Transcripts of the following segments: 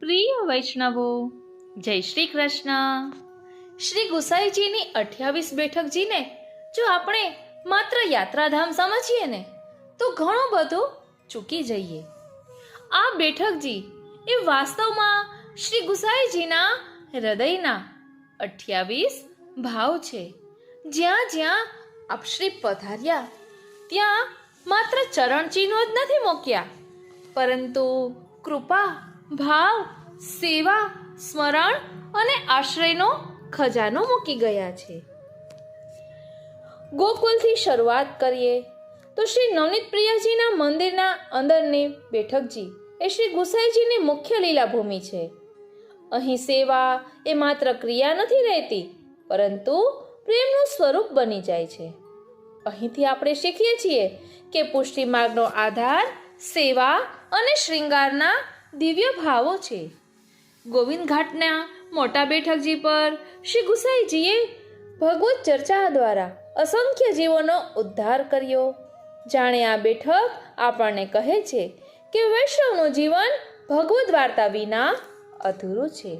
પ્રિય વૈષ્ણવો, જય શ્રી કૃષ્ણ. શ્રી ગુસાઈજીની 28 બેઠકજીને જો આપણે માત્ર યાત્રાધામ સમજીએ ને તો ઘણું બધું ચૂકી જઈએ. આ બેઠકજી એ વાસ્તવમાં શ્રી ગુસાઈજીના હૃદયના 28 ભાવ છે. જ્યાં જ્યાં આપ શ્રી પધાર્યા ત્યાં માત્ર ચરણચિહ્નો જ નથી મૂક્યા, પરંતુ કૃપા, ભાવ, સેવા, સ્મરણ અને આશ્રયનો ખજાનો મૂકી ગયા છે. ગોકુલથી શરૂઆત કરીએ તો શ્રી નવનીત પ્રિયજીના મંદિરના અંદરની બેઠકજી એ શ્રી ગુસાઈજીની મુખ્ય લીલા ભૂમિ છે. અહીં સેવા એ માત્ર ક્રિયા નથી રહેતી, પરંતુ પ્રેમનું સ્વરૂપ બની જાય છે. અહીંથી આપણે શીખીએ છીએ કે પુષ્ટિ માર્ગનો આધાર સેવા અને શ્રૃંગારના દિવ્ય ભાવો છે. ગોવિંદ ઘાટના મોટા બેઠકજી પર શ્રી ગુસાઈજીએ ભગવત ચર્ચા દ્વારા અસંખ્ય જીવોનો ઉદ્ધાર કર્યો. જાણે આ બેઠક આપણને કહે છે કે વૈષ્ણવનું જીવન ભગવદ વાર્તા વિના અધૂરું છે.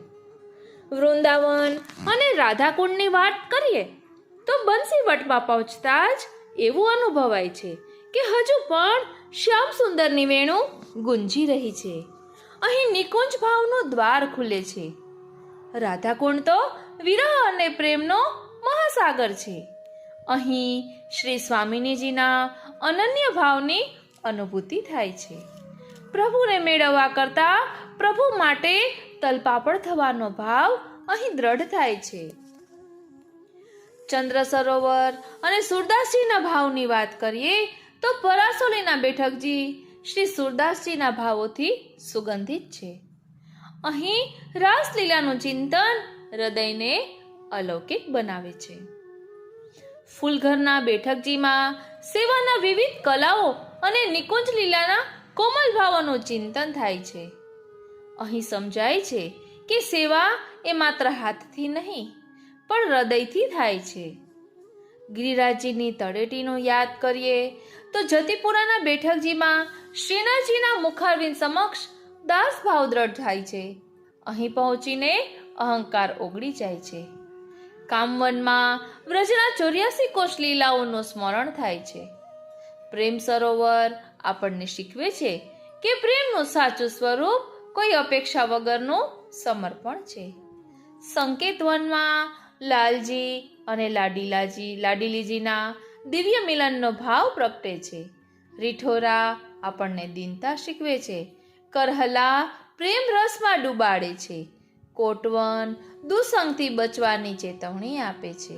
વૃંદાવન અને રાધાકુંડની વાત કરીએ તો બંસીવટમાં પહોંચતા જ એવું અનુભવાય છે કે હજુ પણ શ્યામ સુંદરની વેણુ ગુંજી રહી છે. અહીં નિકુંજ ભાવનું દ્વાર ખુલે છે. રાધાકુંડ તો વિરહ અને પ્રેમનો મહાસાગર છે. અહીં શ્રી સ્વામિનીજીના અનન્ય ભાવની અનુભૂતિ થાય છે. પ્રભુને મેળવવા કરતાં પ્રભુ માટે તલપાપડ થવાનો ભાવ અહીં દ્રઢ થાય છે. ચંદ્ર સરોવર અને સુરદાસજીના ભાવની વાત કરીએ તો પરાસોલીના બેઠકજી શ્રી સુરદાસજીના ભાવોથી સુગંધિત છે. અહીં રાસલીલાનું ચિંતન હૃદયને અલૌકિક બનાવે છે. ફૂલઘરના બેઠકજીમાં સેવાના વિવિધ કલાઓ અને નિકુંજ લીલાના કોમલ ભાવોનું ચિંતન થાય છે. અહીં સમજાય છે કે સેવા એ માત્ર હાથથી નહીં પણ હૃદયથી થાય છે. ગિરિરાજજીની તળેટીનું યાદ કરીએ તો જતીપુરાના બેઠકજીમાં શ્રીનાથજીના મુખારવિંદ સમક્ષ દાસ ભાવ દ્રઢ થાય છે. અહીં પહોંચીને અહંકાર ઓગળી જાય છે. કામવનમાં વ્રજના 84 કોશ લીલાઓનું સ્મરણ થાય છે. પ્રેમ સરોવર આપણને શીખવે છે કે પ્રેમનું સાચું સ્વરૂપ કોઈ અપેક્ષા વગરનું સમર્પણ છે. સંકેતવનમાં લાલજી અને લાડીલીજીના દિવ્ય મિલનનો ભાવ પ્રગટે છે. રીઠોરા આપણને દીનતા શીખવે છે. કરહલા પ્રેમ રસમાં ડૂબાડે છે. કોટવન દુસંગથી બચવાની ચેતવણી આપે છે.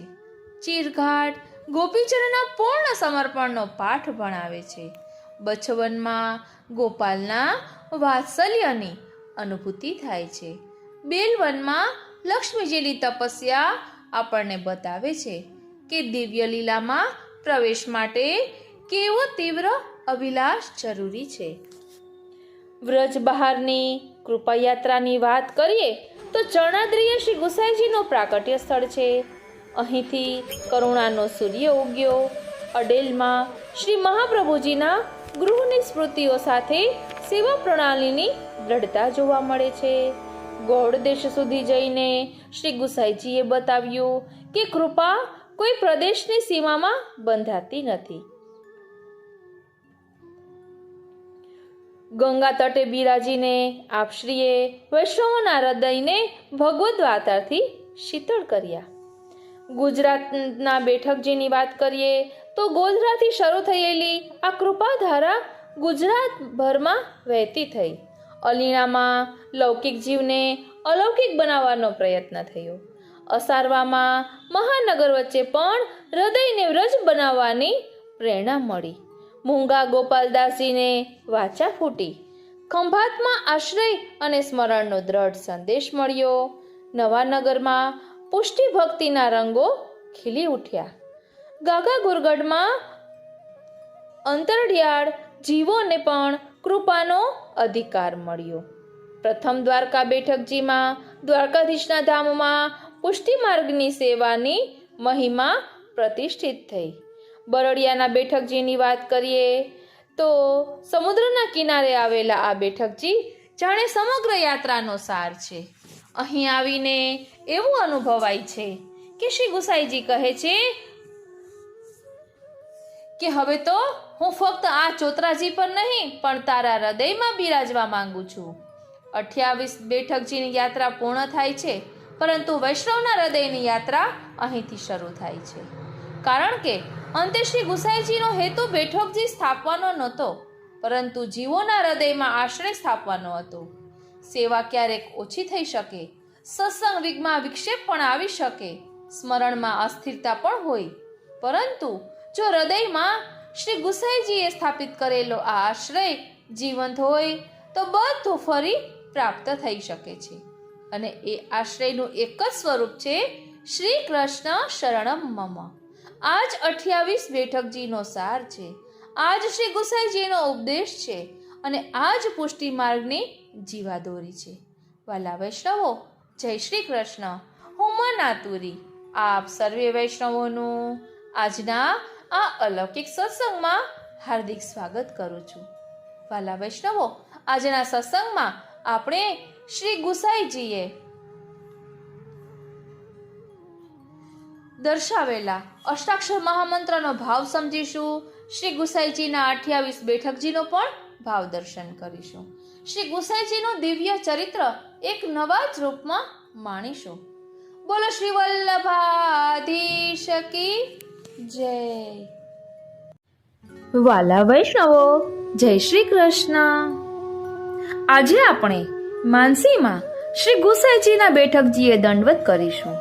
ચીરઘાટ ગોપીચંદના પૂર્ણ સમર્પણનો પાઠ ભણાવે છે. બચવનમાં ગોપાલના વાત્સલ્યની અનુભૂતિ થાય છે. બેલવનમાં લક્ષ્મીજીની તપસ્યા આપણને બતાવે છે કે દિવ્ય લીલામાં પ્રવેશ માટે કેવો તીવ્ર અભિલાષ જરૂરી છે. વ્રજ બહારની કૃપાયાત્રાની વાત કરીએ તો ચરણાદ્રિય શ્રી ગુસાઈજીનું પ્રાકટ્ય સ્થળ છે. અહીંથી કરુણાનો સૂર્ય ઉગ્યો. અડેલમાં શ્રી મહાપ્રભુજીના ગૃહની સ્મૃતિઓ સાથે સેવા પ્રણાલીની દ્રઢતા જોવા મળે છે. ગૌડ દેશ સુધી જઈને શ્રી ગુસાઈજીએ બતાવ્યું કે કૃપા કોઈ પ્રદેશની સીમામાં બંધાતી નથી. ગંગા તટે બિરાજીને આપશ્રીએ વૈષ્ણવોના હૃદયને ભગવદ વાર્તાથી શીતળ કર્યા. ગુજરાતના બેઠકજીની વાત કરીએ તો ગોધરાથી શરૂ થયેલી આ કૃપાધારા ગુજરાતભરમાં વહેતી થઈ. અલીણામાં લૌકિક જીવને અલૌકિક બનાવવાનો પ્રયત્ન થયો. અસારવામાં મહાનગર વચ્ચે પણ હૃદયને વ્રજ બનાવવાની પ્રેરણા મળી. મૂંગા ગોપાલદાસજીને વાચા ફૂટી. ખંભાતમાં આશ્રય અને સ્મરણનો દ્રઢ સંદેશ મળ્યો. નવાનગરમાં પુષ્ટિ ભક્તિના રંગો ખીલી ઉઠ્યા. ગાગા ગુરગઢમાં અંતરડિયાળ જીવોને પણ કૃપાનો અધિકાર મળ્યો. પ્રથમ દ્વારકા બેઠકજીમાં દ્વારકાધીશના ધામમાં પુષ્ટિ માર્ગની સેવાની મહિમા પ્રતિષ્ઠિત થઈ. બરડિયાના બેઠકજીની વાત કરીએ તો સમુદ્રના કિનારે આવેલા આ બેઠકજી જાણે સમગ્ર યાત્રાનો સાર છે. અહીં આવીને એવું અનુભવાય છે કે શ્રી ગુસાઈજી કહે છે કે હવે તો હું ફક્ત આ ચોતરાજી પર નહીં પણ તારા હૃદયમાં બિરાજવા માંગુ છું. 28 બેઠકજીની યાત્રા પૂર્ણ થાય છે, પરંતુ વૈષ્ણવના હૃદયની યાત્રા અહીંથી શરૂ થાય છે. કારણ કે અંતે શ્રી ગુસાઈજીનો હેતુ બેઠકજી સ્થાપવાનો નહોતો, પરંતુ જીવોના હૃદયમાં આશ્રય સ્થાપવાનો હતો. સેવા ક્યારેક ઓછી થઈ શકે, સત્સંગ વિગમાં વિક્ષેપ પણ આવી શકે, સ્મરણમાં અસ્થિરતા પણ હોય, પરંતુ જો હૃદયમાં શ્રી ગુસાઈજીએ સ્થાપિત કરેલો આ આશ્રય જીવંત હોય તો બધું ફરી પ્રાપ્ત થઈ શકે છે. અને એ આશ્રયનું એક જ સ્વરૂપ છે શ્રી કૃષ્ણ શરણમ મમ. આ જ 28 બેઠકજીનો સાર છે, આ જ શ્રી ગુસાઈજીનો ઉપદેશ છે અને આ જ પુષ્ટિ માર્ગની જીવાદોરી છે. વાલા વૈષ્ણવો, જય શ્રી કૃષ્ણ. હું મનાતુરી આપ સર્વે વૈષ્ણવોનું આજના આ અલૌકિક સત્સંગમાં હાર્દિક સ્વાગત કરું છું. વાલા વૈષ્ણવો, આજના સત્સંગમાં આપણે શ્રી ગુસાઈજીએ દર્શાવેલા અષ્ટાક્ષર મહામંત્રનો ભાવ સમજીશું. શ્રી ગુસાઈજીના 28 બેઠકજીનો પણ ભાવ દર્શન કરીશું. શ્રી ગુસાઈજીનું દિવ્ય ચરિત્ર એક નવા જ રૂપમાં માણીશું. બોલો શ્રી વલ્લભાધીશ કી જય. વાલા વૈષ્ણવો, જય શ્રી કૃષ્ણ. આજે આપણે માનસીમાં શ્રી ગુસાઈજીના બેઠકજીએ દંડવત કરીશું.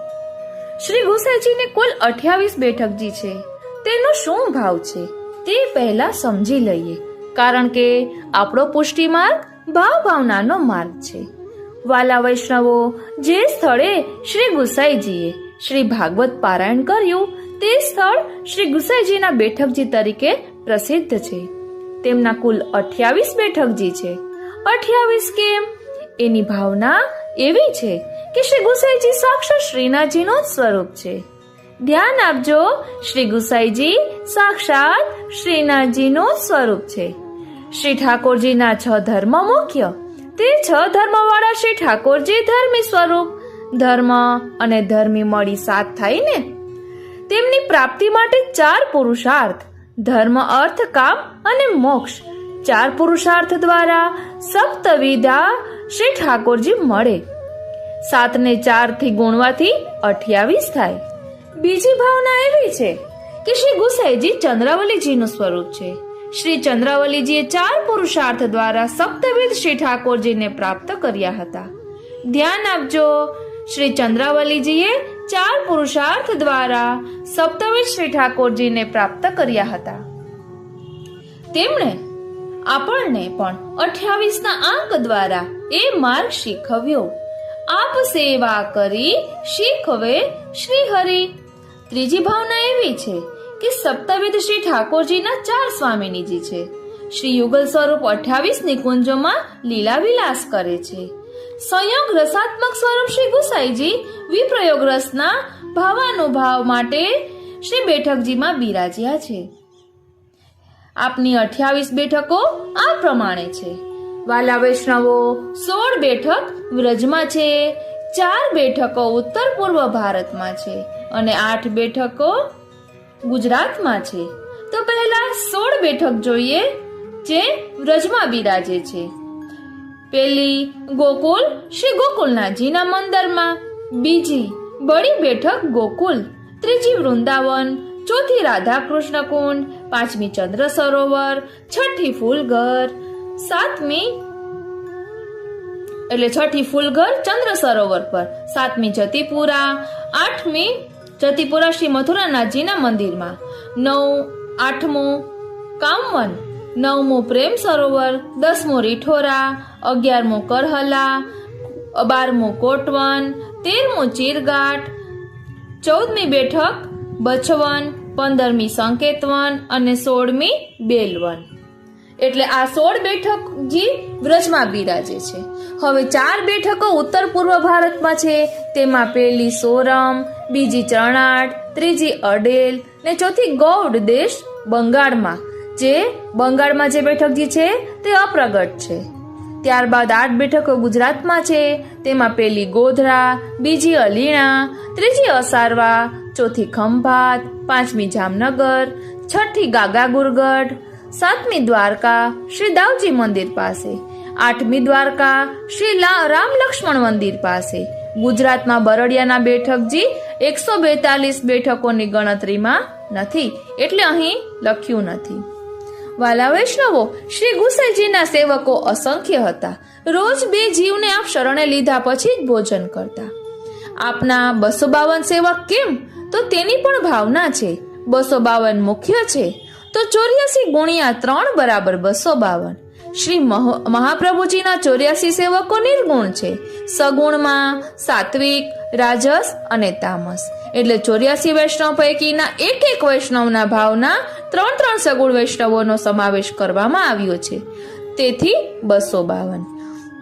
શ્રી ગુસાઈજીને કુલ 28 બેઠકજી છે. તેનો શું ભાવ છે તે પહેલા સમજી લઈએ, કારણ કે આપણો પુષ્ટિ માર્ગ ભાવનાનો માર્ગ છે. વાલા વૈષ્ણવો, જે સ્થળે શ્રી ગુસાઈજીએ શ્રી ભાગવત પારાયણ કર્યું તે સ્થળ શ્રી ગુસાઈજીના બેઠકજી તરીકે પ્રસિદ્ધ છે. તેમના કુલ 28 બેઠકજી છે. 28 કેમ? એની ભાવના એવી છે કે શ્રી ગુસાઈજી સાક્ષાત શ્રીનાથજીનો જ સ્વરૂપ છે. ધ્યાન આપજો, શ્રી ગુસાઈજી સાક્ષાત શ્રીનાથજીનો જ સ્વરૂપ છે. શ્રી ઠાકોરજીના 6 ધર્મ મુખ્ય, તે 6 ધર્મવાળા શ્રી ઠાકોરજી ધર્મી સ્વરૂપ. ધર્મ અને ધર્મી મળી 7 થાય ને. તેમની પ્રાપ્તિ માટે 4 પુરુષાર્થ, ધર્મ, અર્થ, કામ અને મોક્ષ, 4 પુરુષાર્થ દ્વારા સપ્તવિધા શ્રી ઠાકોરજી મળે. 7 ને 4 થી ગુણવાથી 28 થાય. બીજી ભાવના એવી છે કે શ્રી ગુસાઈજી ચંદ્રાવલીજીનું સ્વરૂપ છે. શ્રી ચંદ્રાવલીજીએ 4 પુરુષાર્થ દ્વારા સપ્તવિધ શ્રી ઠાકોરજીને પ્રાપ્ત કર્યા હતા. ધ્યાન આપજો, શ્રી ચંદ્રાવલીજીએ 4 પુરુષાર્થ દ્વારા સપ્તવિધ શ્રી ઠાકોરજીને પ્રાપ્ત કર્યા હતા. તેમણે આપણને પણ 28 ના અંક દ્વારા એ માર્ગ શીખવ્યો. આપ સેવા કરી શીખવે શ્રી હરિ. ત્રીજી ભાવના એવી છે કે સપ્તવિધ શ્રી ઠાકોરજીના 4 સ્વામિનીજી છે. શ્રી યુગલ સ્વરૂપ 28 નિકુંજોમાં લીલા વિલાસ કરે છે. સંયોગ રસાત્મક સ્વરૂપ શ્રી ગુસાઈજી વિપ્રયોગ રસના ભાવાનુભાવ માટે શ્રી બેઠકજીમાં બિરાજ્યા છે. આપની 28 બેઠકો આ પ્રમાણે છે. વાલા વૈષ્ણવો, 16 બેઠક વ્રજમાં છે, 4 બેઠકો ઉત્તર પૂર્વ ભારતમાં છે અને 8 બેઠકો ગુજરાતમાં છે. તો પહેલા 16 બેઠક જોઈએ જે વ્રજમાં બિરાજે છે. પહેલી ગોકુલ શ્રી ગોકુલનાથજીના મંદિરમાં, બીજી બડી બેઠક ગોકુલ, ત્રીજી વૃંદાવન, ચોથી રાધા કૃષ્ણ કુંડ, પાંચમી ચંદ્ર સરોવર, છઠ્ઠી ફૂલઘર, છઠ્ઠી ફૂલઘર ચંદ્ર સરોવર પર, 7મી જતીપુરા, 8મી જતીપુરા શ્રી મથુરાનાથજીના મંદિરમાં, 8મું કામવન, 9મું પ્રેમ સરોવર, 10મું રીઠોરા, 11મું કરહલા, 12મું કોટવન, 13મું ચીરગાટ, 14મી બેઠક બચવન, 15મી સંકેતવન અને 16મી બેલવન. એટલે આ 16 બેઠકજી વ્રજમાં બિરાજે છે. હવે 4 બેઠકો ઉત્તર પૂર્વ ભારતમાં છે. તેમાં પહેલી સોરમ, બીજી ચરણાટ, ત્રીજી અડેલ ને ચોથી ગૌડ દેશ બંગાળમાં. જે બંગાળમાં જે બેઠકજી છે તે અપ્રગટ છે. ત્યારબાદ 8 બેઠકો ગુજરાતમાં છે. તેમાં પહેલી ગોધરા, બીજી અલીણા, ત્રીજી અસારવા, ચોથી ખંભાત, પાંચમી જામનગર, છઠ્ઠી ગાગાગુરગઢ, સાતમી દ્વારકા શ્રી દાવજી મંદિર પાસે, આઠમી દ્વારકા શ્રી રામ લક્ષ્મણ મંદિર પાસે. ગુજરાતમાં બરડિયાના બેઠકજી 142 બેઠકોની ગણતરીમાં નથી, એટલે અહીં લખ્યું નથી. વાલા વૈષ્ણવો, શ્રી ગુસાઈજીના સેવકો અસંખ્ય હતા. રોજ 2 જીવને આપ શરણે લીધા પછી જ ભોજન કરતા. આપના 252 સેવક કેમ? તો તેની પણ ભાવના છે. 252 મુખ્ય છે તો 84 ગુણ્યા 3 બરાબર 252. શ્રી મહાપ્રભુજીના 84 સેવકો નિર્ગુણ છે. સગુણમાં સાત્વિક, રાજસ અને તામસ. એટલે 84 વૈષ્ણવ પૈકીના એક વૈષ્ણવના ભાવના 3 સગુણ વૈષ્ણવોનો સમાવેશ કરવામાં આવ્યો છે. તેથી 252.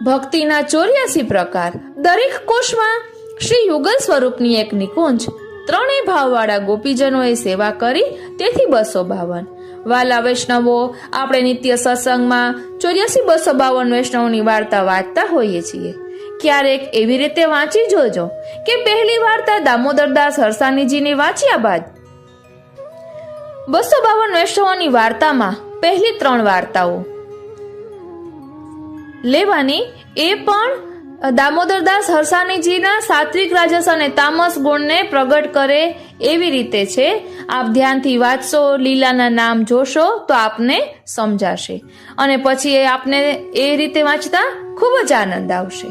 ભક્તિના 84 પ્રકાર. દરેક કોષમાં શ્રી યુગલ સ્વરૂપની એક નિકુંજ. 3 ભાવવાળા ગોપીજનોએ સેવા કરી, તેથી 252. વાલા વૈષ્ણવો, આપણે નિત્ય સત્સંગમાં 84-252 વૈષ્ણવની વાર્તા વાંચતા હોઈએ છીએ. ક્યારેક એવી રીતે વાંચી જોજો કે પહેલી વાર્તા દામોદરદાસ હરસાણીજીની વાંચ્યા બાદ 252 વૈષ્ણવોની વાર્તામાં પહેલી 3 વાર્તાઓ લેવાની. એ પણ દામોદરદાસ હરસાણીજીના સાત્વિક, રાજસ અને તામસ ગુણને પ્રગટ કરે એવી રીતે છે. આપ ધ્યાનથી વાંચશો, લીલાના નામ જોશો તો આપને સમજાશે, અને પછી આપને એ રીતે વાંચતા ખૂબ જ આનંદ આવશે.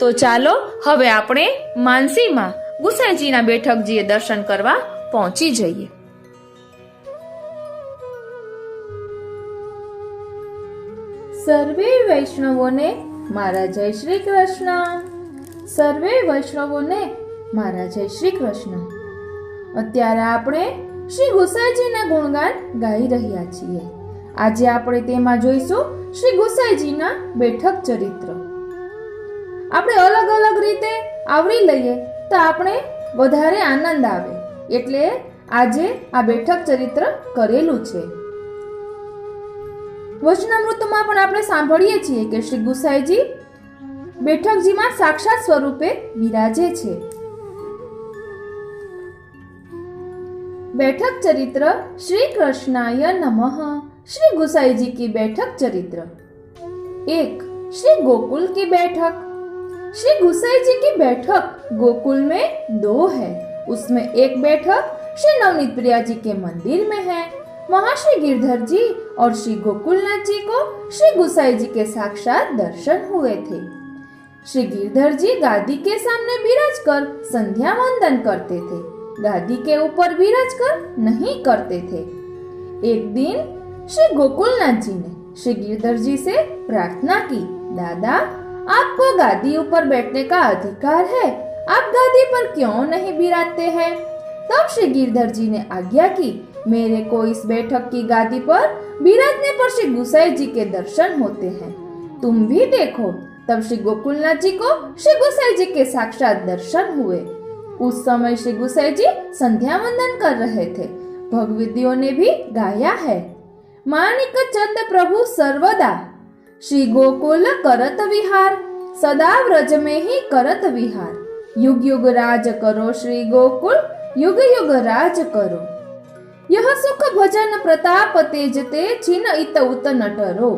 તો ચાલો હવે આપણે માનસીમાં ગુસાઈજીના બેઠકજીએ દર્શન કરવા પહોંચી જઈએ. સર્વે વૈષ્ણવોને મારા જય શ્રી કૃષ્ણ. સર્વે વૈષ્ણવોને મારા જય શ્રી કૃષ્ણ. અત્યારે આપણે શ્રી ગુસાઈજીના ગુણગાન ગાઈ રહ્યા છીએ. આજે આપણે તેમાં જોઈશું શ્રી ગુસાઈજીના બેઠક ચરિત્ર. આપણે અલગ અલગ રીતે આવરી લઈએ તો આપણે વધારે આનંદ આવે, એટલે આજે આ બેઠક ચરિત્ર કરેલું છે. વચનામૃતમાં પણ આપણે સાંભળીએ છીએ કે શ્રી ગુસાઈજી બેઠકજીમાં સાક્ષાત સ્વરૂપે બિરાજે છે. बैठक चरित्र श्री कृष्णाय नमः। श्री गुसाई की बैठक चरित्र। 1. श्री गोकुल की बैठक। श्री गुसाई जी की बैठक गोकुल में 2 है। उसमें एक बैठक श्री नवनीत प्रिया जी के मंदिर में है। वहाँ श्री गिरधर जी और श्री गोकुलनाथ जी को श्री गुसाई जी के साक्षात दर्शन हुए थे। श्री गिरधर जी गादी के सामने विराज कर संध्या वंदन करते थे, गादी के ऊपर विराज कर नहीं करते थे। एक दिन श्री गोकुलनाथ जी ने श्री गिरधर जी से प्रार्थना की, दादा आपको गादी ऊपर बैठने का अधिकार है, आप गादी पर क्यों नहीं विराजते हैं? तब श्री गिरधर जी ने आज्ञा की, मेरे को इस बैठक की गादी पर विराजने पर श्री गुसाई जी के दर्शन होते हैं, तुम भी देखो। तब श्री गोकुलनाथ जी को श्री गुसाई जी के साक्षात दर्शन हुए। उस समय श्री गुसाई जी संध्या वंदन कर रहे थे। भगवदियों ने भी गाया है, माणिक चंद प्रभु सर्वदा श्री गोकुल करत विहार, सदा व्रज में ही करत विहार, युग युग राज करो श्री गोकुल, युग युग राज करो। यह सुख भजन प्रताप तेजते छिन इत उत नटरो।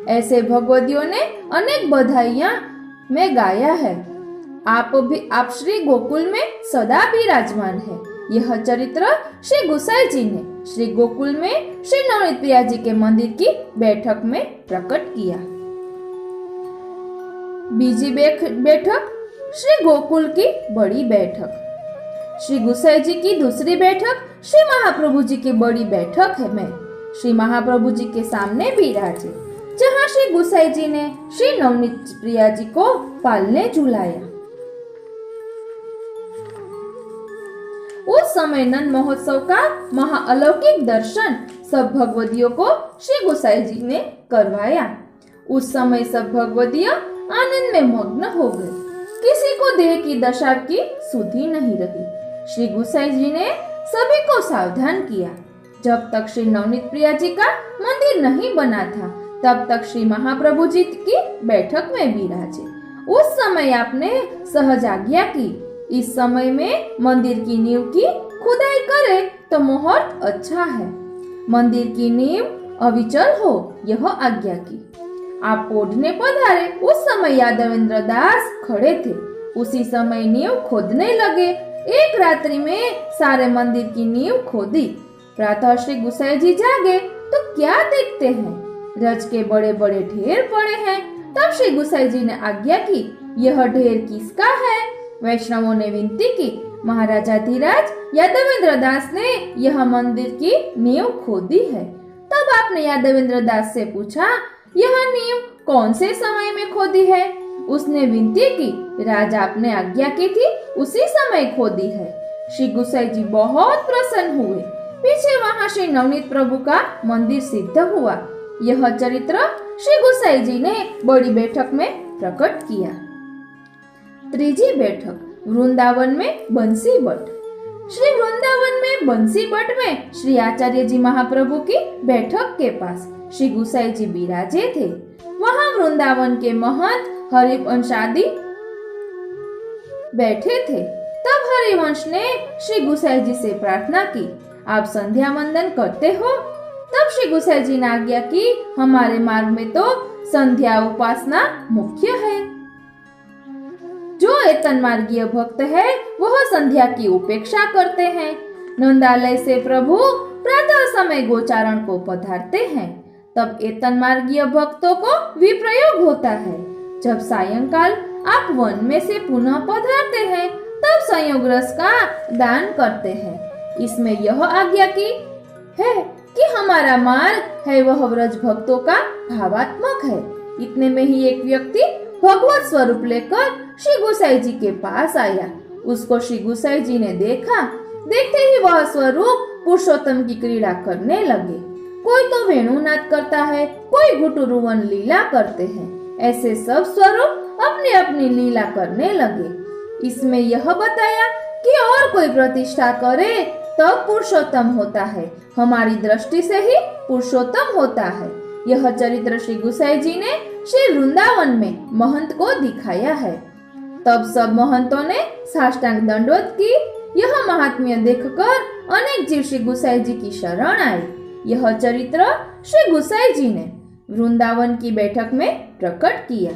ऐसे भगवदियों ने अनेक बधाइयां में गाया है। आप श्री गोकुल में सदा विराजमान है। यह चरित्र श्री गुसाई जी ने श्री गोकुल में श्री नवनीत प्रिया जी के मंदिर की बैठक में प्रकट किया। बीजी बैठक श्री गोकुल की बड़ी बैठक। श्री गुसाई जी की दूसरी बैठक श्री महाप्रभु जी की बड़ी बैठक है में श्री महाप्रभु जी के सामने विराजे, जहाँ श्री गुसाई जी ने श्री नवनीत प्रिया जी को पालने झुलाया। उस समय नंद महोत्सव का महाअलौकिक दर्शन सब भगवदियों को श्री गुसाई जी ने करवाया। उस समय सब भगवदियाँ आनंद में मग्न हो गए, किसी को देह की दशा की सुधि नहीं रही। श्री गुसाई जी ने सभी को सावधान किया, जब तक श्री नवनीत प्रिया जी का मंदिर नहीं बना था तब तक श्री महाप्रभु जी की बैठक में विराजे। उस समय आपने सहज आज्ञा की, इस समय में मंदिर की नींव की खुदाई करे तो मुहूर्त अच्छा है। मंदिर की नींव अविचल हो, यह आज्ञा की। आप पोढ़ने पधारे, उस समय यादवेंद्र दास खड़े थे। उसी समय नींव खोदने लगे। एक रात्रि में सारे मंदिर की नींव खोदी। प्रातः श्री गुसाई जी जागे तो क्या देखते हैं, रज के बड़े बड़े ढेर पड़े हैं। तब श्री गुसाई जी ने आज्ञा की, यह ढेर किसका है? वैष्णवों ने विनती की, महाराजाधिराज यादवेंद्र दास ने यह मंदिर की नींव खोदी है। तब आपने यादवेंद्र दास से पूछा, यह नींव कौन से समय में खोदी है? उसने विनती की, राजा आपने आज्ञा की थी उसी समय खोदी है। श्री गुसाई जी बहुत प्रसन्न हुए। पीछे वहां श्री नवनीत प्रभु का मंदिर सिद्ध हुआ। यह चरित्र श्री गुसाई जी ने बड़ी बैठक में प्रकट किया। तीसरी बैठक, वृंदावन में बंसी बट। श्री वृंदावन में बंसी बट में श्री आचार्य जी महाप्रभु की बैठक के पास श्री गुसाई जी विराजे थे। वहां वृंदावन के महंत हरिवंश आदि बैठे थे। तब हरिवंश ने श्री गुसाई जी से प्रार्थना की, आप संध्या वंदन करते हो? तब श्री गुसाई जी ने आज्ञा की, हमारे मार्ग में तो संध्या उपासना मुख्य है। जो एतन मार्गीय भक्त है वह संध्या की उपेक्षा करते हैं। नंदालय से प्रभु प्रातः समय गोचारण को पधारते हैं, तब एतन मार्गीय भक्तों को विप्रयोग होता है। जब सायंकाल आप वन में से पुनः पधारते हैं, तब संयोग रस का दान करते हैं। इसमें यह आज्ञा की है कि हमारा मार्ग है वह व्रज भक्तों का भावात्मक है। इतने में ही एक व्यक्ति भगवत स्वरूप लेकर श्री गुसाई जी के पास आया। उसको श्री गुसाई जी ने देखा। देखते ही वह स्वरूप पुरुषोत्तम की क्रीड़ा करने लगे। कोई तो वेणुनाद करता है, कोई घुटुरुवन लीला करते हैं। ऐसे सब स्वरूप अपनी अपनी लीला करने लगे। इसमें यह बताया कि और कोई प्रतिष्ठा करे तब पुरुषोत्तम होता है, हमारी दृष्टि से ही पुरुषोत्तम होता है। यह चरित्र श्री गुसाई जी ने श्री वृंदावन में महंत को दिखाया है। तब सब महंतों ने साष्टांग दंडवत की। यह महात्म्य देखकर अनेक जीव श्री गुसाई जी की शरण आए। यह चरित्र श्री गुसाई जी ने वृंदावन की बैठक में प्रकट किया।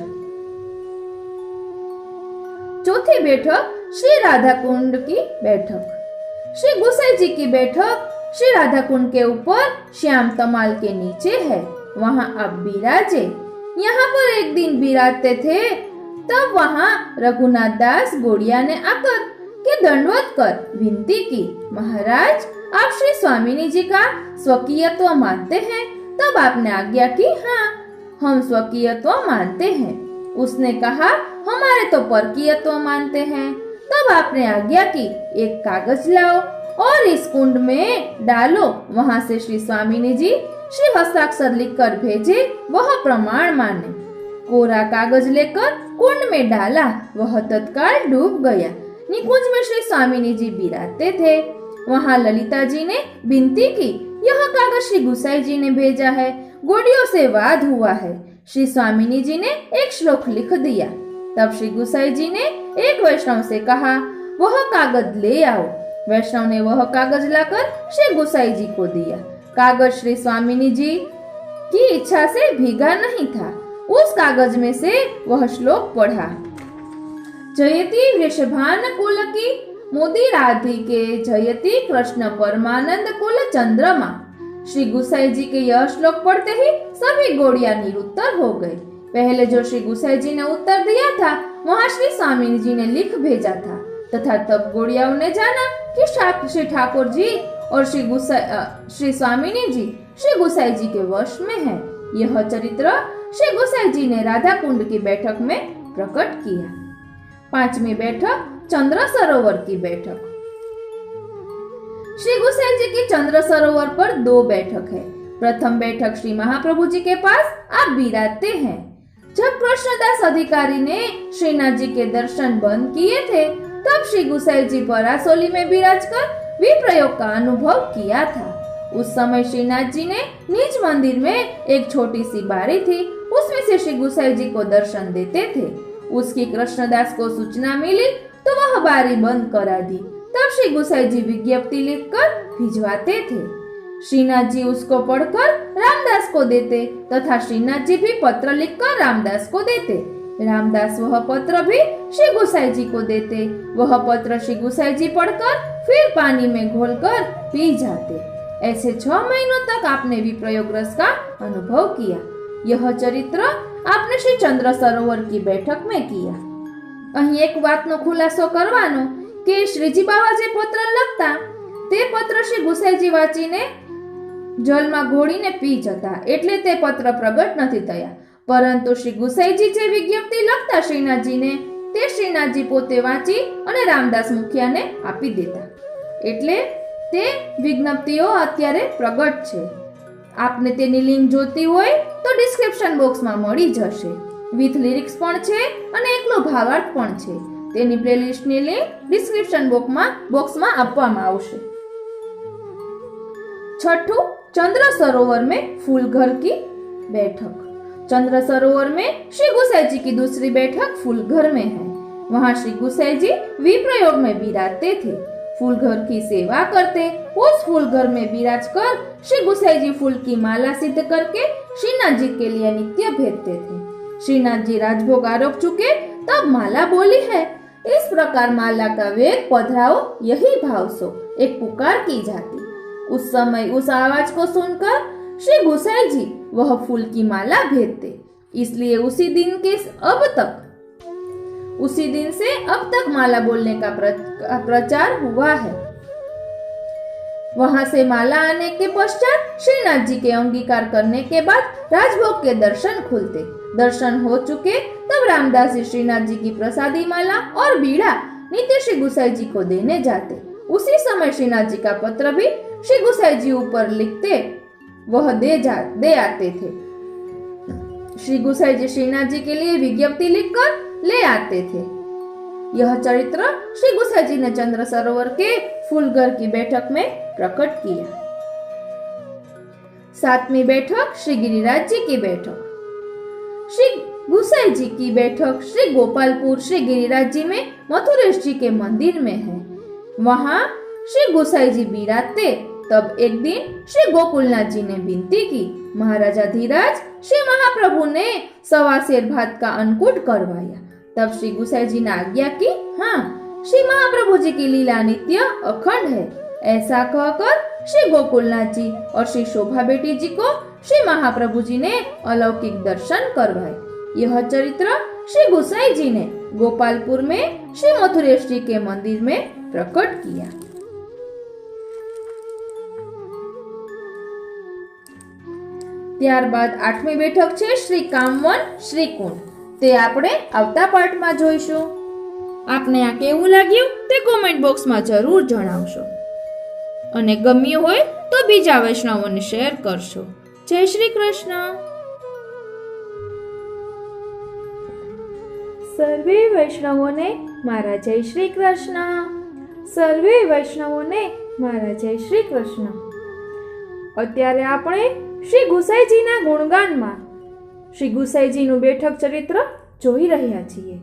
चौथी बैठक, श्री राधा कुंड की बैठक। श्री गुसाई जी की बैठक श्री राधा कुंड के ऊपर श्याम तमाल के नीचे है। वहां आप विराजे। यहाँ पर एक दिन विराजते थे, तब वहां रघुनाथ दास गोड़िया ने आकर के दंडवत कर विनती की, महाराज आप श्री स्वामिनी जी का स्वकीयत्व मानते हैं? तब आपने आज्ञा की, हाँ हम स्वकीयत्व मानते हैं। उसने कहा, हमारे तो परकीयत्व मानते हैं। तब आपने आज्ञा की, एक कागज लाओ और इस कुंड में डालो। वहां से श्री स्वामिनी जी श्री हस्ताक्षर लिखकर भेजे, वह प्रमाण माने। कोरा कागज लेकर कुंड में डाला, वह तत्काल डूब गया। निकुंज में श्री स्वामिनी जी विराजते थे। वहां ललिता जी ने विनती की, यह कागज श्री गुसाई जी ने भेजा है, गोड़ियों से वाद हुआ है। श्री स्वामिनी जी ने एक श्लोक लिख दिया। तब श्री गुसाई जी ने एक वैष्णव से कहा, वह कागज ले आओ। वैष्णव ने वह कागज लाकर श्री गुसाई जी को दिया। कागज श्री स्वामिनी जी की इच्छा से भीगा नहीं था। उस कागज में से वह श्लोक पढ़ा, जयति वृषभान कुल की मोदी राधिके जयति कृष्ण परमानंद कुल चंद्रमा। श्री गुसाई जी के यह श्लोक पढ़ते ही सभी गोड़िया निरुत्तर हो गए। पहले जो श्री गुसाई जी ने उत्तर दिया था, वहाँ श्री स्वामी जी ने लिख भेजा था, तथा तब गोड़ियाओं ने जाना कि श्री ठाकुर जी और श्री स्वामिनी जी श्री गुसाई जी के वश में है। यह चरित्र श्री गुसाई जी ने राधा कुंड की बैठक में प्रकट किया। पांचवी बैठक, चंद्र सरोवर की बैठक। श्री गुसाई जी की चंद्र सरोवर पर दो बैठक है। प्रथम बैठक श्री महाप्रभु जी के पास आप विराजते हैं। जब कृष्णदास अधिकारी ने श्रीनाथ जी के दर्शन बंद किए थे, तब श्री गुसाई जी परासोली में विराज कर विप्रयोग का अनुभव किया था। उस समय श्रीनाथ जी ने निज मंदिर में एक छोटी सी बारी थी, उसमें से श्री गुसाई जी को दर्शन देते थे। उसकी कृष्णदास को सूचना मिली तो वह बारी बंद करा दी। तब श्री गुसाई जी विज्ञप्ति लिखकर भिजवाते थे। श्रीनाथ जी उसको पढ़कर रामदास को देते तथा श्रीनाथ जी भी पत्र लिखकर रामदास को देते। रामदास वह पत्र भी श्री गुसाई जी को देते। वह पत्र श्री गुसाई जी पढ़कर फिर पानी में घोलकर पी जाते। ऐसे 6 महीनों तक आपने विप्रयोग रस का अनुभव किया। यह चरित्र आपने श्री चंद्र सरोवर की बैठक में किया। અહીં એક વાતનો ખુલાસો કરવાનો કે શ્રીજી બાવા જે પત્ર લખતા તે પત્ર શ્રી ગુસાઈજી વાંચીને જલમાં ઘોળીને પી જતા, એટલે તે પત્ર પ્રગટ નથી થયા। પરંતુ શ્રી ગુસાઈજી જે વિજ્ઞપ્તિ લખતા શ્રીનાથજીને તે શ્રીનાથજી પોતે વાંચી અને રામદાસ મુખિયાને આપી દેતા, એટલે તે વિજ્ઞપ્તિઓ અત્યારે પ્રગટ છે। આપને તેની લિંક જોતી હોય તો ડિસ્ક્રિપ્શન બોક્સમાં મળી જશે। વિથ લિરિક્સ પણ છે અને એકલો ભાવાર્થ પણ છે। તેની પ્લેલિસ્ટની લિંક ડિસ્ક્રિપ્શન બોક્સમાં આપવામાં આવશે। छठू, चंद्र सरोवर में फूलघर की बैठक। चंद्र सरोवर में श्री गुसाई जी की दूसरी बैठक फूलघर में है। वहाँ श्री गुसाई जी विप्रयोग में विराजते थे, फूलघर की सेवा करते। उस फूलघर में विराज कर श्री गुसाई जी फूल की माला सिद्ध करके श्रीनाथ जी के लिए नित्य भेजते थे। श्रीनाथ जी राजभोग आरोप चुके तब माला बोली है। इस प्रकार माला का वेग पधराओ, यही भाव सो, एक पुकार की जाती। उस समय उस आवाज को सुनकर श्री गुसाई जी वह फूल की माला भेजते। इसलिए उसी दिन से अब तक माला बोलने का प्रचार हुआ है। वहां से माला आने के पश्चात श्रीनाथ जी के अंगीकार करने के बाद राजभोग के दर्शन खुलते। दर्शन हो चुके तब रामदास जी श्रीनाथ जी की प्रसादी माला और बीड़ा नित्य श्री गुसाई जी को देने जाते। उसी समय श्रीनाथ जी का पत्र भी श्री गुसाई जी ऊपर लिखते वह दे आते थे। श्री गुसाई जी श्रीनाथ जी के लिए विज्ञप्ति लिखकर ले आते थे। यह चरित्र श्री गुसाई जी ने चंद्र सरोवर के फूलघर की बैठक में प्रकट किया। 7वीं बैठक श्री गिरिराज जी की बैठक। श्री गुसाई जी की बैठक श्री गोपालपुर श्री गिरिराज जी में मथुरेश जी के मंदिर में है। वहां श्री गुसाई जी विराजते। तब एक दिन श्री गोकुलनाथ जी ने विनती की। महाराजा धीराज श्री महाप्रभु ने 1.25 सेर भात का अन्नकूट करवाया। तब श्री गुसाई जी ने आज्ञा की, हाँ, श्री महाप्रभु जी की लीला नित्य अखंड है। ऐसा कहकर श्री गोकुलनाथ जी और श्री शोभा बेटी जी को श्री महाप्रभु जी ने अलौकिक दर्शन करवाए। यह चरित्र श्री गुसाई जी ने गोपालपुर में श्री मथुरेश जी के मंदिर में प्रकट किया। ત્યારબાદ 8મી બેઠક છે શ્રી કામવન શ્રીકુંડ। તે આપણે આવતા પાર્ટમાં જોઈશું। આપને આ કેવું લાગ્યું તે કોમેન્ટ બોક્સમાં જરૂર જણાવશો અને ગમ્યું હોય તો બીજા વૈષ્ણવોને શેર કરશો। જય શ્રી કૃષ્ણ। સર્વે વૈષ્ણવોને મારા જય શ્રી કૃષ્ણ। સર્વે વૈષ્ણવોને મારા જય શ્રી કૃષ્ણ। અત્યારે આપણે શ્રી ગુસાઈજીના ગુણગાનમાં શ્રી ગુસાઈજીનું બેઠક ચરિત્ર જોઈ રહ્યા છીએ।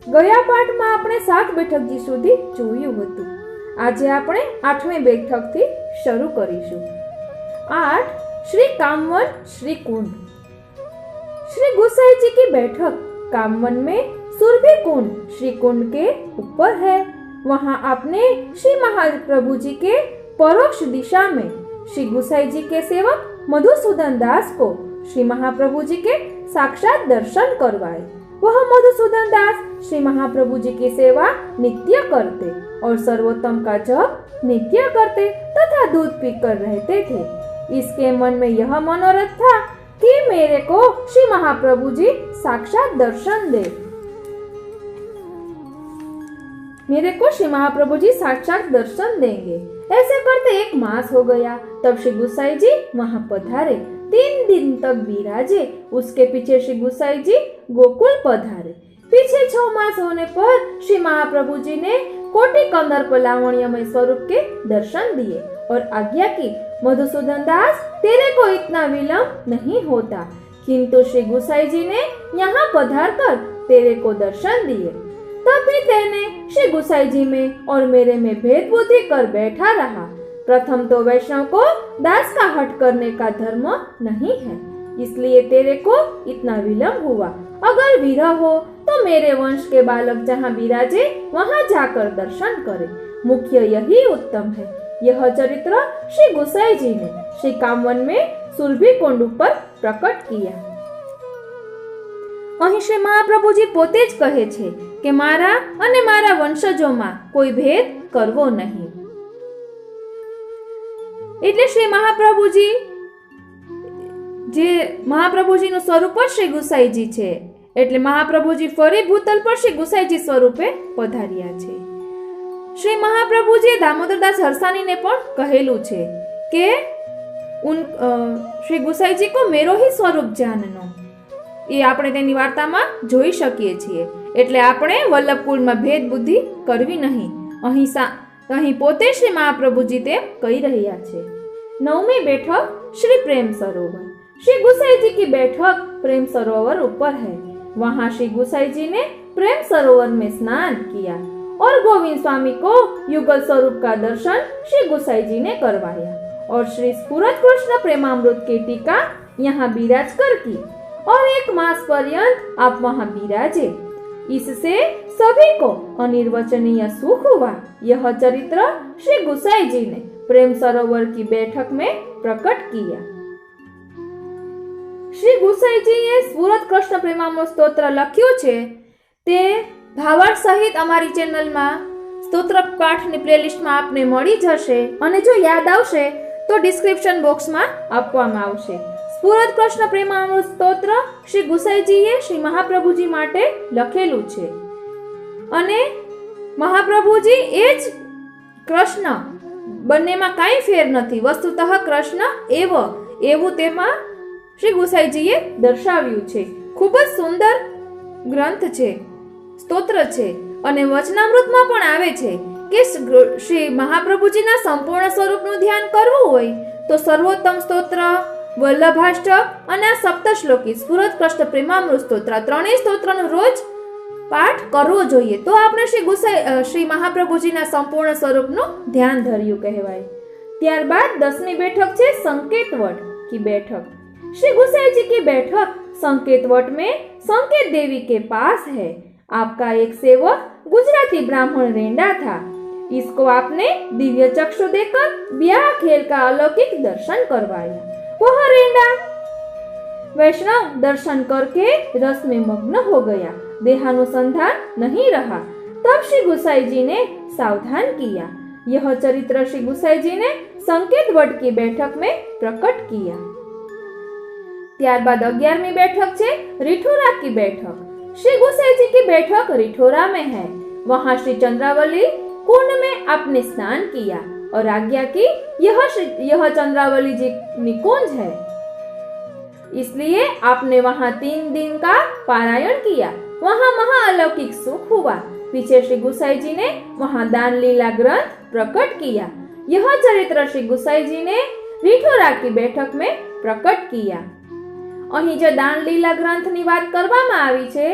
ગયા પાઠમાં આપણે 7 બેઠકજી સુધી જોયું હતું। આજે આપણે 8મી બેઠકથી શરૂ કરીશું। 8 श्री कामवन श्री कुंड। श्री गुसाई जी की बैठक कामवन में सुरभि कुंड श्री कुंड के ऊपर है। वहां आपने श्री महाप्रभु जी के परोक्ष दिशा में श्री गुसाई जी के सेवक मधुसूदन दास को श्री महाप्रभु जी के साक्षात दर्शन करवाए। वह मधुसूदन दास श्री महाप्रभु जी की सेवा नित्य करते और सर्वोत्तम का जप नित्य करते तथा दूध पीकर रहते थे। इसके मन में यह मनोरथ था कि मेरे को श्री महाप्रभु जी साक्षात दर्शन दे, मेरे को श्री महाप्रभु जी साक्षात दर्शन देंगे। ऐसे करते 1 मास हो गया। तब श्री गुसाई जी वहां पधारे। 3 दिन तक विराजे। उसके पीछे श्री गुसाई जी गोकुल पधारे। पीछे 6 मास होने पर श्री महाप्रभु जी ने कोटि कंदर्प लावण्यमय स्वरूप के दर्शन दिए और आज्ञा की, मधुसूदन दास, तेरे को इतना विलंब नहीं होता, किंतु श्री गुसाई जी ने यहाँ पधार कर तेरे को दर्शन दिए। तभी तेने श्री गुसाई जी में और मेरे में भेद बुद्धि कर बैठा रहा। प्रथम तो वैष्णव को दास का हट करने का धर्म नहीं है, इसलिए तेरे को इतना विलंब हुआ। अगर विरह हो तो मेरे वंश के बालक जहाँ विराजे वहाँ जाकर दर्शन करे, मुख्य यही उत्तम है। यह चरित्र श्री गुसाई जी ने श्री कामवन में सुरभि कुंड पर प्रकट किया। અહીં શ્રી મહાપ્રભુજી પોતે જ કહે છે કે મારા અને મારા વંશજોમાં કોઈ ભેદ કરવો નહીં। એટલે શ્રી મહાપ્રભુજી જે મહાપ્રભુજીનું સ્વરૂપ જ શ્રી ગુસાઈજી છે, એટલે મહાપ્રભુજી ફરી ભૂતલ પર શ્રી ગુસાઈજી સ્વરૂપે પધાર્યા છે। શ્રી મહાપ્રભુજીએ દામોદરદાસ હરસાણીને પણ કહેલું છે કે શ્રી ગુસાઈજી को मेरो ही स्वरूप जाननो, એ આપણે તેની વાર્તામાં જોઈ શકીએ છીએ। એટલે આપણે વલ્લભકુળમાં ભેદ બુદ્ધિ કરવી નહીં। અહીં પોતે શ્રી મહાપ્રભુજી તે કહી રહ્યા છે। નવમી बैठक श्री प्रेम सरोवर। श्री गुसाई जी की बैठक प्रेम सरोवर ऊपर है। वहाँ श्री गुसाई जी ने प्रेम सरोवर में स्नान किया और गोविंद स्वामी को युगल स्वरूप का दर्शन श्री गुसाई जी ने करवाया और श्री स्फुरत कृष्ण प्रेमामृत की टीका यहाँ बिराज कर की और 1 मास पर्यंत आप वहाँ बिराजे। इससे सभी को अनिर्वचनीय सुख हुआ। यह चरित्र श्री गुसाई जी ने प्रेम सरोवर की बैठक में प्रकट किया। श्री गुसाई जी ये स्फुरत कृष्ण प्रेमामृत स्तोत्र लख्યું છે તે ભાવાર્થ સહિત અમારી ચેનલમાં સ્તોત્ર પાઠની પ્લેલિસ્ટમાં આપને મળી જશે અને જો યાદ આવશે તો ડિસ્ક્રિપ્શન બોક્સમાં આપવામાં આવશે। સ્ફુરત કૃષ્ણ પ્રેમામૃત સ્તોત્ર શ્રી ગુસાઈજીએ શ્રી મહાપ્રભુજી માટે લખેલું છે અને મહાપ્રભુજી એ જ કૃષ્ણ, બંનેમાં કાંઈ ફેર નથી। વસ્તુતઃ કૃષ્ણ એવું તેમાં શ્રી ગુસાઈજીએ દર્શાવ્યું છે। ખૂબ જ સુંદર ગ્રંથ છે, સ્તોત્ર છે અને વચનામૃતમાં પણ આવે છે કે શ્રી મહાપ્રભુજીના સંપૂર્ણ સ્વરૂપનું ધ્યાન કરવું હોય તો સર્વોત્તમ સ્તોત્ર, વલ્લભાષ્ટક અને આ સપ્તશ્લોકી સ્ફુરત કૃષ્ણ પ્રેમામૃત સ્તોત્ર ત્રણેય સ્તોત્રનો રોજ પાઠ કરવો જોઈએ, તો આપણે શ્રી મહાપ્રભુજીના સંપૂર્ણ સ્વરૂપનું ધ્યાન ધર્યું કહેવાય। ત્યારબાદ 10મી बैठक છે સંકેત વટ की बैठक। श्री गुसाई जी की बैठक संकेत वट में संकेत देवी के पास है। आपका एक सेवक गुजराती ब्राह्मण रेंडा था। इसको आपने दिव्य चक्षु देकर ब्याह खेल का अलौकिक दर्शन करवाया। वह रेंडा वैष्णव दर्शन करके रस में मग्न हो गया, देहानुसंधान नहीं रहा। तब श्री गुसाई जी ने सावधान किया। यह चरित्र श्री गुसाई जी ने संकेत वट की बैठक में प्रकट किया। त्यारबाद 11वीं बैठक है रिठोरा की बैठक। श्री गुसाई जी की बैठक रिठोरा में है। वहाँ श्री चंद्रावली कुंड में आपने स्नान किया और आज्ञा की यह चंद्रावली जी निकुंज है, इसलिए आपने वहाँ 3 दिन का पारायण किया। वहाँ महाअलौकिक सुख हुआ। पीछे श्री गुसाई जी ने वहाँ दान लीला ग्रंथ प्रकट किया। यह चरित्र श्री गुसाई जी ने रिठोरा की बैठक में प्रकट किया। અહીં જે દાન લીલા ગ્રંથની વાત કરવામાં આવી છે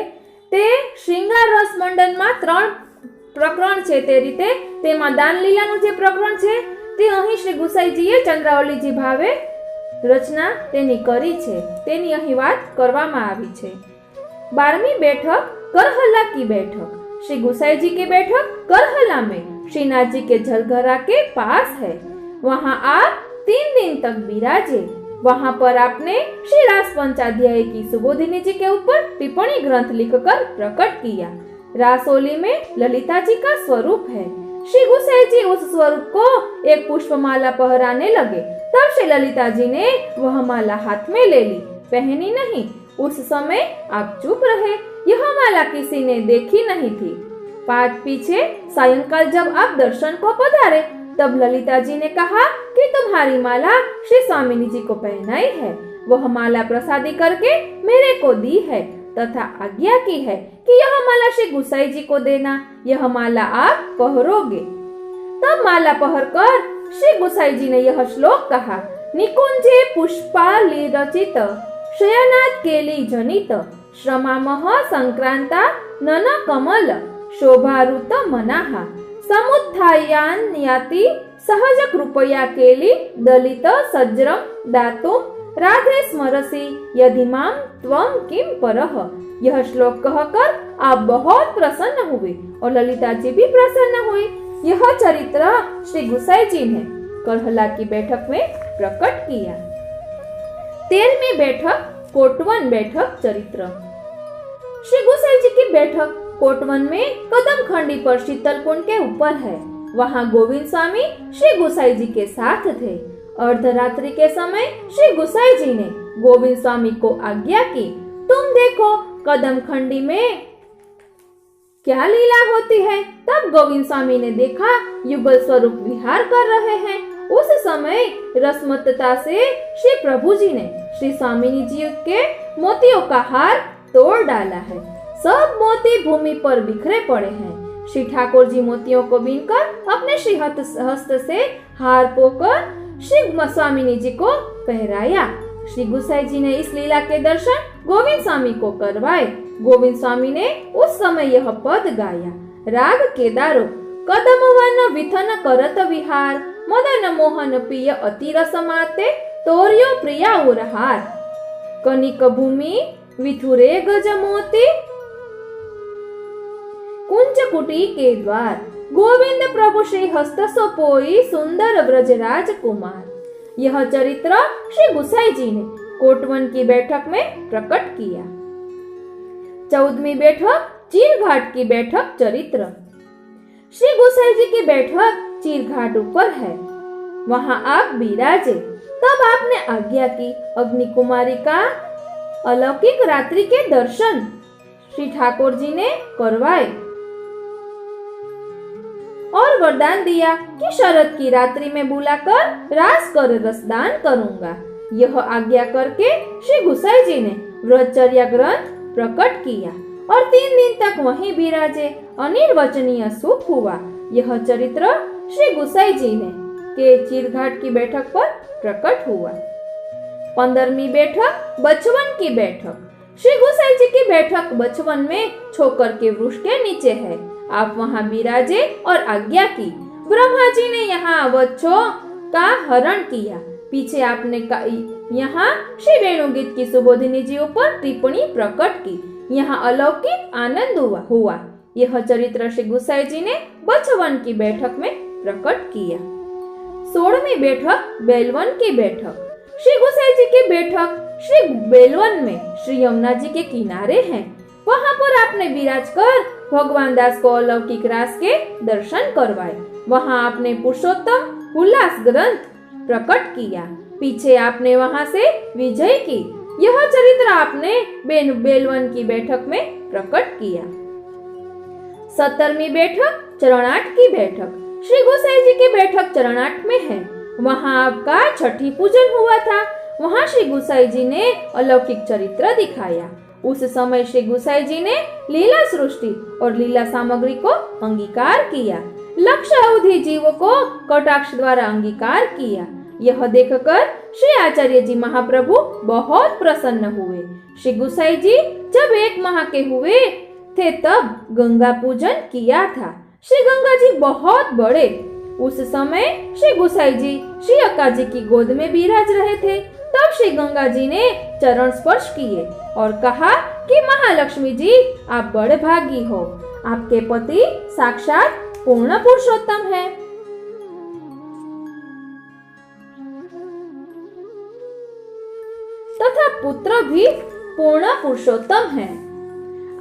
તે શ્રીંગાર રસ મંડનમાં 3 પ્રકરણ છે। તે રીતે તેમાં દાન લીલાનું જે પ્રકરણ છે તે અહીં શ્રી ગુસાઈજીએ ચંદ્રાવલીજી ભાવે રચના તેની કરી છે, તેની અહીં વાત કરવામાં આવી છે। 12મી बैठक करहला की बैठक। श्री गुसाई जी की बैठक करहला में श्रीनाथ जी के जलघरा के पास है। वहाँ आप 3 दिन तक विराजे। वहाँ पर आपने श्री रास पंचाध्याय की सुबोधिनी जी के ऊपर टिप्पणी ग्रंथ लिखकर प्रकट किया। रासोली में ललिता जी का स्वरूप है। श्री गुसाई जी उस स्वरूप को एक पुष्पमाला पहराने लगे, तब श्री ललिता जी ने वह माला हाथ में ले ली, पहनी नहीं। उस समय आप चुप रहे, यह माला किसी ने देखी नहीं थी। पीछे सायंकाल जब आप दर्शन को पधारे तब ललिता जी ने कहा कि तुम्हारी माला श्री स्वामिनी जी को पहनाई है। वह माला प्रसादी करके मेरे को दी है तथा आज्ञा की है कि यह माला श्री गुसाई जी को देना। यह माला आप पहरोगे। तब माला पहर कर श्री गुसाई जी ने यह श्लोक कहा। निकुंजे पुष्पाली रचित शयनाथ केली जनित श्रमामह संक्रांता नन कमल शोभारुत मनाहा समुत्थायान याति सहज कृपया केली दलित सज्रम दातुम राधे स्मरसी यदि माम त्वम किम परह। यह श्लोक कहकर आप बहुत प्रसन्न हुए और ललिता जी भी प्रसन्न हुई। यह चरित्र श्री गुसाई जी ने करहला की बैठक में प्रकट किया। 13वीं बैठक कोटवन बैठक चरित्र। श्री गुसाई जी की बैठक कोटवन में कदम खंडी पर शीतल कुंड के ऊपर है। वहाँ गोविंद स्वामी श्री गुसाई जी के साथ थे। अर्धरात्रि के समय श्री गुसाई जी ने गोविंद स्वामी को आज्ञा की, तुम देखो कदम खंडी में क्या लीला होती है। तब गोविंद स्वामी ने देखा युगल स्वरूप विहार कर रहे हैं। उस समय रसमतता से श्री प्रभु जी ने श्री स्वामिनी जी के मोतियों का हार तोड़ डाला है। सब मोती भूमि पर बिखरे पड़े हैं। श्री ठाकुर जी मोतियों को बीनकर अपने श्री हस्त से हार पोकर श्री स्वामिनी जी को पहराया। श्री गुसाई जी ने इस लीला के दर्शन गोविंद स्वामी को करवाए। गोविंद स्वामी ने उस समय यह पद गाया। राग केदारो कदम वन विथन करत विहार मदन मोहन पिय अति रसमाते तोर्यो प्रिया उरहार कनिक भूमि विथुरे गज मोती कुंज कुटी के द्वार गोविंद प्रभु श्री हस्त सोपोई सुंदर ब्रजराज कुमार। यह चरित्र श्री गुसाई जी ने कोटवन की बैठक में प्रकट किया। 14वीं बैठक चीरघाट की बैठक चरित्र। श्री गुसाई जी की बैठक चीरघाट ऊपर है। वहां आप विराजे। तब आपने आज्ञा की अग्नि कुमारी का अलौकिक रात्रि के दर्शन श्री ठाकुर जी ने करवाए और वरदान दिया कि शरद की रात्रि में बुलाकर रास कर रसदान करूंगा। यह आज्ञा करके श्री गुसाई जी ने व्रतचर्या ग्रंथ प्रकट किया और 3 दिन तक वहीं विराजे। अनिर्वचनीय सुख हुआ। यह चरित्र श्री गुसाई जी ने के चीरघाट की बैठक पर प्रकट हुआ। 15वीं बैठक बचवन की बैठक। श्री गुसाई जी की बैठक बचवन में छोकर के वृक्ष के नीचे है। आप वहां विराजे और आज्ञा की। ब्रह्मा जी ने यहाँ बच्चों का हरण किया। पीछे आपने यहाँ श्री वेणुगीत की सुबोधिनी जी ऊपर टिप्पणी प्रकट की। यहाँ अलौकिक आनंद हुआ। यह चरित्र श्री गुसाई जी ने बचवन की बैठक में प्रकट किया। 16वीं बैठक बेलवन की बैठक। श्री गुसाई जी की बैठक श्री बेलवन में श्री यमुना जी के किनारे है। वहां पर आपने विराज कर भगवान दास को अलौकिक रास के दर्शन करवाए। वहां आपने पुरुषोत्तम उल्लास ग्रंथ प्रकट किया। पीछे आपने वहां से विजय की। यह चरित्र आपने बेलवन की बैठक में प्रकट किया। 17वीं बैठक चरणाट की बैठक। श्री गोसाई जी की बैठक चरणाट में है। वहां आपका छठी पूजन हुआ था। वहां श्री गोसाई जी ने अलौकिक चरित्र दिखाया। उस समय श्री गोसाई जी ने लीला सृष्टि और लीला सामग्री को अंगीकार किया। लक्ष्य अवधि जीवों को कटाक्ष द्वारा अंगीकार किया। यह देखकर श्री आचार्य जी महाप्रभु बहुत प्रसन्न हुए। श्री गोसाई जी जब 1 माह के हुए थे तब गंगा पूजन किया था। श्री गंगा जी बहुत बड़े। उस समय श्री गोसाई जी श्री अक्का जी की गोद में विराज रहे थे। तब श्री गंगा जी ने चरण स्पर्श किए और कहा कि महालक्ष्मी जी आप बड़े भागी हो। आपके पति साक्षात पूर्ण पुरुषोत्तम है। तथा पुत्र भी पूर्ण पुरुषोत्तम है।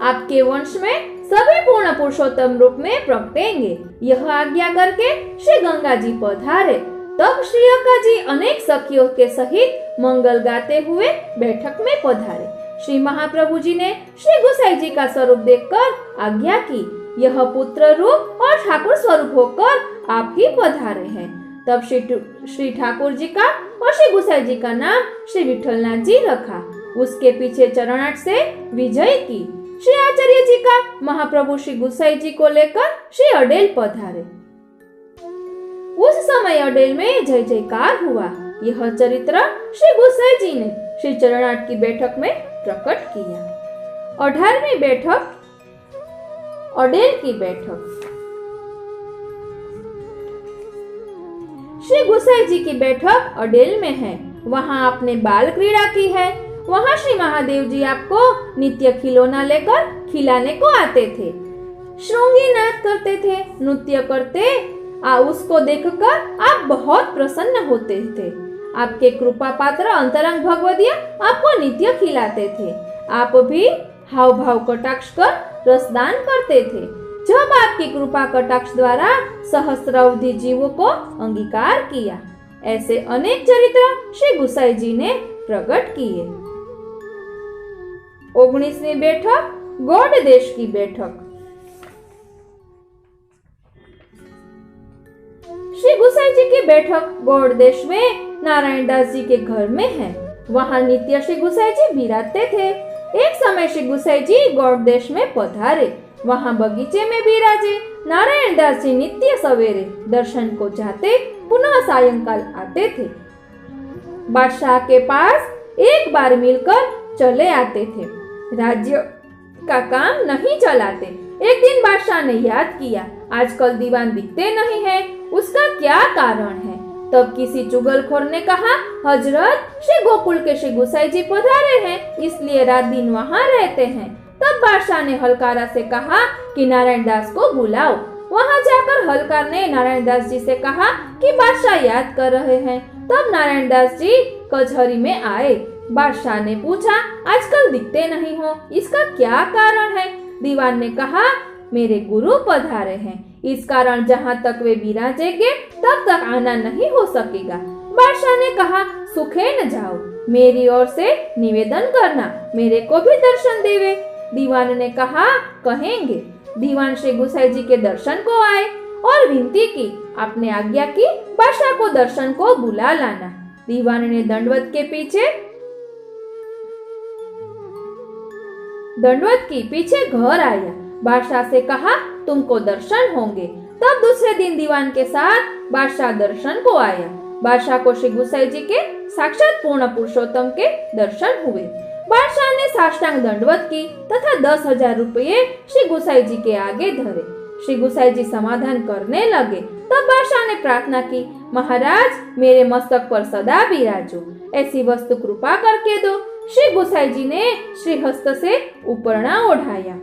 आपके वंश में सभी पूर्ण पुरुषोत्तम रूप में प्रगटेंगे। यह आज्ञा करके श्री गंगा जी पधारे। तब श्री अक्का जी अनेक सखियों के सहित मंगल गाते हुए बैठक में पधारे। श्री महाप्रभु जी ने श्री गोसाई जी का स्वरूप देखकर आज्ञा की, यह पुत्र रूप और ठाकुर स्वरूप होकर आप ही पधारे हैं। तब श्री ठाकुर जी का और श्री गोसाई जी का नाम श्री विठलनाथ जी रखा। उसके पीछे चरणाट से विजय की। श्री आचार्य जी का महाप्रभु श्री गोसाई जी को लेकर श्री अडेल पधारे। उस समय अडेल में जय जयकार हुआ। यह चरित्र श्री गुसाई जी ने श्री चरणाट की बैठक में प्रकट किया। 18वीं बैठक, अडेल की बैठक। श्री गुसाई जी की बैठक अडेल में है। वहां आपने बाल क्रीड़ा की है। वहां श्री महादेव जी आपको नित्य खिलौना लेकर खिलाने को आते थे, श्रृंगी नाच करते थे, नृत्य करते। उसको देखकर आप बहुत प्रसन्न होते थे। आपके कृपा पात्र अंतरंग भगवदिया आपको नित्य खिलाते थे। आप भी हाव भाव कटाक्ष कर रसदान करते थे। जब आपकी कृपा कटाक्ष द्वारा सहस्रावधि जीवों को अंगीकार किया। ऐसे अनेक चरित्र श्री गुसाई जी ने प्रकट किए। 19वीं बैठक, गौड़ देश की बैठक। श्री गुसाई जी की बैठक गौड़ देश में नारायण दास जी के घर में है। वहां नित्य श्री गुसाई जी विराजते थे। एक समय श्री गुसाई जी गौड़ देश में पधारे। वहां बगीचे में विराजे। नारायण दास जी नित्य सवेरे दर्शन को जाते, पुनः सायंकाल आते थे। बादशाह के पास एक बार मिलकर चले आते थे। राज्य का काम नहीं चलाते। एक दिन बादशाह ने याद किया, आजकल दीवान दिखते नहीं है, उसका क्या कारण है? तब किसी चुगलखोर ने कहा, हजरत श्री गोकुल के श्री गुसाई जी पधारे हैं, इसलिए रात दिन वहाँ रहते हैं। तब बादशाह ने हलकारा से कहा कि नारायण दास को बुलाओ। वहाँ जाकर हलकार ने नारायण दास जी से कहा कि बादशाह याद कर रहे हैं। तब नारायण दास जी कचहरी में आए। बादशाह ने पूछा, आजकल दिखते नहीं हो, इसका क्या कारण है? दीवान ने कहा, मेरे गुरु पधारे हैं, इस कारण जहाँ तक वे विराजेंगे तब तक आना नहीं हो सकेगा। बादशाह ने कहा, सुखे न जाओ, मेरी ओर से निवेदन करना, मेरे को भी दर्शन देवे। दीवान ने कहा, कहेंगे। दीवान श्री गुसाई जी के दर्शन को आए और विनती की, आपने आज्ञा की बादशाह को दर्शन को बुला लाना। दीवान ने दंडवत के पीछे घर आया। बादशाह से कहा, तुमको दर्शन होंगे। तब दूसरे दिन दीवान के साथ बादशाह दर्शन को आया। बादशाह को श्री गुसाई जी के साक्षात पूर्ण पुरुषोत्तम के दर्शन हुए। बादशाह ने साष्टांग दंडवत की तथा 10,000 रुपये श्री गुसाई जी के आगे धरे। श्री गुसाई जी समाधान करने लगे। तब बादशाह ने प्रार्थना की, महाराज मेरे मस्तक पर सदा विराजो, ऐसी वस्तु कृपा करके दो। श्री गुसाई जी ने श्रीहस्त से उपरना ओढ़ाया।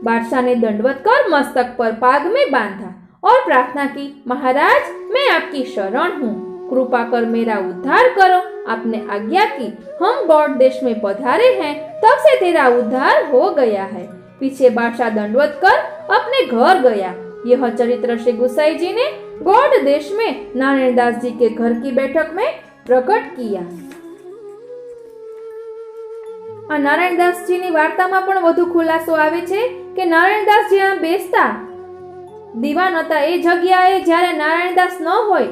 बादशाह ने दंडवत कर मस्तक पर पाग में बांधा और प्रार्थना की, महाराज मैं आपकी शरण हूँ, कृपा कर मेरा उद्धार करो। आपने आज्ञा की, हम गौड़ देश में पधारे हैं, तब से तेरा उद्धार हो गया है। पीछे बादशाह दंडवत कर अपने घर गया। यह चरित्र श्री गुसाई जी ने गौड़ देश में नारायण दास जी के घर की बैठक में प्रकट किया। नारायण दास जी ની વાર્તામાં પણ વધુ ખુલાસો આવે છે કે નારાયણ દાસ જ્યાં બેસતા દીવાન હતા એ જગ્યાએ જ્યારે નારાયણ દાસ ન હોય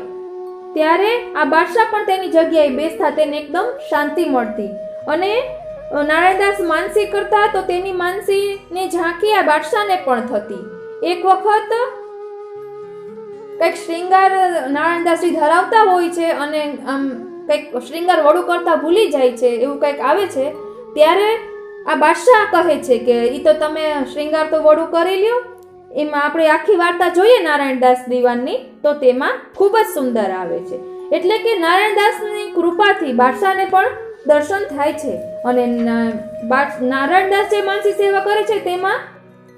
ત્યારે આ બાદશાહ પણ તેની જગ્યાએ બેસતા, તેને એકદમ શાંતિ મળતી અને નારાયણ દાસ માનસી કરતા તો તેની માનસીની ઝાંખી આ બાદશાહને પણ થતી। એક વખત કંઈક શ્રૃંગાર નારાયણ દાસજી ધરાવતા હોય છે અને આમ કંઈક શ્રૃંગાર વડું કરતા ભૂલી જાય છે, એવું કંઈક આવે છે। ત્યારે આ બાદશાહ કહે છે કે ઈ તો તમે શ્રૃંગાર તો વડું કરી લ્યો। એમાં આપણે આખી વાર્તા જોઈએ નારાયણ દાસ દીવાનની તો તેમાં ખૂબ જ સુંદર આવે છે। એટલે કે નારાયણ દાસની કૃપાથી બાદશાહને પણ દર્શન થાય છે અને નારાયણ દાસ જે માનસી સેવા કરે છે તેમાં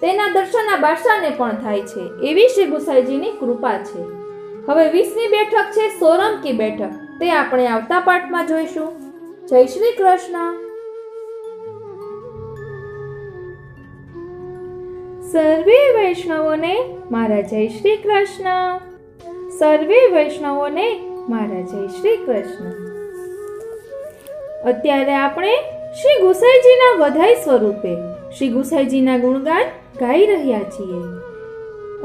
તેના દર્શન આ બાદશાહને પણ થાય છે। એવી શ્રી ગુસાઈજીની કૃપા છે। હવે 20મી બેઠક છે સોરમ કી બેઠક, તે આપણે આવતા પાઠમાં જોઈશું। જય શ્રી કૃષ્ણ। સર્વે વૈષ્ણવોને મારા જય શ્રી કૃષ્ણ। સર્વે વૈષ્ણવોને મારા જય શ્રી કૃષ્ણ। અત્યારે આપણે શ્રી ગુસાઈજીના વધાઈ સ્વરૂપે શ્રી ગુસાઈજીના ગુણગાન ગાઈ રહ્યા છીએ।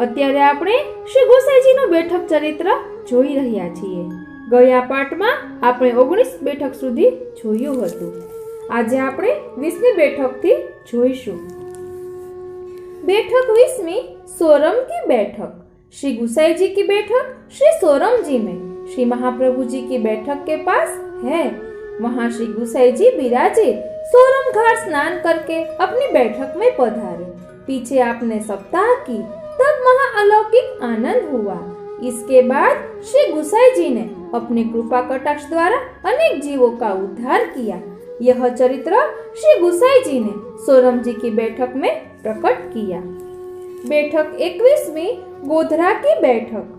અત્યારે આપણે શ્રી ગુસાઈજીનું બેઠક ચરિત્ર જોઈ રહ્યા છીએ। ગયા પાઠમાં આપણે 19 બેઠક સુધી જોયું હતું। આજે આપણે 20મી બેઠકથી જોઈશું। બેઠક 20મી સોરમ કી બેઠક। श्री गुसाई जी की बैठक श्री सोरम जी में श्री महाप्रभु जी की बैठक के पास है। वहाँ श्री गुसाई जी विराजे। सोरम घाट स्नान करके अपनी बैठक में पधारे। पीछे आपने सप्ताह की, तब महा अलौकिक आनंद हुआ। इसके बाद श्री गुसाई जी ने अपने कृपा कटाक्ष द्वारा अनेक जीवों का उद्धार किया। यह चरित्र श्री गुसाई जी ने सोरम जी की बैठक में प्रकट किया। बैठक 21वीं गोधरा की बैठक।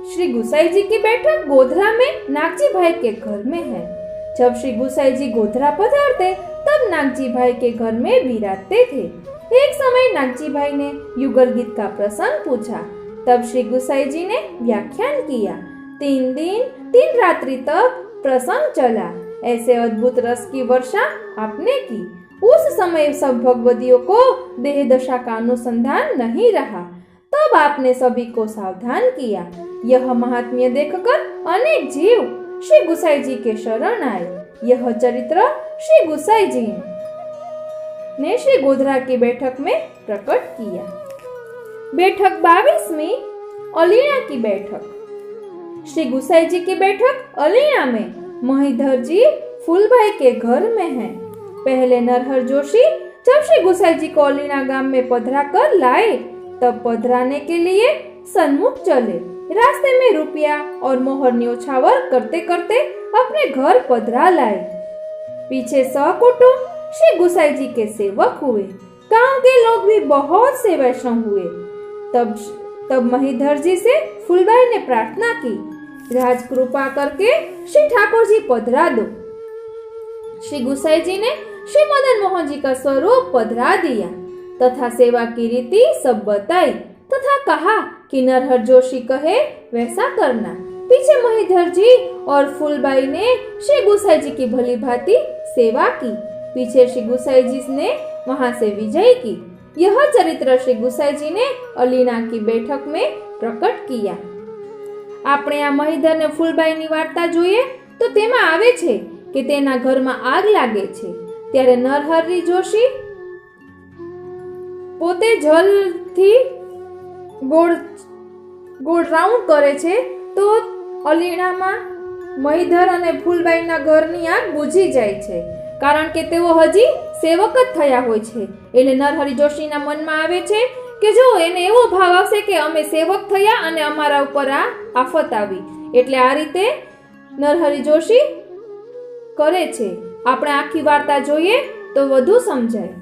श्री गुसाई जी की बैठक गोधरा में नागजी भाई के घर में है। जब श्री गुसाई जी गोधरा पधारते तब नागजी भाई के घर में विराजते थे। एक समय नागजी भाई ने युगल गीत का प्रसंग पूछा। तब श्री गुसाई जी ने व्याख्यान किया। 3 दिन 3 रात्रि तक प्रसंग चला। ऐसे अद्भुत रस की वर्षा आपने की। उस समय सब भगवदियों को देह दशा का अनुसंधान नहीं रहा। तब आपने सभी को सावधान किया। यह महात्म्य देखकर अनेक जीव श्री गुसाई जी के शरण आए। यह चरित्र श्री गुसाई जी ने श्री गोधरा की बैठक में प्रकट किया। बैठक 22वीं अलीना की बैठक। श्री गुसाई जी की बैठक अलीना में महीधर जी फूलभाई के घर में है। पहले नरहर जोशी जब श्री गुसाई जी को अलीना गांव में पधरा कर लाए, तब पधराने के लिए सन्मुख चले। रास्ते में रुपया और मोहर न्योछावर करते करते अपने घर पधरा लाए। पीछे सहकुटुंब श्री गुसाई जी के सेवक हुए। गांव के लोग भी बहुत से वैष्णव हुए। तब महीधर जी से फूलबाई ने प्रार्थना की, राज कृपा करके श्री ठाकुर जी पधरा दो। श्री गुसाई जी ने श्री मदन मोहन जी का स्वरूप पधरा दिया तथा सेवा की रीति सब बताई तथा कहा कि नरहर जोशी कहे वैसा करना। पीछे महीधर जी और फूलबाई ने श्री गुसाई जी की भली भांति सेवा की। पीछे श्री गुसाई जी ने वहां से विजय की। यह चरित्र श्री गुसाई जी ने अलीना की बैठक में प्रकट किया। આપણે આ મહીધર ને ફૂલબાઈની વાર્તા જોઈએ તો તેમાં આવે છે કે તેના ઘરમાં આગ લાગે છે ત્યારે નરહરી જોશી પોતે જલથી ગોળ રાઉન્ડ કરે છે તો અલીણામાં મહીધર અને ફૂલબાઈના ઘરની આગ બુઝી જાય છે કારણ કે તેઓ હજી સેવક જ થયા હોય છે। એટલે નરહરી જોશીના મનમાં આવે છે કે જો એને એવો ભાવ આવશે કે અમે સેવક થયા અને અમારા ઉપર આ આફત આવી। એટલે આ રીતે નરહરી જોશી કરે છે। આપણે આખી વાર્તા જોઈએ તો વધુ સમજાય।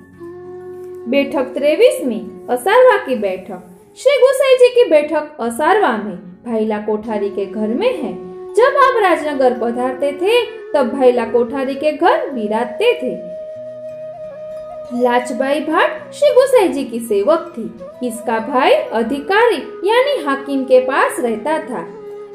बैठक 23वीं असारवा की बैठक। श्री गुसाई जी की बैठक असारवा में भाईला कोठारी के घर में है। जब आप राजनगर पधारते थे तब भाईला कोठारी के घर विराजते थे। लाचबाई भाट श्री गुसाई जी की सेवक थी। इसका भाई अधिकारी यानी हाकिम के पास रहता था।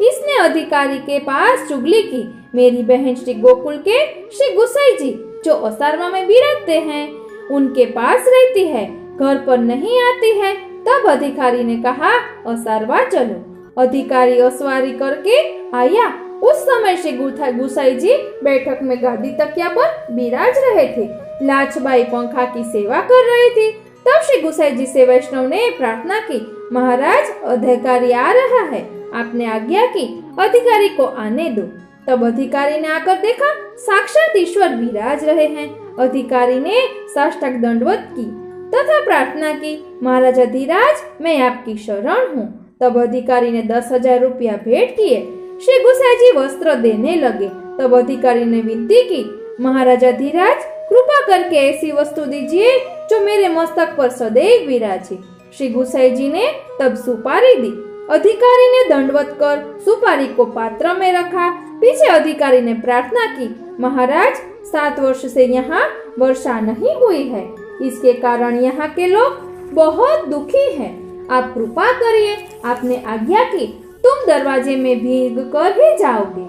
इसने अधिकारी के पास चुगली की। मेरी बहन श्री गोकुल के श्री गुसाई जी जो असारवा में विराजते हैं उनके पास रहती है, घर पर नहीं आती है। तब अधिकारी ने कहा असारवा चलो। अधिकारी असवारी करके आया। उस समय श्री गुसाई जी बैठक में गादी तकिया पर विराज रहे थे। लाचबाई पंखा की सेवा कर रही थी। तब श्री गुसाई जी से वैष्णव ने प्रार्थना की, महाराज अधिकारी आ रहा है, आपने आज्ञा की, अधिकारी को आने दो। तब अधिकारी ने आकर देखा साक्षात ईश्वर विराज रहे हैं। अधिकारी ने साष्टांग दंडवत की तथा प्रार्थना की, महाराज अधिराज मैं आपकी शरण हूँ। तब अधिकारी ने 10,000 रुपया भेंट किए। श्री गुसाई जी वस्त्र देने लगे। तब अधिकारी ने विनती की, महाराज अधिराज कृपा करके ऐसी वस्तु दीजिए जो मेरे मस्तक पर सदैव विराजे। श्री गुसाई जी ने तब सुपारी दी। अधिकारी ने दंडवत कर सुपारी को पात्र में रखा। पीछे अधिकारी ने प्रार्थना की, महाराज 7 वर्ष से यहाँ वर्षा नहीं हुई है, इसके कारण यहाँ के लोग बहुत दुखी हैं। आप कृपा करिए। आपने आज्ञा की, तुम दरवाजे में भीग कर ही जाओगे।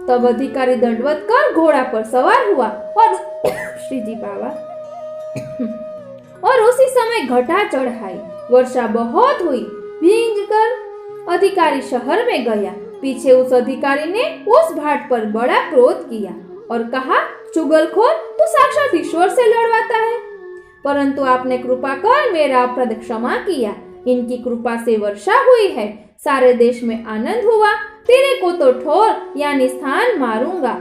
तब अधिकारी दंडवत कर घोड़ा पर सवार हुआ और श्री जी बाबा और उसी समय घटा चढ़ाई। वर्षा बहुत हुई। भीग कर अधिकारी शहर में गया। पीछे उस अधिकारी ने उस भाट पर बड़ा क्रोध किया और कहा, चुगलखोर तू साक्षात ईश्वर से लड़वाता है, परंतु आपने कृपा कर मेरा अपराध क्षमा किया। इनकी कृपा से वर्षा हुई है, सारे देश में आनंद हुआ, तेरे को तो ठोर यानी स्थान मारूंगा।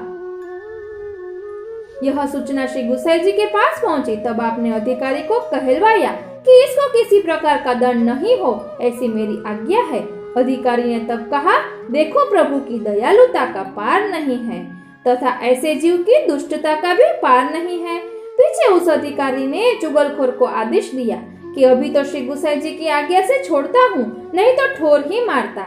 यह सूचना श्री गुसाई जी के पास पहुंची। तब आपने अधिकारी को कहलवाया कि इसको किसी प्रकार का दंड नहीं हो, ऐसी मेरी आज्ञा है। अधिकारी ने तब कहा, देखो प्रभु की दयालुता का पार नहीं है तथा ऐसे जीव की दुष्टता का भी पार नहीं है। पीछे उस अधिकारी ने चुगलखोर को आदेश दिया कि अभी तो श्री गुसाई जी की आज्ञा से छोड़ता हूँ, नहीं तो ठोर ही मारता।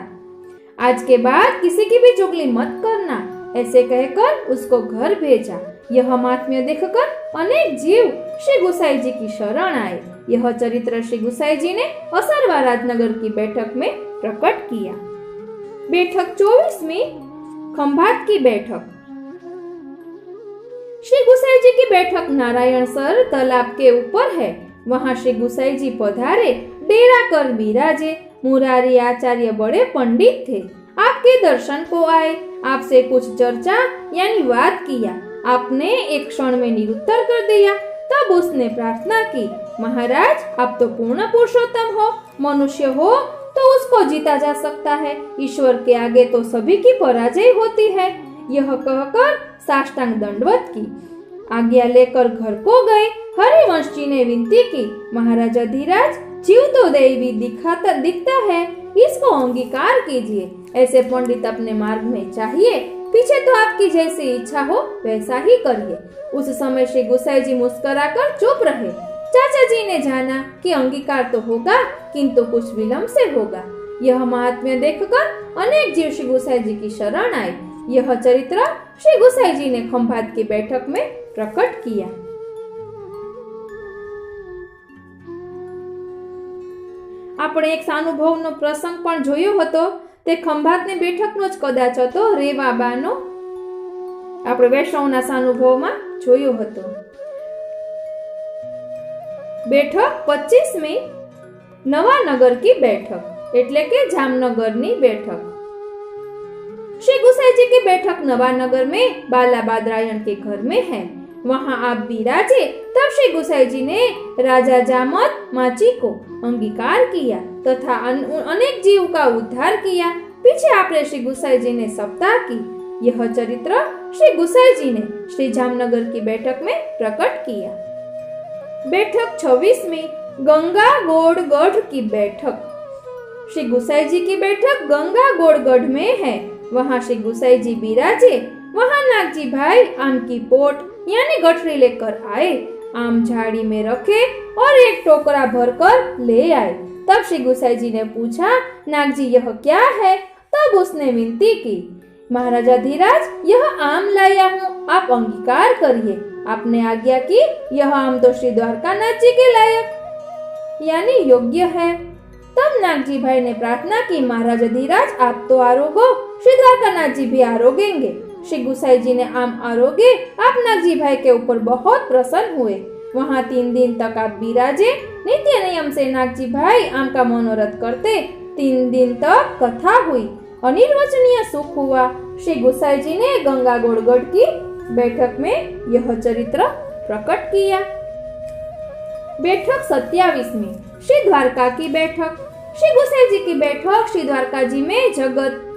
आज के बाद किसी की भी चुगली मत करना, ऐसे कहकर उसको घर भेजा। यह महात्म्य देखकर अनेक जीव श्री गुसाई जी की शरण आए। यह चरित्र श्री गुसाई जी ने असरवा राजनगर की बैठक में प्रकट किया। बैठक 24वीं, खंभात की बैठक। श्री गुसाई जी की बैठक नारायण सर तालाब के ऊपर है। वहां श्री गुसाई जी पधारे, डेरा कर विराजे। मुरारी आचार्य बड़े पंडित थे, आपके दर्शन को आए, आपसे कुछ चर्चा यानी बात किया। आपने एक क्षण में निरुत्तर कर दिया। तब उसने प्रार्थना की, महाराज आप तो पूर्ण पुरुषोत्तम हो, मनुष्य हो तो उसको जीता जा सकता है, ईश्वर के आगे तो सभी की पराजय होती है। यह कहकर साष्टांग दंडवत की, आज्ञा लेकर घर को गए। हरिवंश जी ने विनती की, महाराज अधिराज जीव तो दैवी दिखता है, इसको अंगीकार कीजिए। ऐसे पंडित अपने मार्ग में चाहिए, पीछे तो आपकी जैसी इच्छा हो वैसा ही करिए। उस समय श्री गुसाई जी मुस्कुराकर चुप रहे। चाचा जी ने जाना कि अंगीकार तो होगा किंतु कुछ विलंब से होगा। यह महात्म्य देखकर अनेक जीव श्री गुसाई जी की शरण आए। यह चरित्र श्री गुसाई जी ने खंभात की बैठक में प्रकट किया। આપણે એક સાનુભવનો પ્રસંગ પણ જોયો હતો, તે ખંભાતની બેઠકનો જ કદાચ હતો, રેવાબાનો આપણે વૈષ્ણવના સાનુભવમાં જોયો હતો। બેઠક 25મી, નવાનગર की बैठक એટલે કે જામનગરની બેઠક। श्री गुसाई जी की बैठक नवानगर में बाला बादरायण के घर में है। वहां आप विराजे। तब श्री गुसाई जी ने राजा जामत माची को अंगीकार किया तथा अनेक जीव का उद्धार किया। पीछे आपने श्री गुसाई जी ने सप्ताह की। यह चरित्र श्री गुसाई जी ने श्री जामनगर की बैठक में प्रकट किया। बैठक 26वीं, गंगा गोड़गढ़ की बैठक। श्री गुसाई जी की बैठक गंगा गोड़गढ़ में है। वहां श्री गुसाई जी विराजे। वहां नागजी भाई आम की पोट यानी गठरी लेकर आए, आम झाड़ी में रखे और एक टोकरा भरकर ले आए। तब श्री गुसाई जी ने पूछा, नागजी यह क्या है? तब उसने विनती की, महाराजा धीराज यह आम लाया हूँ, आप अंगीकार करिए। आपने आज्ञा की, यह आम तो श्री द्वारकानाथ जी के लायक यानी योग्य है। तब नागजी भाई ने प्रार्थना की, महाराज धीराज आप तो आरोगो, श्री द्वारकानाथ जी भी आरोगेंगे। श्री गुसाई जी ने आम आरोगे। आप नागजी भाई के ऊपर बहुत प्रसन्न हुए। वहां 3 दिन तक आप विराजे। नित्य नियम से नागजी भाई आम का मनोरथ करते। 3 दिन तक कथा हुई, अनिर्वचनीय सुख हुआ। श्री गुसाई जी ने गंगा गोड़गढ़ की बैठक में यह चरित्र प्रकट किया। बैठक 27वीं, श्री द्वारका की बैठक। श्री गुसाई जी की बैठक श्री द्वारका जी में जगत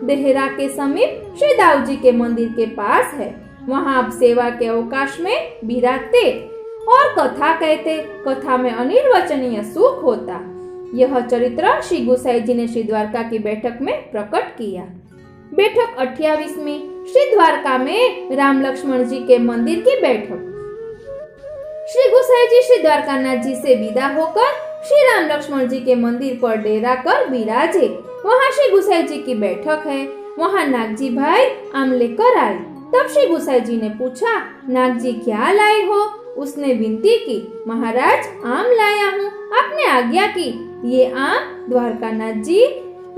देहरा के समीप श्री दाऊ जी के मंदिर के पास है। वहां आप सेवा के अवकाश में विराजते और कथा कहते। कथा में अनिर्वचनीय सुख होता। यह चरित्र श्री गुसाई जी ने श्री द्वारका की बैठक में प्रकट किया। बैठक 28वीं, श्री द्वारका में राम लक्ष्मण जी के मंदिर की बैठक। श्री गुसाई जी श्री द्वारकानाथ जी से विदा होकर श्री राम लक्ष्मण जी के मंदिर पर डेरा कर विराजे। वहां श्री गुसाई जी की बैठक है। वहां नागजी भाई आम लेकर आए। तब श्री गुसाई जी ने पूछा, नागजी क्या लाए हो? उसने विनती की, महाराज आम लाया हूँ, आपने आज्ञा की, ये आम द्वारकानाथ जी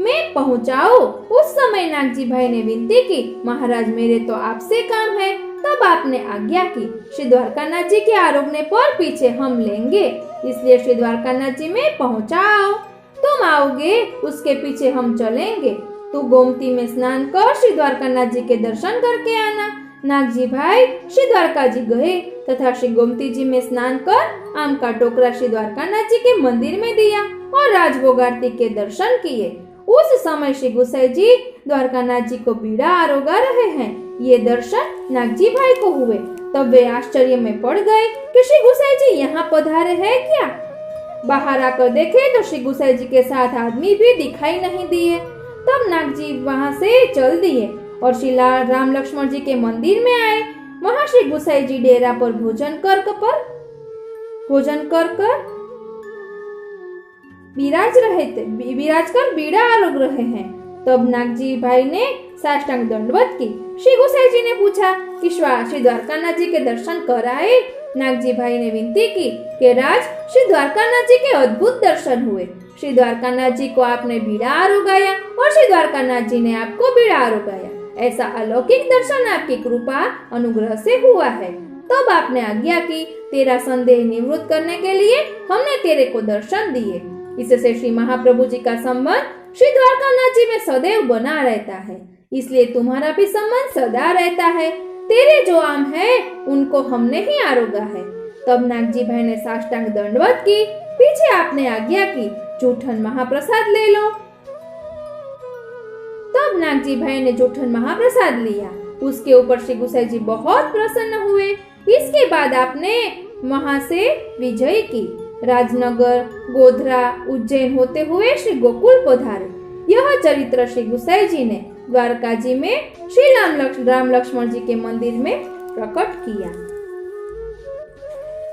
में पहुँचाओ। उस समय नागजी भाई ने विनती की, महाराज मेरे तो आपसे काम है। तब आपने आज्ञा की, श्री द्वारकानाथ जी के आरोगने पर पीछे हम लेंगे, इसलिए श्री द्वारकानाथ जी में पहुँचाओ। तुम आओगे, उसके पीछे हम चलेंगे। तू गोमती में स्नान कर श्री द्वारकानाथ जी के दर्शन करके आना। नागजी भाई श्री द्वारका जी गए तथा श्री गोमती जी में स्नान कर आम का टोकरा श्री द्वारकानाथ जी के मंदिर में दिया। और राजभोग आरती के दर्शन किए। उस समय श्री गुसाई जी द्वारकानाथ जी को बीड़ा आरोगा रहे हैं। ये दर्शन नागजी भाई को हुए। तब वे आश्चर्य में पड़ गए कि श्री गुसाई जी यहाँ पधारे हैं क्या। बाहर आकर देखे तो श्री गुसाई जी के साथ आदमी भी दिखाई नहीं दिए। तब नागजी वहां से चल दिए और श्री राम लक्ष्मण जी के मंदिर में आए। वहां श्री गुसाई जी डेरा पर भोजन कर विराज कर बीड़ा आरोग रहे हैं। तब नागजी भाई ने साष्टांग दंडवत की। श्री गुसाई जी ने पूछा कि श्री द्वारकानाथ जी के दर्शन कराए। नागजी भाई ने विनती की कि राज, श्री द्वारकानाथ जी के अद्भुत दर्शन हुए। श्री द्वारकानाथ जी को आपने बीड़ा आरोगाया और श्री द्वारकानाथ जी ने आपको बीड़ा आरोगाया। ऐसा अलौकिक दर्शन आपकी कृपा अनुग्रह से हुआ है। तब आपने आज्ञा की, तेरा संदेह निवृत्त करने के लिए हमने तेरे को दर्शन दिए। इससे श्री महाप्रभु जी का संबंध श्री द्वारकानाथ जी में सदैव बना रहता है, इसलिए तुम्हारा भी संबंध सदा रहता है। तेरे जो आम है उनको हमने ही आरोगा है। तब नागजी भाई ने साष्टांग दंडवत की। पीछे आपने आज्ञा की, जूठन महाप्रसाद ले लो। तब नागजी भाई ने जूठन महाप्रसाद लिया। उसके ऊपर श्री गुसाई जी बहुत प्रसन्न हुए। इसके बाद आपने वहां से विजय की। राजनगर, गोधरा, उज्जैन होते हुए श्री गोकुल पधारे। यह चरित्र श्री गुसाई जी ने द्वारका जी में श्री राम लक्ष्मण जी के मंदिर में प्रकट किया।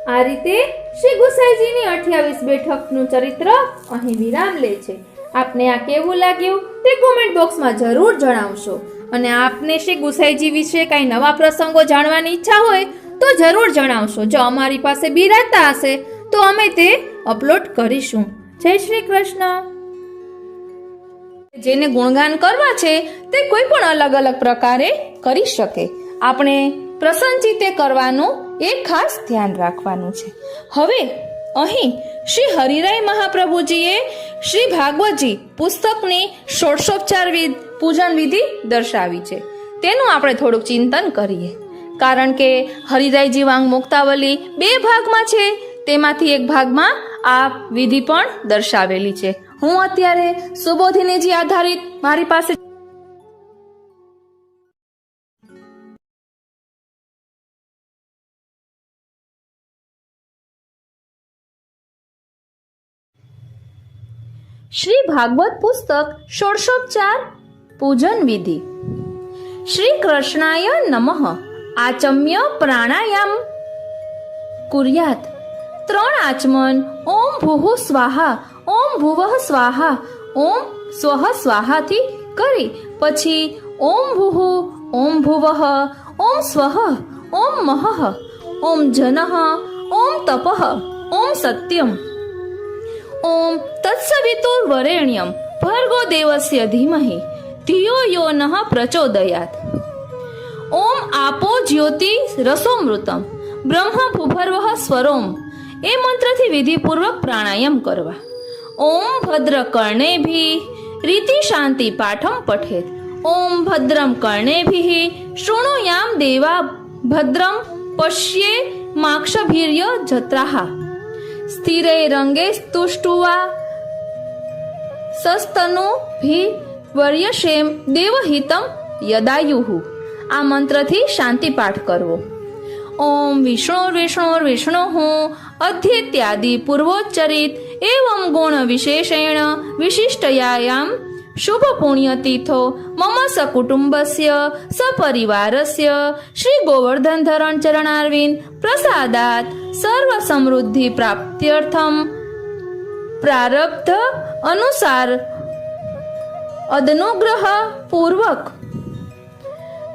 આ રીતે શ્રી ગુસાઈજીની 28 બેઠકનું ચરિત્ર અહીં વિરામ લે છે। આપને આ કેવું લાગ્યું તે કોમેન્ટ બોક્સમાં જરૂર જણાવશો અને આપને શ્રી ગુસાઈજી વિશે કાંઈ નવા પ્રસંગો જાણવાની ઈચ્છા હોય તો જરૂર જણાવશો। જો અમારી પાસે બિરાજતા હશે તો અમે તે અપલોડ કરીશું। જય શ્રી કૃષ્ણ। જેને ગુણગાન કરવા છે તે કોઈ પણ અલગ અલગ પ્રકારે કરી શકે। આપણે પ્રસન્નચિત્તે કરવાનું એક ખાસ ધ્યાન રાખવાનું છે। હવે અહીં શ્રી હરિરાય મહાપ્રભુજીએ શ્રી ભાગવતજી પુસ્તકની ષોડશોપચાર પૂજન વિધિ દર્શાવી છે। તેનું આપણે થોડુંક ચિંતન કરીએ, કારણ કે હરિરાયજી વાંગ મુક્તાવલી 2 ભાગમાં છે। તેમાંથી એક ભાગમાં આ વિધિ પણ દર્શાવેલી છે। હું અત્યારે સુબોધિનીજી આધારિત મારી પાસે श्री भागवत पुस्तक षोडशोपचार पूजन विधि। श्री कृष्णाय नमः आचम्य प्राणायाम कुर्यात। 3 आचमन ओम भूः स्वाहा, ओम भुवः स्वाहा, ओम स्वः स्वाहा थी करी पछी ओम भूः, ओम भुवः, ओम स्वः, ओम महः, ओम जनः, ओम तपः, ओम सत्यम, ओम तत्सवितुर्वरेण्यं भर्गो देवस्य धीमहि धियो यो नः प्रचोदयात्। ओम आपो ज्योति रसोमृतम ब्रह्म भूभर्वः स्वरोम। ए मंत्रथी विधिपूर्वक प्राणायाम करवा। ओम भद्र कर्णेभिः रीति शांति पाठम पठेत। ओम भद्रम कर्णेभिः शृणुयाम देवा भद्रम पश्ये माक्षभिर्य जत्राः। स्थिरे रंगे स्तुष्टुवा सस्तनुभिः वर्यशेम देवहितम यदायुः। आ मंत्रथी शांति पाठ करवो। ओम विष्णुर्विष्णुर्विष्णुः अध्येत्यादि पूर्वोच्चरित एवं गुण विशेषेण विशिष्टयायां शुभ पुण्यतीथो मम सकुटुम्बस्य सपरिवारस्य श्री गोवर्धन धरण चरणारविंद प्रसादात् सर्व समृद्धि प्राप्त्यर्थम प्रारब्ध अनुसार अदनुग्रह पूर्वक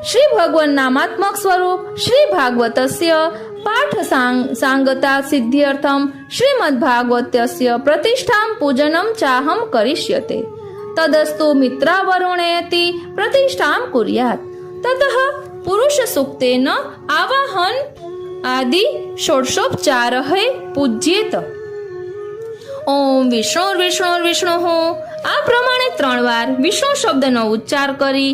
श्री भगवान नामात्मक स्वरूप श्री भागवतस्य पाठ सांगता सिद्ध्यर्थम श्रीमद् भागवतस्य प्रतिष्ठां पूजनं चाहं करिष्यते। तदस्तु मित्रावरुणेति प्रतिष्ठां कुर्यात्। ततः पुरुष सूक्तेन आवाहन आदि षोडशोपचारः पूज्येत। ओम विष्णुर्विष्णुर्विष्णुः आ प्रमाणे 3 વાર વિષ્ણુ શબ્દનો ઉચ્ચાર કરી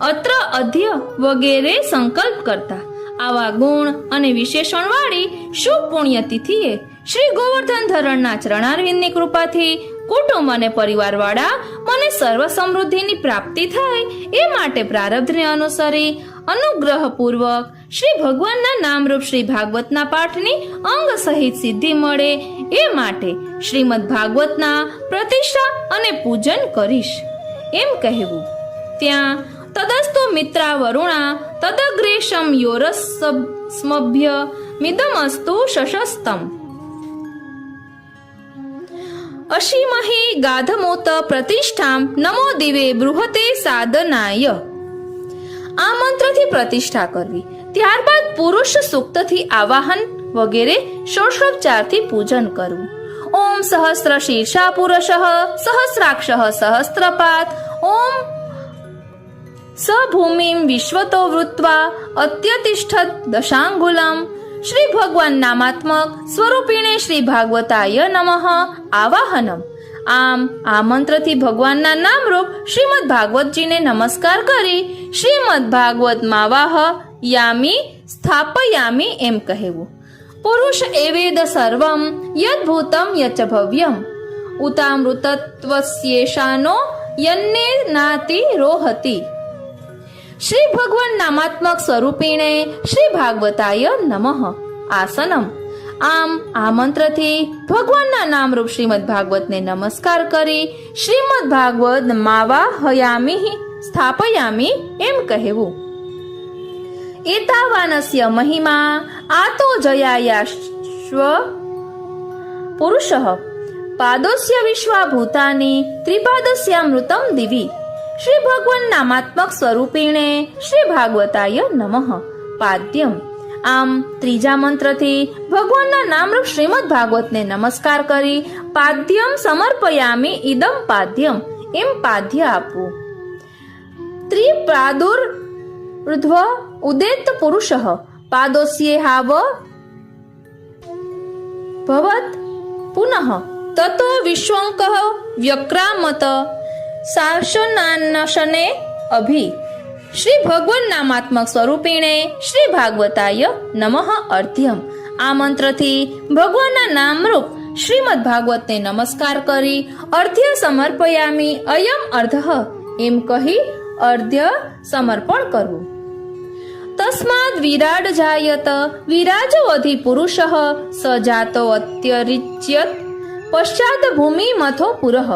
અત્ર અધ્ય વગેરે સંકલ્પ કરતા આવા ગુણ અને વિશેષણ વાળી શુભ પુણ્યતિથિએ શ્રી ગોવર્ધન ધરણના ચરણારવિંદની કૃપાથી કુટુંબ અને પરિવારવાળા મને સર્વ સમૃદ્ધિની પ્રાપ્તિ થાય એ માટે પ્રારબ્ધને અનુસરી અનુગ્રહપૂર્વક શ્રી ભગવાનના નામરૂપ શ્રી ભાગવતના પાઠની અંગ સહિત સિદ્ધિ મળે એ માટે શ્રીમદ ભાગવતના પ્રતિષ્ઠા અને પૂજન કરીશ એમ કહેવું. ત્યાં તદસ્તુ મિત્રા વરુણા તદગ્રેશમ યોરસ સ્મભ્ય મિદમસ્તુ શશસ્તમ અશીમહી ગાધમોત પ્રતિષ્ઠામ નમો દિવે બૃહતે સાધનાય. આ મંત્રથી પ્રતિષ્ઠા કરવી, ત્યારબાદ પુરુષ સૂક્તથી આવાહન વગેરે ષોડશોપચારથી પૂજન કરવું. ઓમ સહસ્ર શીર્ષા પુરુષ સહસ્રાક્ષ સહસ્રપાત ઓમ સભૂમિમ વિશ્વતો વૃત્વા અત્યતિષ્ઠત દશાંગુલમ. શ્રી ભગવાન નામાત્મક સ્વરૂપિણે શ્રી ભાગવતાય નમઃ આવાહનમ. આમ આ મંત્રથી ભગવાનના નામરૂપ શ્રીમદ ભાગવતજીને નમસ્કાર કરી શ્રીમદ ભાગવત માવાહ યામી સ્થાપયામી એમ કહેવું. પુરુષ એવેદ સર્વમ યદ્ભૂતમ યચ ભવ્યમ ઉતામૃતત્વસ્યેષાનો યન્ને નાતિ રોહતિ. શ્રી ભગવાન નામાત્મક સ્વરૂપિણે શ્રી ભાગવતાય નમઃ આસનમ. આમ આ મંત્રથી ભગવાનના નામરૂપ શ્રીમદ ભાગવતને નમસ્કાર કરી શ્રીમદ ભાગવત માવાહયામિ સ્થાપયામિ એમ કહેવું. એતાવાનસ્ય મહિમા આતો જયાયાશ્વ પુરુષઃ પાદોસ્ય વિશ્વા ભૂતાની ત્રિપાદસ્યામૃતમ દિવી. શ્રી ભગવાન નામાત્મક સ્વરૂપિણે શ્રી ભાગવતાય નમઃ પાદ્યમ. આમ ત્રીજા મંત્રથી ભગવાનના નામરૂપ શ્રીમદ ભાગવતને નમસ્કાર કરી પાદ્યમ સમર્પયામિ ઇદમ પાદ્યમ એમ પાદ્ય આપવું. ત્રિપ્રાદુર્ધ્વ ઉદેત પુરુષ પાદોસ્યે હાવ ભવત પુનઃ તતો વિશ્વંક વ્યક્રામત શાસનાનશને અભિ. શ્રી ભગવાન નામાત્મક સ્વરૂપિણે શ્રી ભાગવતાય નમઃ અર્ધ્યમ. આ મંત્રથી ભગવાનના નામરૂપ શ્રીમદ ભાગવતને નમસ્કાર કરી અર્ધ્ય સમર્પયામિ અયમ અર્ધઃ એમ કહી અર્ધ્ય સમર્પણ કરવું. તસ્માદ વિરાડ જાયત વિરાજો અધિ પુરુષ સજાતો અત્યરિચ્યત પશ્ચાત ભૂમિ મથો પુરઃ.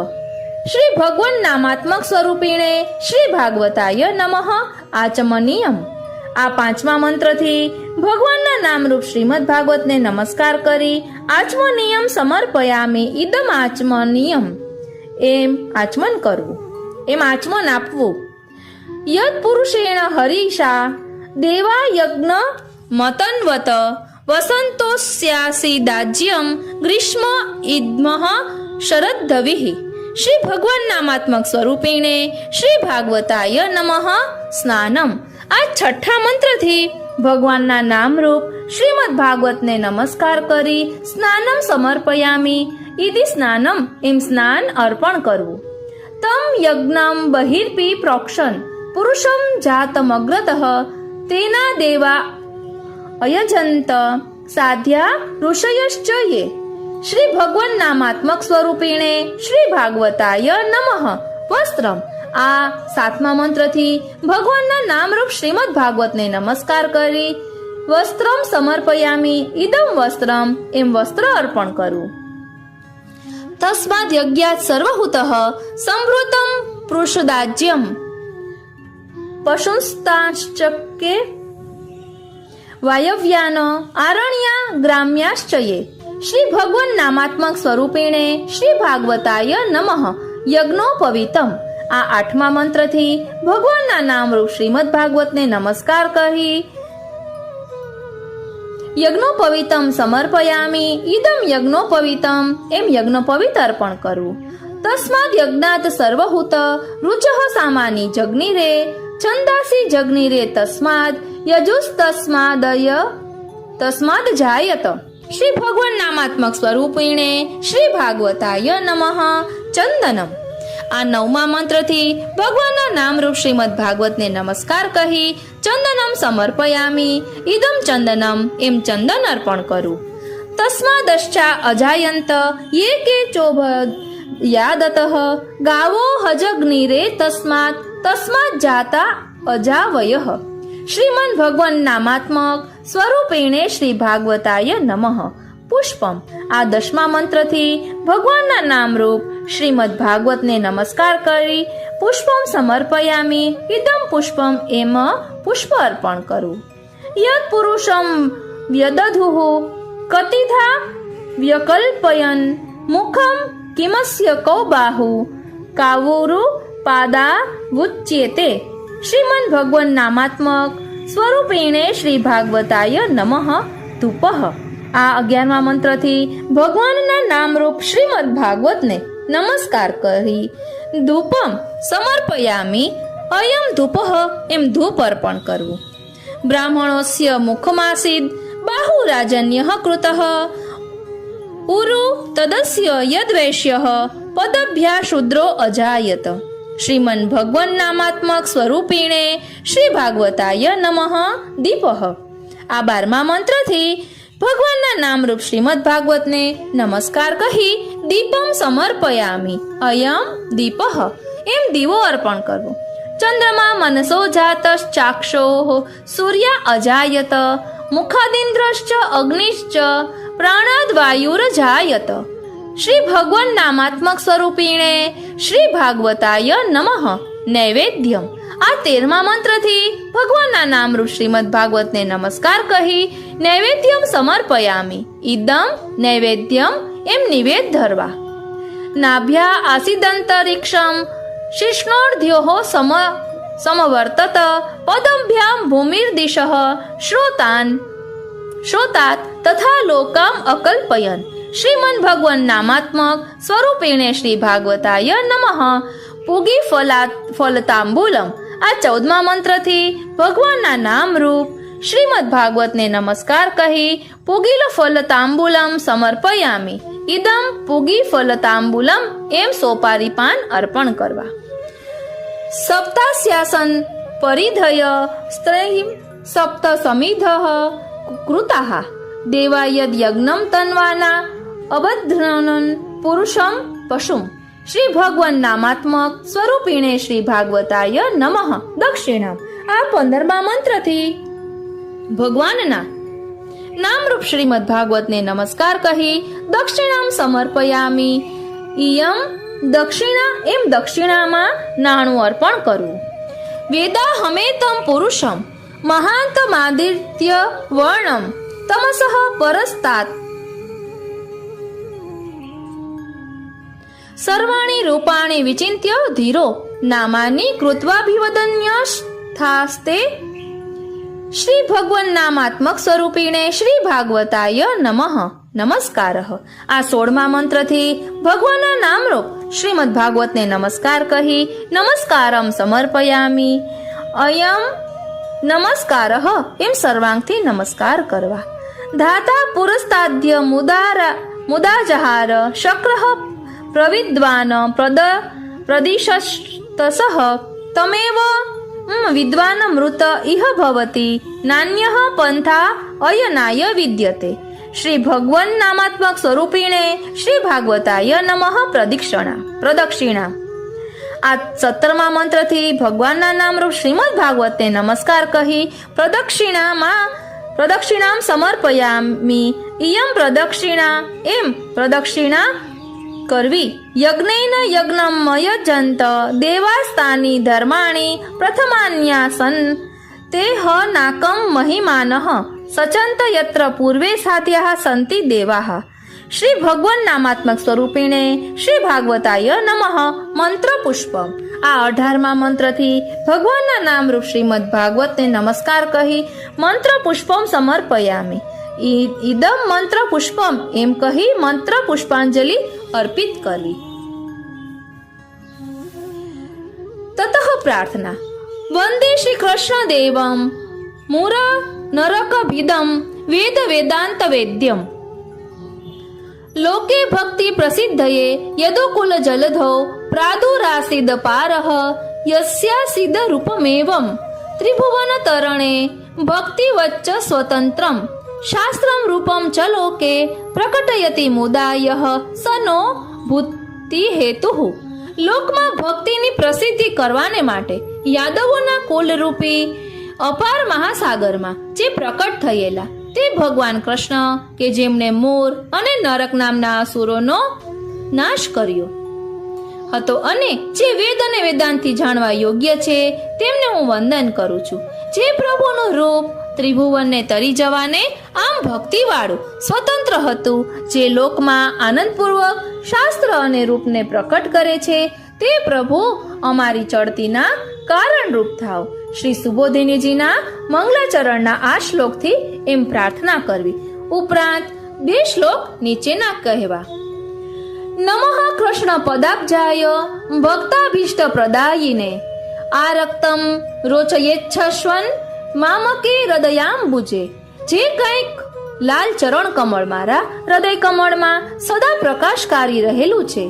શ્રી ભગવાન નામાત્મક સ્વરૂપિણે શ્રી ભાગવતાય નમઃ આચમનીયમ. આ પાંચમા મંત્રથી ભગવાનના નામરૂપ શ્રીમદ ભાગવતને નમસ્કાર કરી આચમનીયમ સમર્પયામિ ઇદમ આચમનીયમ એમ આચમન કરવું, એમ આચમન આપવું. યદ પુરુષેણ હરીશા દેવા યજ્ઞ મતન્વત વસંતોસ્યાસી દાજ્યમ ગ્રીષ્મ ઇદ્મઃ શરદ્ધવિઃ. શ્રી ભગવાન નામાત્મક સ્વરૂપિણે શ્રી ભાગવતાય નમઃ સ્નાનમ. આ છઠ્ઠા મંત્રથી ભગવાનના નામરૂપ શ્રીમદ ભાગવતને નમસ્કાર કરી સ્નાનમ સમર્પયામિ ઇતિ સ્નાનમ એમ સ્નાન અર્પણ કરવું. તમ યજ્ઞમ બહિર્પી પ્રોક્ષન પુરુષમ જાતમગ્રતઃ તેના દેવા અયજંત સાધ્યા ઋષયશ્ચ યે. શ્રી ભગવાન નામાત્મક સ્વરૂપિણે શ્રી ભાગવતાય નમઃ વસ્ત્રમ. આ સાતમા મંત્રથી ભગવાનના નામરૂપ શ્રીમદ ભાગવતને નમસ્કાર કરી વસ્ત્રમ સમર્પયામિ ઇદમ વસ્ત્રમ એમ વસ્ત્ર અર્પણ કરવું. તસ્માદ યજ્ઞાત સર્વહુતઃ સંવૃતમ પૃષદાજ્યમ પશુંસ્તાશ્ચકે વાયવ્યાન આરણ્યા ગ્રામ્યાશ્ચયે. શ્રી ભગવાન નામાત્મક સ્વરૂપિણે શ્રી ભાગવતાય નમઃ યજ્ઞોપવિતમ. આ આઠમા મંત્રથી ભગવાનના નામરૂપ શ્રીમદ ભાગવતને નમસ્કાર કહી યજ્ઞોપવિતમ સમર્પયામિ ઇદમ યજ્ઞોપવિતમ એમ યજ્ઞોપવિત અર્પણ કરવું. તસ્માદ યજ્ઞાત સર્વહુત રુચઃ સામાની જગ્નિરે છંદાસી જગ્નિરે તસ્માદ યજુસ્તસ્માદય તસ્માદ જાયત. શ્રી ભગવાન નામાત્મક સ્વરૂપિણે શ્રી ભાગવતાય નમઃ ચંદનમ. આ નવમા મંત્રથી ભગવાનના નામરૂપ શ્રીમદ ભાગવતને નમસ્કાર કહી ચંદનમ સમર્પયામિ ઇદમ ચંદનમ એમ ચંદન અર્પણ કરું. તસ્માદશ્ચા અજાયંત યે કે યાદતઃ ગાવો હજગ્નિરે તસ્માત તસ્માત જાતા અજાવયઃ. શ્રીમન ભગવાન નામાત્મક સ્વરૂપેણે શ્રી ભાગવતાય નમઃ. પુષ્પમ. આ 10મા મંત્રથી ભગવાનના નામરૂપ શ્રીમદ ભાગવતને નમસ્કાર કરી પુષ્પમ સમર્પયામી. ઇદમ પુષ્પમ એમ પુષ્પ અર્પણ કરું. યદ પુરુષમ વ્યદધુઃ કતિધા વ્યકલ્પયન મુખમ કિમસ્ય કૌ બાહુ કાવુરુ પાદા વુચ્યતે. શ્રીમન ભગવાન નામાત્મક સ્વરૂપેણે શ્રી ભાગવતાય નમઃ. ધૂપઃ. આ 11મા મંત્રથી ભગવાનના નામરૂપ શ્રીમદ ભાગવતને નમસ્કાર કરી ધૂપમ સમર્પયામી. અયમ ધૂપઃ એમ ધૂપ અર્પણ કરવું. બ્રાહ્મણોસ્ય મુખમાસીદ બાહુ રાજન્યઃ કૃતઃ ઉરુ તદસ્ય યદ્વૈશ્યઃ પદભ્યા શુદ્રો અજાયત. શ્રીમન ભગવાન નામાત્મક સ્વરૂપીણે શ્રી ભાગવતાય નમઃ. દીપઃ. આ 12મા મંત્રથી ભગવાનના નામરૂપ શ્રીમદ ભાગવતને નમસ્કાર કહી દીપમ સમર્પયામી. અયમ દીપઃ એમ દીવો અર્પણ કરવો. ચંદ્રમા મનસો જાત ચાક્ષો સૂર્ય અજાયત મુખાદિન્દ્રશ્ચ અગ્નિશ્ચ પ્રાણાદ્વાયુરજાયત. શ્રી ભગવાન નામાત્મક સ્વરૂપીણે શ્રી ભાગવતાય નમઃ. નૈવેદ્યમ. આ 13મા મંત્રથી ભગવાનના નામરૂપ શ્રીમદ ભાગવતને નમસ્કાર કહી નૈવેદ્યમ સમર્પયામી. ઇદમ નૈવેદ્યમ એમ નિવેદ ધરવા. નાભ્યા આસિદંતરિક્ષમ શિષ્ણોર્ધ્યો સમવર્તત પદભ્યામ ભૂમિર્દિશઃ શ્રોતાત તથા લોકામ અકલ્પયન. શ્રીમન ભગવાન નામાત્મક સ્વરૂપેણે શ્રી ભાગવતાય નમઃ. પૂગી ફલતાંબુલમ. આ 14મા મંત્રથી ભગવાનના નામરૂપ શ્રીમદ ભાગવતને નમસ્કાર કહી પૂગીલ ફલતાંબુલમ સમર્પયામી. ઇદમ પૂગી ફલતાંબુલમ એમ સોપારી પાન અર્પણ કરવા. સપ્તાસ્યાસન પરિધય સ્ત્રૈ સપ્ત સમિધઃ કૃતાઃ દેવાયદ યજ્ઞમ તન્વાના અબધ્રનન પુરુષમ પશુમ. શ્રી ભગવાન નામાત્મક સ્વરૂપીણે શ્રી ભાગવતાય નમઃ. દક્ષિણમ. આ 15મા મંત્રથી ભગવાનના નામરૂપ શ્રીમદ ભાગવતને નમસ્કાર કહી દક્ષિણામ સમર્પયામી. ઇયમ દક્ષિણા એમ દક્ષિણામાં નાણું અર્પણ કરવું. વેદા હમેતમ પુરુષમ મહાંતમાદિત્ય વર્ણમ તમસઃ પરસ્તાત સર્વાણી રૂપાણી વિચિંત્ય ધીરો નામાની કૃત્વાભિવદન્યસ્થાસ્તે. શ્રી ભગવાન નામાત્મક સ્વરૂપીણે શ્રી ભાગવતાય નમઃ. નમસ્કારઃ. આ 16મા મંત્રથી ભગવાનના નામરૂપ શ્રીમદ ભાગવતને નમસ્કાર કહી નમસ્કારમ સમર્પયામી. અયમ નમસ્કારઃ એમ સર્વાંગથી નમસ્કાર કરવા. ધાતા પુરસ્તાદ્ય મુદાજહાર શક્રઃ પ્રવિદ્વાન પ્રદિશતસઃ તમેવ વિદ્વાન મૃત ઇહ ભવતી નાન્યઃ પંથા અયનાય વિદ્યતે. શ્રી ભગવાન નામાત્મક સ્વરૂપીણે શ્રી ભાગવતાય નમઃ. પ્રદક્ષિણા. આ 17મા મંત્રથી ભગવાનના નામરૂપ શ્રીમદ ભાગવતને નમસ્કાર કહી પ્રદક્ષિણામ સમર્પયામી. ઇયમ પ્રદક્ષિણા એમ પ્રદક્ષિણા કરવી. યજ્ઞેન યજ્ઞમ મયજંત દેવાસ્તાની ધર્માણી પ્રથમાન્યાસન તે હ નાકમ મહિમાનઃ સચંત યત્ર પૂર્વે સાધ્યાઃ સંતિ દેવાઃ. શ્રી ભગવાન નામાત્મક સ્વરૂપીણે શ્રી ભાગવતાય નમઃ. મંત્ર પુષ્પમ. આ 18મા મંત્રથી ભગવાનના નામરૂપ શ્રીમદ ભાગવતને નમસ્કાર કહી મંત્ર પુષ્પમ સમર્પયામી. ઇદમ મંત્ર પુષ્પમ એમ કહી મંત્ર પુષ્પાંજલિ અર્પિત કરવી. તતઃ પ્રાર્થના. વંદે શ્રી કૃષ્ણ દેવમ મુર નરકભિદમ વેદ વેદાંત વેદ્યમ. લોકે ભક્તિ પ્રસિદ્ધયે યદુકુલ જલધો પ્રાદુરાસીદ પારઃ યસ્યાસીદ રૂપમેવમ ત્રિભુવન તરણે ભક્તિ વચ્ચ સ્વતંત્રમ શાસ્ત્રમ રૂપમ ચ લોકે પ્રકટયતિ મુદાયઃ સનો તી હેતુ લોકમાં ભક્તિની પ્રસિદ્ધિ કરવાને માટે યાદવોના કુલરૂપી અપાર મહાસાગરમાં જે પ્રકટ થયેલા તે ભગવાન કૃષ્ણ કે જેમણે મોર અને નરક નામના અસુરોનો નાશ કર્યો હતો અને જે વેદ અને વેદાંતથી જાણવા યોગ્ય છે તેમને હું વંદન કરું છું. જે પ્રભુનું રૂપ ત્રિભુવનને તરી જવાને આમ ભક્તિવાળું સ્વતંત્ર હતું, જે લોકમાં આનંદપૂર્વક શાસ્ત્ર અને રૂપને પ્રકટ કરે છે, તે પ્રભુ અમારી ચડતીના કારણરૂપ થાવ. શ્રી સુબોધિનીજીના મંગલાચરણના આ શ્લોકથી એમ પ્રાર્થના કરવી. ઉપરાંત 2 શ્લોક નીચેના કહેવા. નમઃ કૃષ્ણ પદાબ્જાય ભક્તાભીષ્ટ પ્રદાયિને આરક્તમ રોચયેચ્છસ્વન મામકે હૃદયાંબુજે. જે કંઈક લાલ ચરણ કમળ મારા હૃદય કમળમાં સદા પ્રકાશકારી રહેલું છે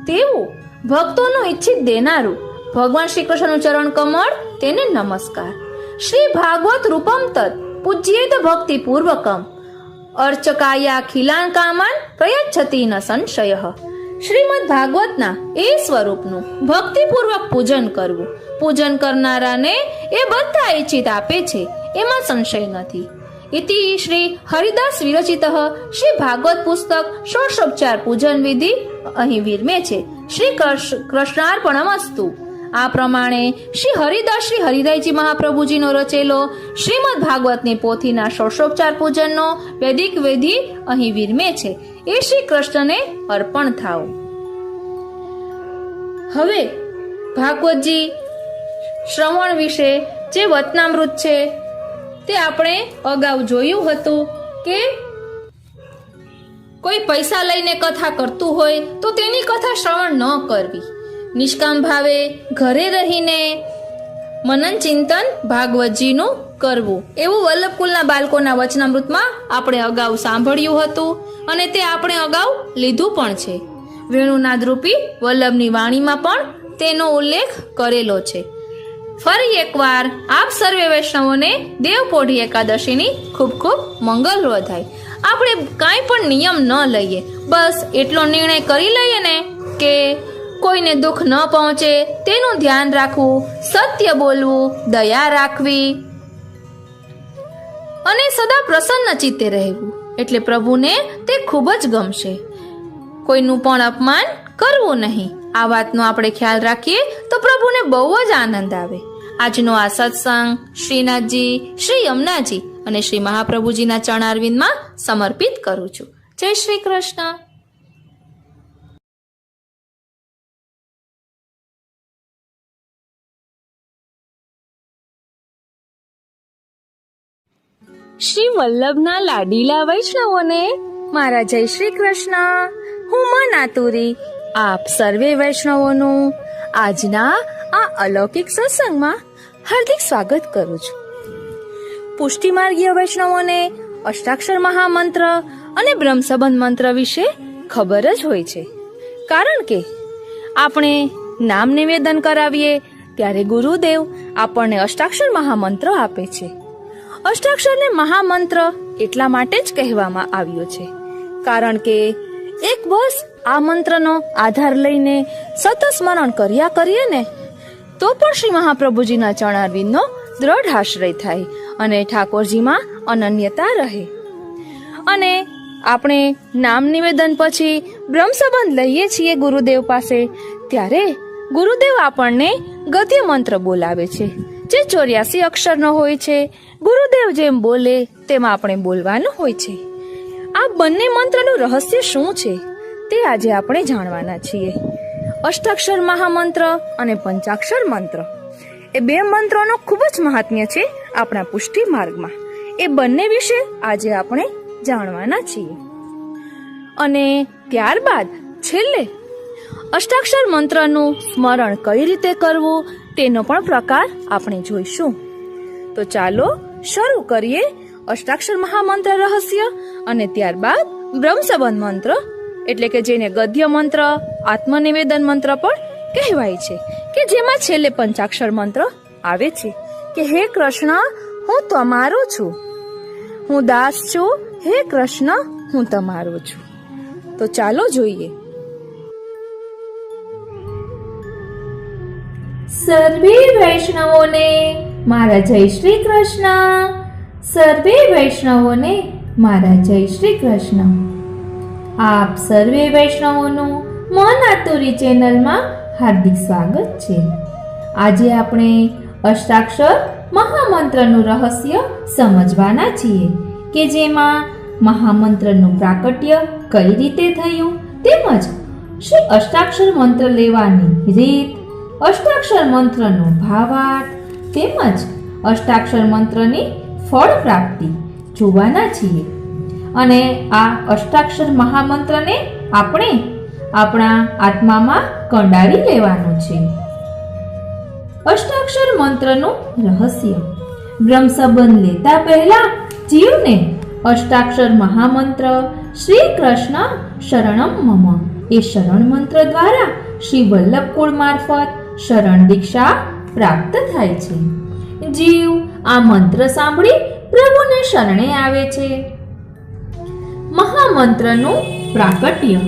તેવું ભક્તોનું ઈચ્છિત દેનારું ભગવાન શ્રી કૃષ્ણનું ચરણ કમળ, તેને નમસ્કાર. શ્રી ભાગવત રૂપમ તત્ પૂજ્યેત ભક્તિ પૂર્વકમ અર્ચકાયા ખિલાન કામાન પ્રયચ્છતિ ન સંશય. શ્રીમદ ભાગવતના એ સ્વરૂપનું ભક્તિપૂર્વક પૂજન કરવું. પૂજન કરનારાને એ બધા ઈચ્છિત આપે છે, એમાં સંશય નથી. ઇતિ શ્રી હરિદાસ વિરચિત શ્રી ભાગવત પુસ્તક ષોડશોપચાર પૂજન વિધિ અહીં વિરમે છે. શ્રી કૃષ્ણાર્પણમસ્તુ. આ પ્રમાણે શ્રી હરિદાસ શ્રી હરિરાયજી મહાપ્રભુજીનો રચેલો શ્રીમદ ભાગવતની પોથીના ષોડશોપચાર પૂજનનો વૈદિક વિધિ અહીં વિરમે છે. એ શ્રી કૃષ્ણને અર્પણ થાવ. હવે ભાગવતજી શ્રવણ વિશે જે વચનામૃત છે તે આપણે અગાઉ જોયું હતું કે કોઈ પૈસા લઈને કથા કરતું હોય તો તેની કથા શ્રવણ ન કરવી. નિષ્કામ ભાવે ઘરે રહીને મનન ચિંતન ભાગવતજીનું કરવું, એવું વલ્લભકુલના બાળકોના વચનામૃતમાં આપણે અગાઉ સાંભળ્યું હતું અને તે આપણે અગાઉ લીધું પણ છે. વેણુનાદ રૂપી વલ્લભની વાણીમાં પણ તેનો ઉલ્લેખ કરેલો છે. ફરી એકવાર આપ સર્વે વૈષ્ણવોને દેવપોઢી એકાદશીની ખૂબ ખૂબ મંગલ વધાય. આપણે કાંઈ પણ નિયમ ન લઈએ, બસ એટલો નિર્ણય કરી લઈએ ને કે કોઈને દુઃખ ન પહોંચે તેનું ધ્યાન રાખવું, સત્ય બોલવું, દયા રાખવી અને સદા પ્રસન્ન ચિત્તે રહેવું, એટલે પ્રભુને તે ખૂબ જ ગમશે. કોઈનું પણ અપમાન કરવું નહીં. આ વાતનો આપણે ખ્યાલ રાખીએ તો પ્રભુને બહુ જ આનંદ આવે. આજનો આ સત્સંગ શ્રીનાથજી, શ્રી યમુનાજી અને શ્રી મહાપ્રભુજીના ચરણારવિંદમાં સમર્પિત કરું છું. જય શ્રી કૃષ્ણ. શ્રી વલ્લભના લાડીલા વૈષ્ણવોને મારા જય શ્રી કૃષ્ણ. હું મનાતુરી આપ સર્વે વૈષ્ણવોનું આજના આ અલૌકિક સત્સંગમાં હાર્દિક સ્વાગત કરું છું. પુષ્ટિમાર્ગીય વૈષ્ણવોને અષ્ટાક્ષર મહામંત્ર અને બ્રહ્મસંબંધ મંત્ર વિશે ખબર જ હોય છે, કારણ કે આપણે નામ નિવેદન કરાવીએ ત્યારે ગુરુદેવ આપણને અષ્ટાક્ષર મહામંત્ર આપે છે. અષ્ટાક્ષરને મહામંત્ર એટલા માટે જ કહેવામાં આવ્યો છે કારણ કે એક બસ આ મંત્રનો આધાર લઈને સતત સ્મરણ કર્યા કરીએ ને તો પણ શ્રી મહાપ્રભુજીના ચરણારવિંદનો દ્રઢ આશ્રય થાય અને ઠાકોરજીમાં અનન્યતા રહે. અને આપણે નામ નિવેદન પછી બ્રહ્મસંબંધ લઈએ છીએ ગુરુદેવ પાસે, ત્યારે ગુરુદેવ આપણને ગદ્ય મંત્ર બોલાવે છે જે 84 અક્ષરનો હોય છે. ગુરુદેવ જેમ બોલે તેમ આપણે બોલવાનું હોય છે. આ બંને મંત્રનું રહસ્ય શું છે તે આજે આપણે જાણવાના છીએ. અષ્ટાક્ષર મહામંત્ર અને પંચાક્ષર મંત્ર એ 2 મંત્રોનો ખૂબ જ મહાત્મ્ય છે આપણા પુષ્ટિ માર્ગમાં. એ બંને વિશે આજે આપણે જાણવાના છીએ. અને ત્યારબાદ છેલ્લે અષ્ટાક્ષર મંત્રનું સ્મરણ કઈ રીતે કરવું તેનો પણ પ્રકાર આપણે જોઈશું. તો ચાલો શરૂ કરીએ અષ્ટાક્ષર મહામંત્ર રહસ્ય અને ત્યારબાદ બ્રહ્મસંબંધ મંત્ર, એટલે કે જેને ગદ્ય મંત્ર, આત્મનિવેદન મંત્ર પણ કહેવાય છે, કે જેમાં છેલ્લે પંચાક્ષર મંત્ર આવે છે કે હે કૃષ્ણ હું તમારો છું, હું દાસ છું, હે કૃષ્ણ હું તમારો છું. તો ચાલો જોઈએ. સર્વે વૈષ્ણવોને મારા જય શ્રી કૃષ્ણ. સર્વે વૈષ્ણવોને મારા જય શ્રી કૃષ્ણ. આપ સર્વે વૈષ્ણવોનું મન આતુરી ચેનલમાં હાર્દિક સ્વાગત છે. આજે આપણે અષ્ટાક્ષર મહામંત્રનું રહસ્ય સમજવાના છીએ કે જેમાં મહામંત્રનું પ્રાકટ્ય કઈ રીતે થયું તેમજ શ્રી અષ્ટાક્ષર મંત્ર લેવાની રીત, અષ્ટાક્ષર મંત્રનો ભાવાર્થ તેમજ અષ્ટાક્ષર મંત્રની ફળ પ્રાપ્તિ જોવાના છીએ. અને આ અષ્ટાક્ષર મહામંત્રને આપણે આપણા આત્મામાં કંડારી લેવાનું છે. અષ્ટાક્ષર મંત્રનું રહસ્ય. બ્રહ્મ સંબંધ લેતા પહેલા જીવને અષ્ટાક્ષર મહામંત્ર શ્રી કૃષ્ણ શરણમ મમ એ શરણ મંત્ર દ્વારા શ્રી વલ્લભકુળ મારફત શરણ દીક્ષા પ્રાપ્ત થાય છે. જીવ આ મંત્ર સાંભળી પ્રભુને શરણે આવે છે. મહામંત્રનું પ્રાકટ્ય.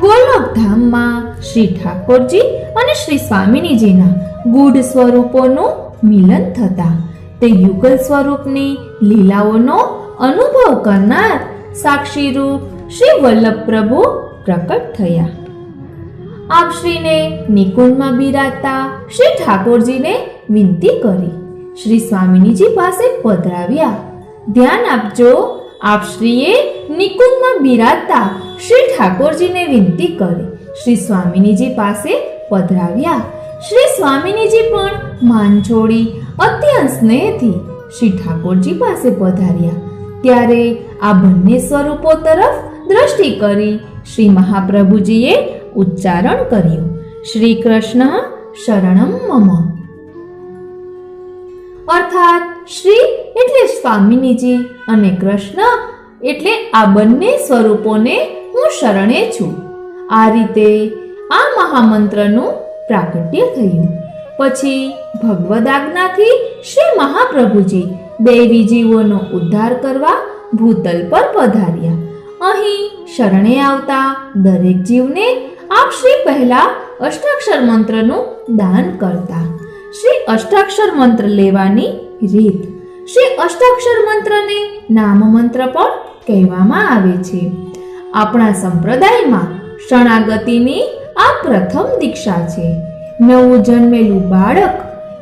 ગોલોકધામમાં શ્રી ઠાકોરજી અને શ્રી સ્વામિનીજીના ગૂઢ સ્વરૂપોનું મિલન થતા તે યુગલ સ્વરૂપની લીલાઓનો અનુભવ કરનાર સાક્ષી રૂપ શ્રી વલ્લભ પ્રભુ પ્રકટ થયા. આપ શ્રીને નિકુંજમાં બિરાજતા શ્રી ઠાકોરજીને વિનંતી કરી શ્રી સ્વામિનીજી પાસે પધરાવ્યા. ધ્યાન આપજો, આપ શ્રીએ નિકુંજમાં બિરાજતા શ્રી ઠાકોરજીને વિનંતી કરી શ્રી સ્વામિનીજી પાસે પધરાવ્યા. શ્રી સ્વામિનીજી પણ માન છોડી અત્યંત સ્નેહથી શ્રી ઠાકોરજી પાસે પધાર્યા. ત્યારે આ બંને સ્વરૂપો તરફ દ્રષ્ટિ કરી શ્રી મહાપ્રભુજીએ ઉચ્ચારણ કર્યું, શ્રી કૃષ્ણ શરણમ મમ. અર્થાત શ્રી એટલે સ્વામિનીજી અને કૃષ્ણ એટલે આ બંને સ્વરૂપોને હું શરણે છું. આ રીતે આ મહામંત્રનું પ્રાકટ્ય થયું. પછી ભગવદ આજ્ઞાથી શ્રી મહાપ્રભુજી દૈવી જીવોનો ઉદ્ધાર કરવા ભૂતલ પર પધાર્યા. અહીં શરણે આવતા દરેક જીવને આપ શ્રી પહેલા અષ્ટાક્ષર મંત્રનું દાન કરતા. શ્રી અષ્ટાક્ષર મંત્ર લેવાની રીત. શ્રી અષ્ટાક્ષર મંત્રને નામ મંત્ર પણ કહેવામાં આવે છે. આપણા સંપ્રદાયમાં શરણાગતિની આ પ્રથમ દીક્ષા છે. નવું જન્મેલું બાળક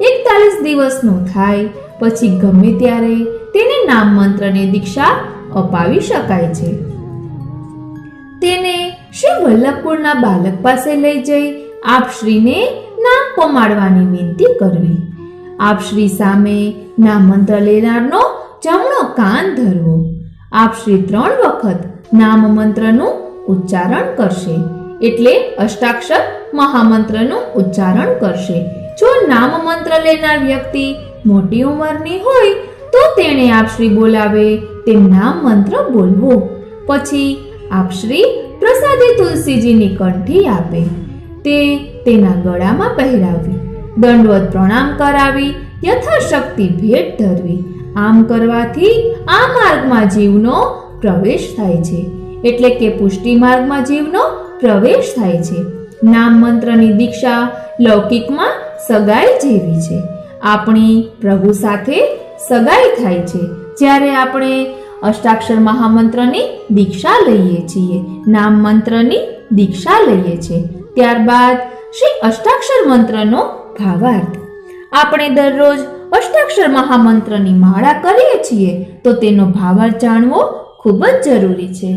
41 દિવસનું થાય પછી ગમે ત્યારે તેને નામ મંત્રની દીક્ષા અપાવી શકાય છે. તેને શ્રી વલ્લભપુરના બાલક પાસે લઈ જઈ આપ શ્રીને નામ પમાડવાની વિનંતી કરવી. આપ શ્રી સામે નામ મંત્ર લેનારનો જમણો કાન ધરવો. આપ શ્રી 3 વખત નામ મંત્રનું ઉચ્ચારણ કરશે એટલે અષ્ટાક્ષર મહામંત્રનું ઉચ્ચારણ કરશે. જો નામ મંત્ર લેનાર વ્યક્તિ મોટી ઉંમરની હોય તો તેણે આપ શ્રી બોલાવે તેમ નામ મંત્ર બોલવો. પછી આપ શ્રી પ્રસાદી તુલસીજીની કંઠી આપે તે તેના ગળામાં પહેરાવી દંડવત પ્રણામ કરાવી યથાશક્તિ ભેટ ધરવી. આમ કરવાથી આ માર્ગમાં જીવનો પ્રવેશ થાય છે એટલે કે પુષ્ટિ માર્ગમાં જીવનો પ્રવેશ થાય છે. નામ મંત્રની દીક્ષા લૌકિકમાં સગાઈ જેવી છે. આપણી પ્રભુ સાથે સગાઈ થાય છે જ્યારે આપણે અષ્ટાક્ષર મહામંત્રની દીક્ષા લઈએ છીએ, નામ મંત્રની દીક્ષા લઈએ છીએ. ત્યારબાદ શ્રી અષ્ટાક્ષર મંત્રનો ભાવાર્થ. આપણે દરરોજ અષ્ટાક્ષર મહામંત્રની માળા કરીએ છીએ તો તેનો ભાવાર્થ જાણવો ખૂબ જ જરૂરી છે.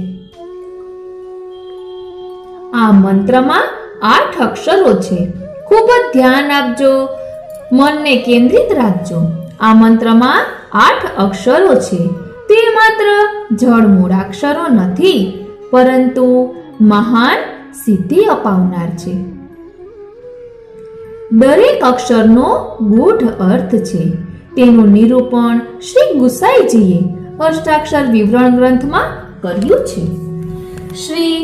આ મંત્રમાં 8 અક્ષરો છે. ખૂબ જ ધ્યાન આપજો, મનને કેન્દ્રિત રાખજો. આ મંત્રમાં 8 અક્ષરો છે. તે માત્ર જળ મૂળાક્ષરો નથી પરંતુ મહાન સિદ્ધિ અપાવનાર છે. દરેક અક્ષરનો ગૂઢ અર્થ છે. તેનું નિરૂપણ શ્રી ગુસાઈજીએ અષ્ટાક્ષર વિવરણ ગ્રંથમાં કર્યું છે. શ્રી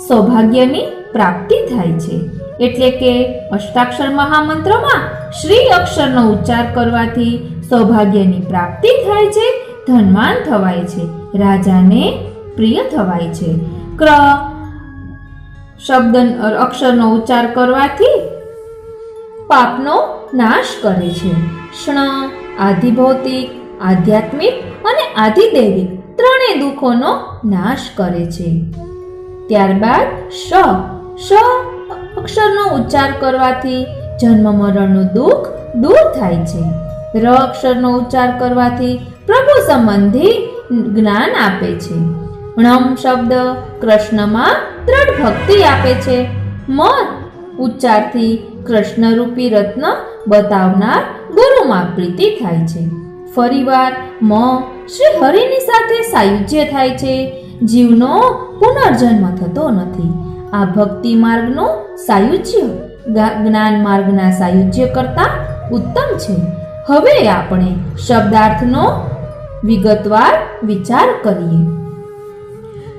સૌભાગ્યની પ્રાપ્તિ થાય છે એટલે કે અષ્ટાક્ષર મહામંત્રમાં શ્રી અક્ષરનો ઉચ્ચાર કરવાથી સૌભાગ્યની પ્રાપ્તિ થાય છે, ધનવાન થવાય છે, રાજાને પ્રિય થવાય છે. ક્ર શબ્દ અક્ષરનો ઉચ્ચાર કરવાથી પાપનો નાશ કરે છે. ષ્ણ આધિભૌતિક, આધ્યાત્મિક અને આધિદૈવિક ત્રણેય દુઃખોનો નાશ કરે છે. ત્યારબાદ શ અક્ષરનો ઉચ્ચાર કરવાથી જન્મ મરણનું દુઃખ દૂર થાય છે. ર અક્ષરનો ઉચ્ચાર કરવાથી પ્રભુ સંબંધી જ્ઞાન આપે છે. ણમ શબ્દ કૃષ્ણમાં દ્રઢ ભક્તિ આપે છે. મ ઉચ્ચારથી કૃષ્ણરૂપી રત્ન બતાવનાર ગુરુમાં પ્રીતિ થાય છે. ફરીવાર મ શ્રી હરિની સાથે સાયુજ્ય થાય છે. જીવનો પુનર્જન્મ થતો નથી. આ ભક્તિ માર્ગનું સાયુજ્ય જ્ઞાન માર્ગના સાયુજ્ય કરતા ઉત્તમ છે. હવે આપણે શબ્દાર્થનો વિગતવાર વિચાર કરીએ.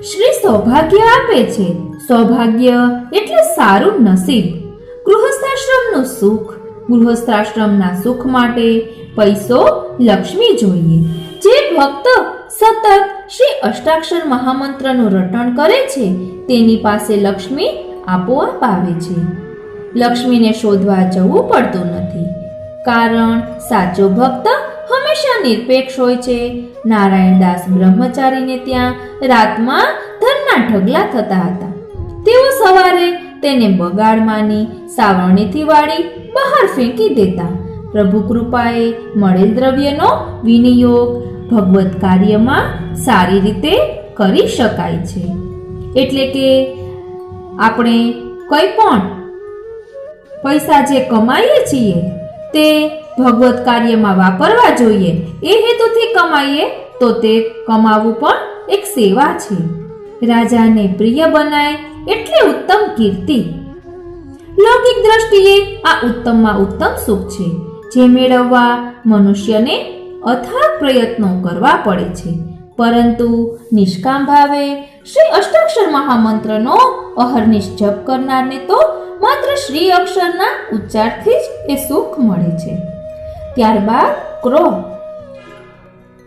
શ્રી સૌભાગ્ય આપે છે. સૌભાગ્ય એટલે સારું નસીબ. ગૃહસ્થાશ્રમનું સુખ. ગૃહસ્થાશ્રમના સુખ માટે પૈસો લક્ષ્મી જોઈએ. જે ભક્ત સતત શ્રી અષ્ટાક્ષર મહામંત્રનું રટણ કરે છે તેની પાસે લક્ષ્મી આપોઆપ આવે છે. લક્ષ્મીને શોધવા જવું પડતું નથી, કારણ સાચો ભક્ત હંમેશા નિરપેક્ષ હોય છે. નારાયણદાસ બ્રહ્મચારીને ત્યાં રાતમાં ધનના ઢગલા થતા હતા. તેઓ સવારે તેને બગાડ માની સાવરણીથી વાળી બહાર ફેંકી દેતા. પ્રભુ કૃપાએ મળેલ દ્રવ્યનો વિનિયોગ ભગવત કાર્યમાં સારી રીતે કરી શકાય છે. એટલે કે આપણે કોઈ પણ પૈસા જે કમાઈએ છીએ તે ભગવત કાર્યમાં વાપરવા જોઈએ. એ હેતુથી કમાઈએ તો તે કમાવું પણ એક સેવા છે. રાજાને પ્રિય બનાય એટલે ઉત્તમ કીર્તિ. લૌકિક દ્રષ્ટિએ આ ઉત્તમમાં ઉત્તમ સુખ છે, જે મેળવવા મનુષ્યને અથાગ પ્રયત્નો કરવા પડે છે. પરંતુ નિષ્કામ ભાવે શ્રી અષ્ટાક્ષર મહામંત્રનો અહર્નિશ જપ કરનારને તો માત્ર શ્રી અક્ષરના ઉચ્ચારથી જ એ સુખ મળે છે. ત્યારબાદ ક્રો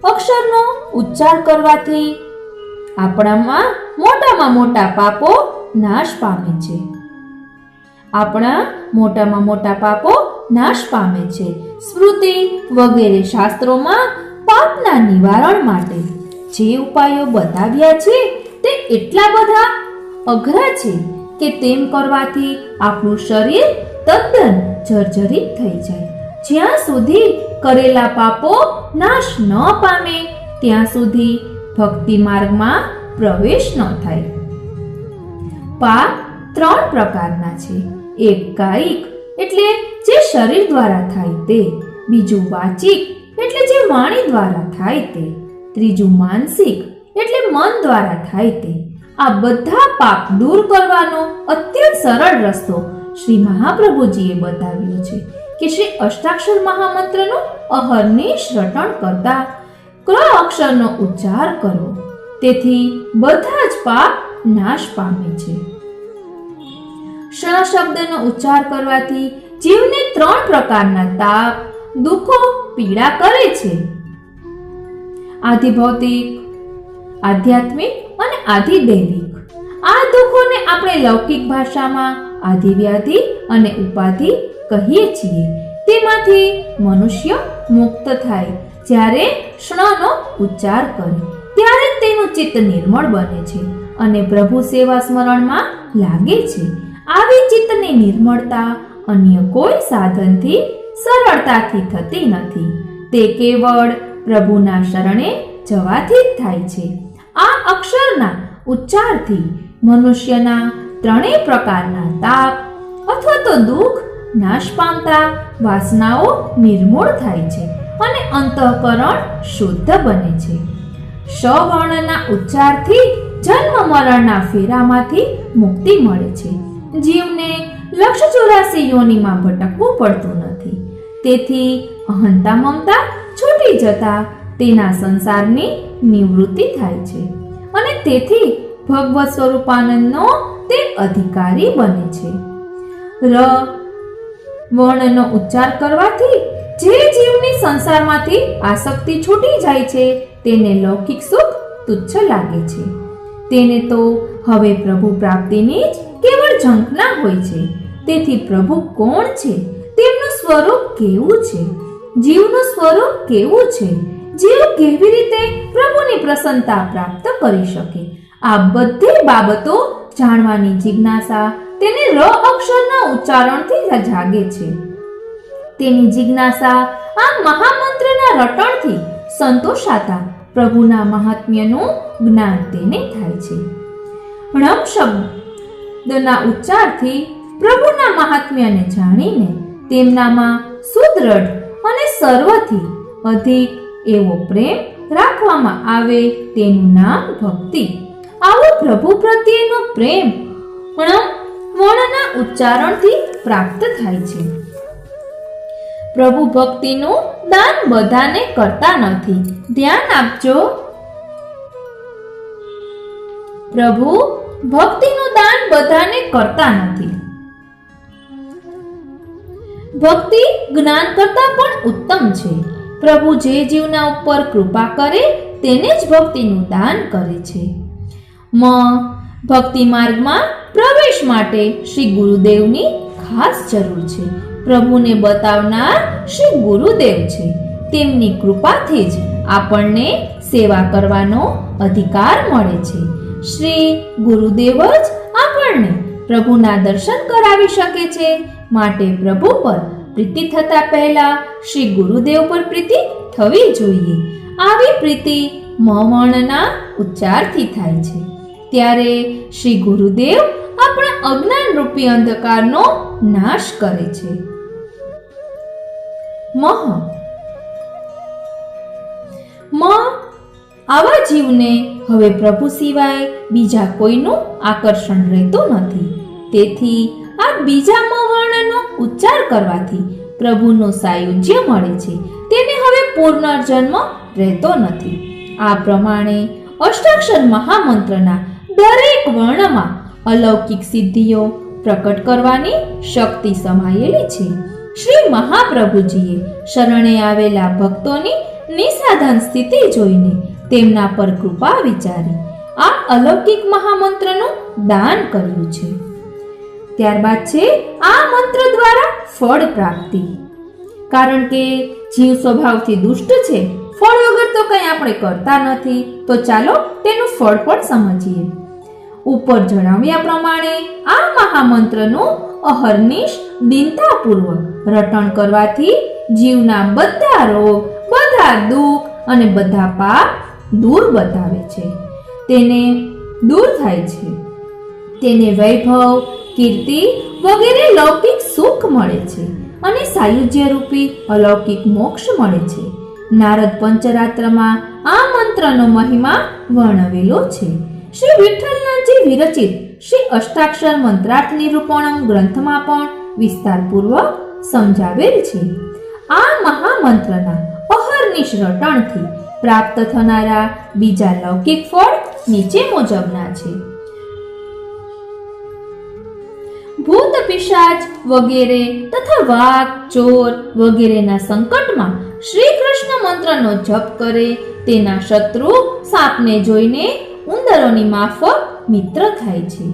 અક્ષરનો ઉચ્ચાર કરવાથી આપણામાં મોટામાં મોટા પાપો નાશ પામે છે. આપણા મોટામાં મોટા પાપો નાશ પામે છે. સ્મૃતિ વગેરે શાસ્ત્રોમાં પાપના નિવારણ માટે જે ઉપાયો બતાવ્યા છે તે એટલા બધા અઘરા છે કે તેમ કરવાથી આપણું શરીર તદ્દન જર્જરિત થઈ જાય. જ્યાં સુધી કરેલા પાપો નાશ ન પામે ત્યાં સુધી ભક્તિ માર્ગમાં પ્રવેશ ન થાય. પાપ ત્રણ પ્રકારના છે. એક કાયિક એટલે જે શરીર દ્વારા થાય તે, બીજું વાચિક એટલે જે વાણી દ્વારા થાય તે, ત્રીજું માનસિક એટલે મન દ્વારા થાય તે. આ બધા પાપ દૂર કરવાનો અત્યંત સરળ રસ્તો શ્રી મહાપ્રભુજીએ બતાવ્યો છે કે શ્રી અષ્ટાક્ષર મહામંત્રનું અહર્નિશ રટણ કરતા ક્ર અક્ષરનો ઉચ્ચાર કરવો. તેથી બધા જ પાપ નાશ પામે છે. શ શબ્દનો ઉચ્ચાર કરવાથી જીવને ત્રણ પ્રકારના તાપ, દુઃખો, પીડા કરે છે. આધિભૌતિક, આધ્યાત્મિક અને આધિદૈવિક. આ દુઃખોને આપણે લૌકિક ભાષામાં આધિવ્યાધિ અને ઉપાધિ કહીએ છીએ. તેમાંથી મનુષ્ય મુક્ત થાય જ્યારે ષ્ણનો ઉચ્ચાર કરે, ત્યારે તેનું ચિત્ત નિર્મળ બને છે અને પ્રભુ સેવા સ્મરણમાં લાગે છે. આવી ચિત્તની નિર્મળતા અન્ય કોઈ સાધનથી સરળતાથી થતી નથી. તે કેવળ પ્રભુના શરણે જવાથી જ થાય છે. આ અક્ષરના ઉચ્ચારથી મનુષ્યના ત્રણેય પ્રકારના તાપ અથવા તો દુઃખ નાશ પામતા વાસનાઓ નિર્મૂળ થાય છે અને અંતઃકરણ શુદ્ધ બને છે. શ વર્ણના ઉચ્ચારથી જન્મ મરણના ફેરામાંથી મુક્તિ મળે છે. જીવને 184 યોનિમાં ભટકવું પડતું નથી. તેથી અહંતા મમતા છૂટી જતા તેના સંસારની નિવૃત્તિ થાય છે અને તેથી ભગવત સ્વરૂપાનંદનો તે અધિકારી બને છે. ર વર્ણનો ઉચ્ચાર કરવાથી જે જીવની સંસારમાંથી આસક્તિ છૂટી જાય છે તેને લૌકિક સુખ તુચ્છ લાગે છે. તેને તો હવે પ્રભુ પ્રાપ્તિની જ કેવળ ઝંખના હોય છે. તેથી પ્રભુ કોણ છે તેમને સ્વરૂપ કેવું છે, જીવનું સ્વરૂપ કેવું છે, જીવ કેવી રીતે પ્રભુની પ્રસન્નતા પ્રાપ્ત કરી શકે, આ બધી બાબતો જાણવાની જિજ્ઞાસા તેની ર અક્ષરના ઉચ્ચારણથી જાગે છે. તેની જિજ્ઞાસા આ મહામંત્રના રટણથી સંતોષાતા પ્રભુના મહાત્મ્યનું જ્ઞાન તેને થાય છે. ણમ શબ્દના ઉચ્ચારથી પ્રભુના મહાત્મ્યને જાણીને તેમનામાં સુદૃઢ અને સર્વથી અધિક એવો પ્રેમ રાખવામાં આવે તેનું નામ ભક્તિ. આવો પ્રભુ પ્રત્યેનો પ્રેમ વર્ણના ઉચ્ચારણથી પ્રાપ્ત થાય છે. પ્રભુ ભક્તિનું દાન બધાને કરતા નથી. ધ્યાન આપજો, પ્રભુ ભક્તિનું દાન બધાને કરતા નથી. ભક્તિ જ્ઞાન કરતા પણ ઉત્તમ છે. પ્રભુ જે જીવના ઉપર કૃપા કરે તેને જ ભક્તિનું દાન કરે છે. ભક્તિ માર્ગમાં પ્રવેશ માટે શ્રી ગુરુદેવની ખાસ જરૂર છે. પ્રભુને બતાવનાર શ્રી ગુરુદેવ છે. તેમની કૃપાથી જ આપણને સેવા કરવાનો અધિકાર મળે છે. શ્રી ગુરુદેવ જ આપણને પ્રભુના દર્શન કરાવી શકે છે. માટે પ્રભુ પર પ્રીતિ થતા પહેલા શ્રી ગુરુદેવ પર પ્રીતિ થવી જોઈએ. આવી પ્રીતિ મવર્ણના ઉચ્ચારથી થાય છે. ત્યારે શ્રી ગુરુદેવ આપણા અજ્ઞાન રૂપી અંધકારનો નાશ કરે છે. આવા જીવને હવે પ્રભુ સિવાય બીજા કોઈનું આકર્ષણ રહેતું નથી. તેથી આ બીજા મ વર્ણનો ઉચ્ચાર કરવાથી પ્રભુનું સાયુજ્ય મળે છે. તેને હવે પુનર્જન્મ રહેતો નથી. આ પ્રમાણે અષ્ટાક્ષર મહામંત્રના દરેક વર્ણમાં અલૌકિક સિદ્ધિઓ પ્રકટ કરવાની શક્તિ સમાયેલી છે. શ્રી મહાપ્રભુજીએ શરણે આવેલા ભક્તોની નિસાધન સ્થિતિ જોઈને તેમના પર કૃપા વિચારી આ અલૌકિક મહામંત્રનું દાન કર્યું છે. ત્યારબાદ છે આ મંત્ર દ્વારા ફળ પ્રાપ્તિ. કારણ કે જીવ સ્વભાવથી દુષ્ટ છે, ફળ વગર તો કંઈ આપણે કરતા નથી. તો ચાલો તેનું ફળ પણ સમજીએ. ઉપર જણાવ્યા પ્રમાણે આ મહામંત્રનું અહર્નિશ દિનતાપૂર્વક રટણ કરવાથી જીવના બધા રોગ, બધા દુઃખ અને બધા પાપ દૂર બતાવે છે. તેને દૂર થાય છે. તેને વૈભવ, કીર્તિ વગેરે લૌકિક સુખ મળે છે અને સાયુજ્ય રૂપી અલૌકિક મોક્ષ મળે છે. નારદ પંચરાત્રમાં આ મંત્રનો મહિમા વર્ણવેલો છે. શ્રી વિઠ્ઠલનાથજી વિરચિત શ્રી અષ્ટાક્ષર મંત્રાર્થ નિરૂપણમ ગ્રંથમાં પણ વિસ્તારપૂર્વક સમજાવેલ છે. આ મહામંત્રના અહર્નિશ રટણથી પ્રાપ્ત થનારા બીજા લૌકિક ફળ નીચે મુજબના છે. ભૂત પિશાચ વગેરે તથા વાઘ, ચોર વગેરેના સંકટમાં શ્રી કૃષ્ણ મંત્રનો જપ કરે તેના શત્રુ સાપને જોઈને ઉંદરોની માફક મિત્ર થાય છે.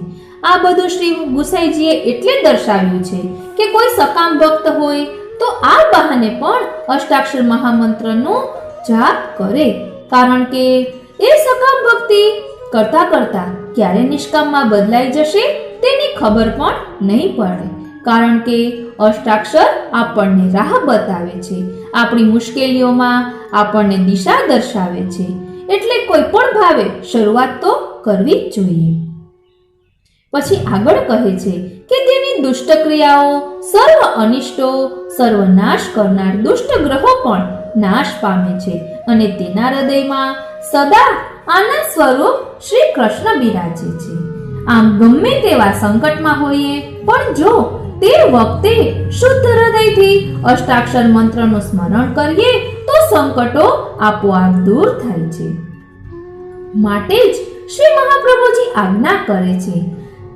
આ બધું શ્રી ગુસાઈજીએ એટલે દર્શાવ્યું છે કે કોઈ સકામ ભક્ત હોય તો આ બહાને પણ અષ્ટાક્ષર મહામંત્રનો જાપ કરે. કારણ કે એ સકામ ભક્તિ કરતા કરતા ક્યારે નિષ્કામમાં બદલાઈ જશે તેની ખબર પણ નહીં પડે. કારણ કે અષ્ટાક્ષર આપણને રાહ બતાવે છે, આપણી મુશ્કેલીઓમાં આપણને દિશા દર્શાવે છે. એટલે કોઈ પણ ભાવે શરૂઆત તો કરવી જ જોઈએ. પછી આગળ કહે છે કે તેની દુષ્ટ ક્રિયાઓ, સર્વ અનિષ્ટો, સર્વનાશ કરનાર દુષ્ટ ગ્રહો પણ નાશ પામે છે અને તેના હૃદયમાં સદા આનંદ સ્વરૂપ શ્રી કૃષ્ણ બિરાજે છે. આમ ગમે તેવા સંકટમાં હોઈએ પણ જો તે વખતે શુદ્ધ હૃદયથી અષ્ટાક્ષર મંત્રનું સ્મરણ કરીએ તો સંકટો આપોઆપ દૂર થાય છે. માટે જ શ્રી મહાપ્રભુજી આજ્ઞા કરે છે,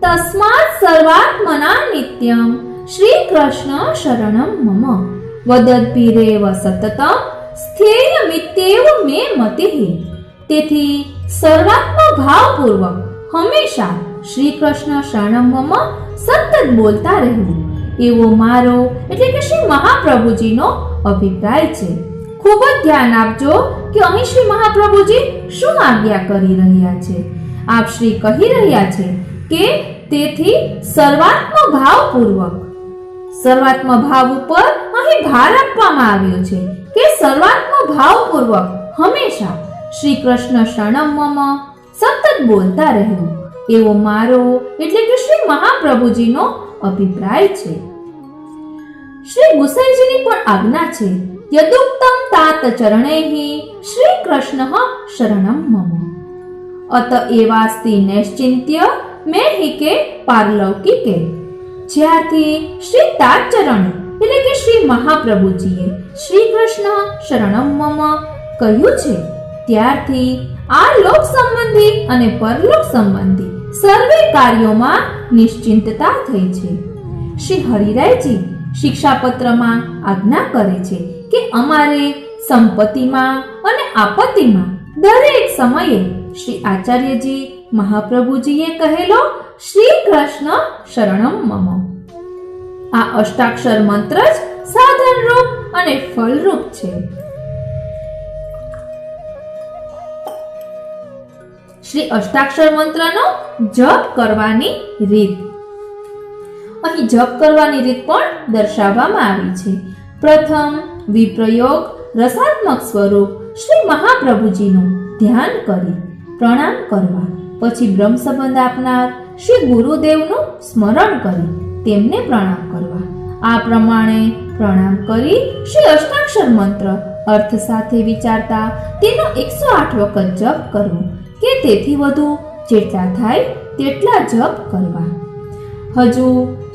તસ્માત સર્વાત્મના નિત્યમ શ્રી કૃષ્ણ શરણમ મમ વદદ્ભિરેવ સતતમ સ્થેય મિત્યેવ મે મતિઃ. તેથી સર્વાત્મ ભાવપૂર્વક હંમેશા શ્રી કૃષ્ણ શરણમ મમ સતત બોલતા રહેવું એવો મારો એટલે કે શ્રી મહાપ્રભુજીનો અભિપ્રાય છે. ખૂબ જ ધ્યાન આપજો કે અહીં શ્રી મહાપ્રભુજી શું આજ્ઞા કરી રહ્યા છે. આપ શ્રી કહી રહ્યા છે કે તેથી સર્વાત્મ ભાવપૂર્વક, સર્વાત્મ ભાવ ઉપર અહીં ભાર આપવામાં આવ્યો છે કે સર્વાત્મ ભાવપૂર્વક હંમેશા શ્રી કૃષ્ણ શરણમ મમ સતત બોલતા રહેવું એવો મારો એટલે કે શ્રી મહાપ્રભુજીનો અભિપ્રાય છે. શ્રી ગુસાઈજીની પણ આજ્ઞા છે યદુક્તમ તાત ચરણેહિ શ્રી કૃષ્ણ શરણમ મમ અત એવાસ્તિ નૈશ્ચિંત્ય મેહિકે પારલૌકિકે. જ્યારથી શ્રી તાત ચરણ એટલે કે શ્રી મહાપ્રભુજીએ શ્રી કૃષ્ણ શરણમ મમ કહ્યું છે ત્યારથી આ લોક સંબંધી અને પરલોક સંબંધી સર્વે કાર્યોમાં નિશ્ચિંતતા થઈ છે. શ્રી હરિરાયજી શિક્ષાપત્રમાં આજ્ઞા કરે છે કે અમારે સંપત્તિમાં અને આપત્તિમાં દરેક સમયે શ્રી આચાર્યજી મહાપ્રભુજીએ કહેલો શ્રી કૃષ્ણ શરણમ મમ. આ અષ્ટાક્ષર મંત્ર જ સાધન રૂપ અને ફલરૂપ છે. શ્રી અષ્ટાક્ષર મંત્રનો જપ કરવાની રીત. અહીં જપ કરવાની રીત પણ દર્શાવવામાં આવી છે. પ્રથમ વિપ્રયોગ રસાત્મક સ્વરૂપ શ્રી મહાપ્રભુજીનું ધ્યાન કરી પ્રણામ કરવા, પછી બ્રહ્મ સંબંધ આપનાર શ્રી ગુરુદેવનું સ્મરણ કરી તેમને પ્રણામ કરવા. આ પ્રમાણે પ્રણામ કરી શ્રી અષ્ટાક્ષર મંત્ર અર્થ સાથે વિચારતા તેનો 108 વખત જપ કરવો કે તેથી વધુ જેટલા થાય તેટલા જપ કરવા. હજુ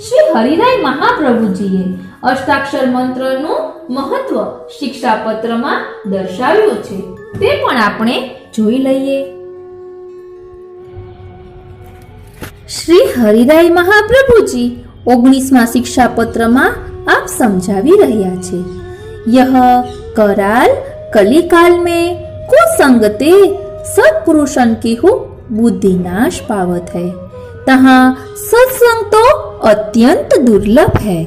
શ્રી હરિરાય મહાપ્રભુજીએ અષ્ટાક્ષર મંત્રનું મહત્વ શિક્ષાપત્રમાં દર્શાવ્યું છે, તે પણ આપણે જોઈ લઈએ. શ્રી હરિરાય મહાપ્રભુજી 19મા શિક્ષાપત્રમાં આપ સમજાવી રહ્યા છે. યહ कराल कलिकाल में कुसंगते सत्पुरुषन की हु बुद्धि नाश पावत है, तहाँ सत्संग तो अत्यंत दुर्लभ है.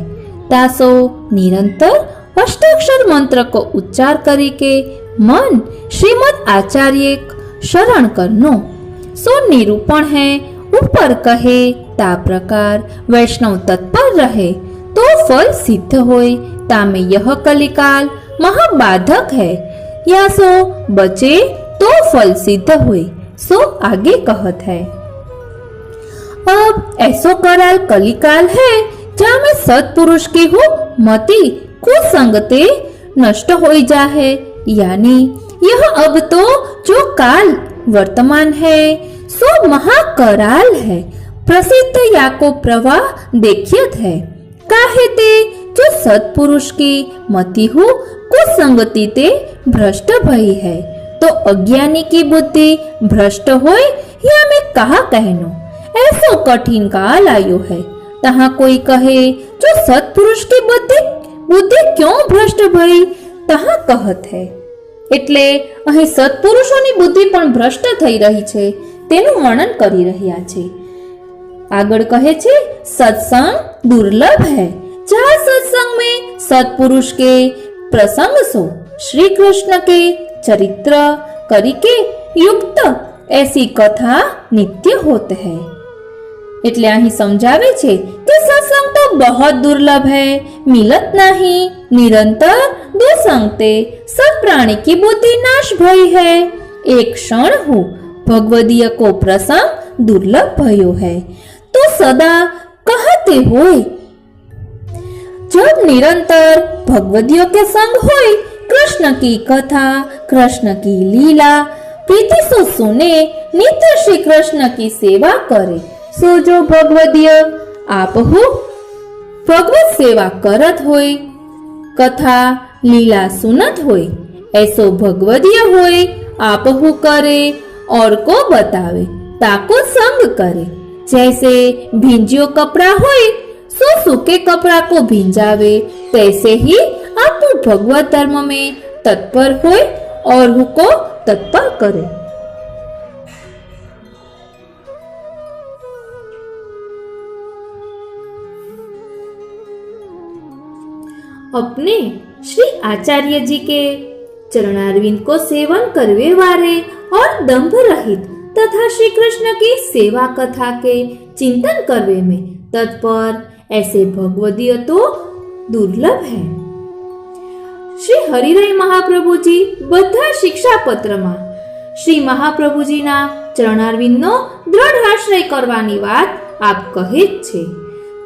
तासो निरंतर अष्टाक्षर मंत्र को उच्चार करके मन श्रीमद आचार्य शरण करनो. सो निरूपण है ऊपर कहे ता प्रकार वैष्णव तत्पर रहे तो फल सिद्ध होय. तामे यह कलिकाल महाबाधक है, या सो बचे तो फल सिद्ध होय. सो आगे कहत है. अब ऐसो कराल कलिकाल है जहाँ में सत्पुरुष की हो मति कुसंगते नष्ट हो जाए. यानी यह अब तो जो काल वर्तमान है सो महाकराल है. प्रसिद्ध याको प्रवाह देखियत है. काहे ते जो सत्पुरुष की मति हो कुसंगति ते भ्रष्ट भई है, तो अज्ञानी की बुद्धि भ्रष्ट होय या में कहा कहनो. ऐसो कठिन काल आयो है. तहाँ कोई कहे जो सत्पुरुष की बुद्धि क्यों भ्रष्ट भई, तहाँ कहत है. એટલે અહીં સત્પુરુષોની બુદ્ધિ પણ ભ્રષ્ટ થઈ રહી છે તેનું વર્ણન કરી રહ્યા છે. આગળ કહે છે सत्संग दुर्लभ है. जहाँ सत्संग में सत्पुरुष के प्रसंग सो श्री कृष्ण के चरित्र करके युक्त ऐसी कथा नित्य होत है. એટલે અહીં સમજાવે છે કે સત્સંગ તો बहुत दुर्लभ है, मिलत नहीं. निरंतर दुसंगते सब प्राणी की बुद्धि नाश भई है. एक क्षण हो भगवदीय को प्रसंग दुर्लभ भयो है तो सदा कहते होय. जब निरंतर भगवदियों के संग होय, कृष्ण की कथा कृष्ण की लीला प्रीति सो सुने, नित्य श्री कृष्ण की सेवा करे. सो जो भगवदीय आप हो भगवत सेवा करत होय, कथा लीला सुनत होय, ऐसो भगवदीय होय आप हु करे और को बतावे, ताको संग करे. जैसे भिंजियो कपड़ा होय सो सूखे कपड़ा को भिंजावे, तैसे ही आप भगवत धर्म में तत्पर होय और हु को तत्पर करे. अपने श्री आचार्य जी के चरणारविंद को सेवन करवे वाले और दंभ रहित तथा श्री कृष्ण की सेवा कथा के चिंतन करवे में तत्पर ऐसे भगवदीय तो दुर्लभ है। श्री हरिराय महाप्रभुजी બધા શિક્ષાપત્રમાં શ્રી મહાપ્રભુજીના ચરણારવિંદનો દ્રઢ આશ્રય કરવાની વાત આપ કહે જ છે,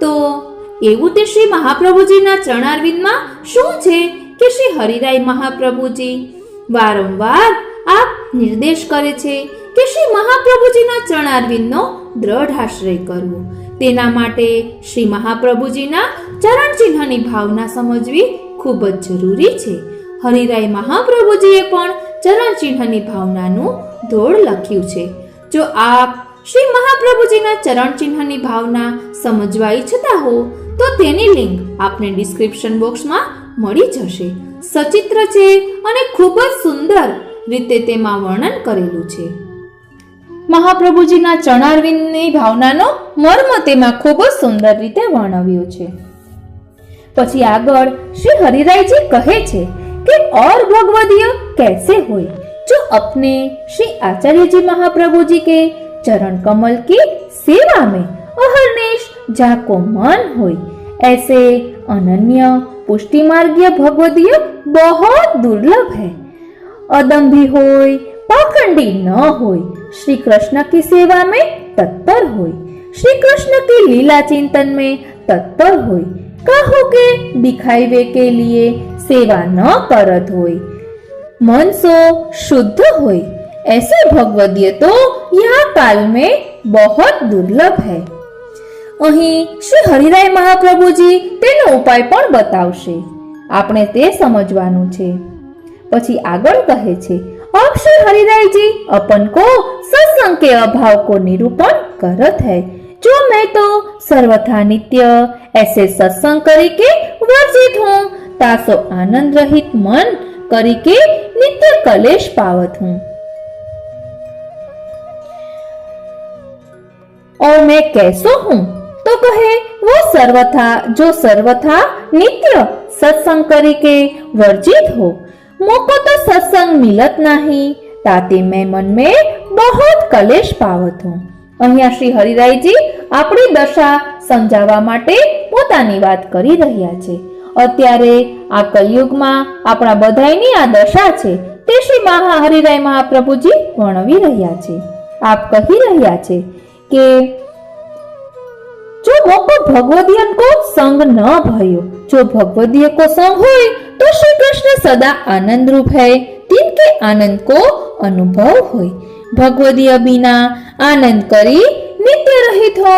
તો એવું તે શ્રી મહાપ્રભુજીના ચરણારવિંદમાં શું છે કે શ્રી હરિરાય મહાપ્રભુજી વારંવાર આપ નિર્દેશ કરે છે કે શ્રી મહાપ્રભુજીના ચરણારવિંદનો દ્રઢ આશ્રય કરવો, તેના માટે શ્રી મહાપ્રભુજીના ચરણ ચિહ્નની ભાવના સમજવી ખૂબ જ જરૂરી છે। હરિરાય મહાપ્રભુજીએ પણ ચરણ ચિહ્નની ભાવનાનું ધોળ લખ્યું છે। જો આપ શ્રી મહાપ્રભુજીના ચરણ ચિહ્નની ભાવના સમજવા ઈચ્છતા હો તો તેની લિંક આપને ડિસ્ક્રિપ્શન બોક્સમાં મળી જશે। સચિત્ર છે અને ખૂબ જ સુંદર રીતે તેમાં વર્ણન કરેલું છે। મહાપ્રભુજીના ચરણારવિંદની ભાવનાનો મર્મ તેમાં ખૂબ જ સુંદર રીતે વર્ણવ્યો છે। પછી આગળ श्री हरिराय जी कहे छे कि और भगवदीय कैसे होय जो अपने श्री आचार्य जी महाप्रभु जी के चरण कमल की सेवा में अहर्निश जाको मन होय, ऐसे अनन्य पुष्टि मार्गीय भगवदीय बहुत दुर्लभ है। अदम्भी होय, पाखंडी न होय, श्री कृष्ण की सेवा में तत्पर होय, श्री कृष्ण की लीला चिंतन में तत्पर होय, कहो के दिखावे के लिए सेवा न करत होय, मन सो शुद्ध होय, ऐसे भगवदीय तो यहाँ काल में बहुत दुर्लभ है। અહીં શ્રી હરિરાય મહાપ્રભુજી તેનો ઉપાય પણ બતાવશે, આપણે તે સમજવાનું છે। પછી આગળ કહે છે, अब श्री हरिराय जी अपन को सत्संग के अभाव को निरूपण करत है। जो मैं तो सर्वथा नित्य ऐसे सत्संग करके वर्जित हूँ, तासो आनंद रहित मन करके नित्य कलेश पावत हूँ। और मैं कैसो हूँ तो कहे वो सर्वथा जो सर्वथा नित्य सत्संग करके वर्जित हो, मोको तो सत्संग मिलत नहीं, ताते मैं मन में बहुत कलेश पावत हूँ। અહીંયા શ્રી હરિરાયજી આપણી દશા સમજાવવા માટે પોતાની વાત કરી રહ્યા છે। અત્યારે આ કલયુગમાં આપણા બધાયની આ દશા છે તે શ્રી હરિરાય મહાપ્રભુજી વર્ણવી રહ્યા છે। આપ કહી રહ્યા છે કે जो मोको भगवदीय को संग न भयो, जो भगवदीय को संग होय तो श्री कृष्ण सदा आनंद रूप है, तिनके आनंद को अनुभव होय। भगवदीय बिना आनंद करी नित्य रहित हो।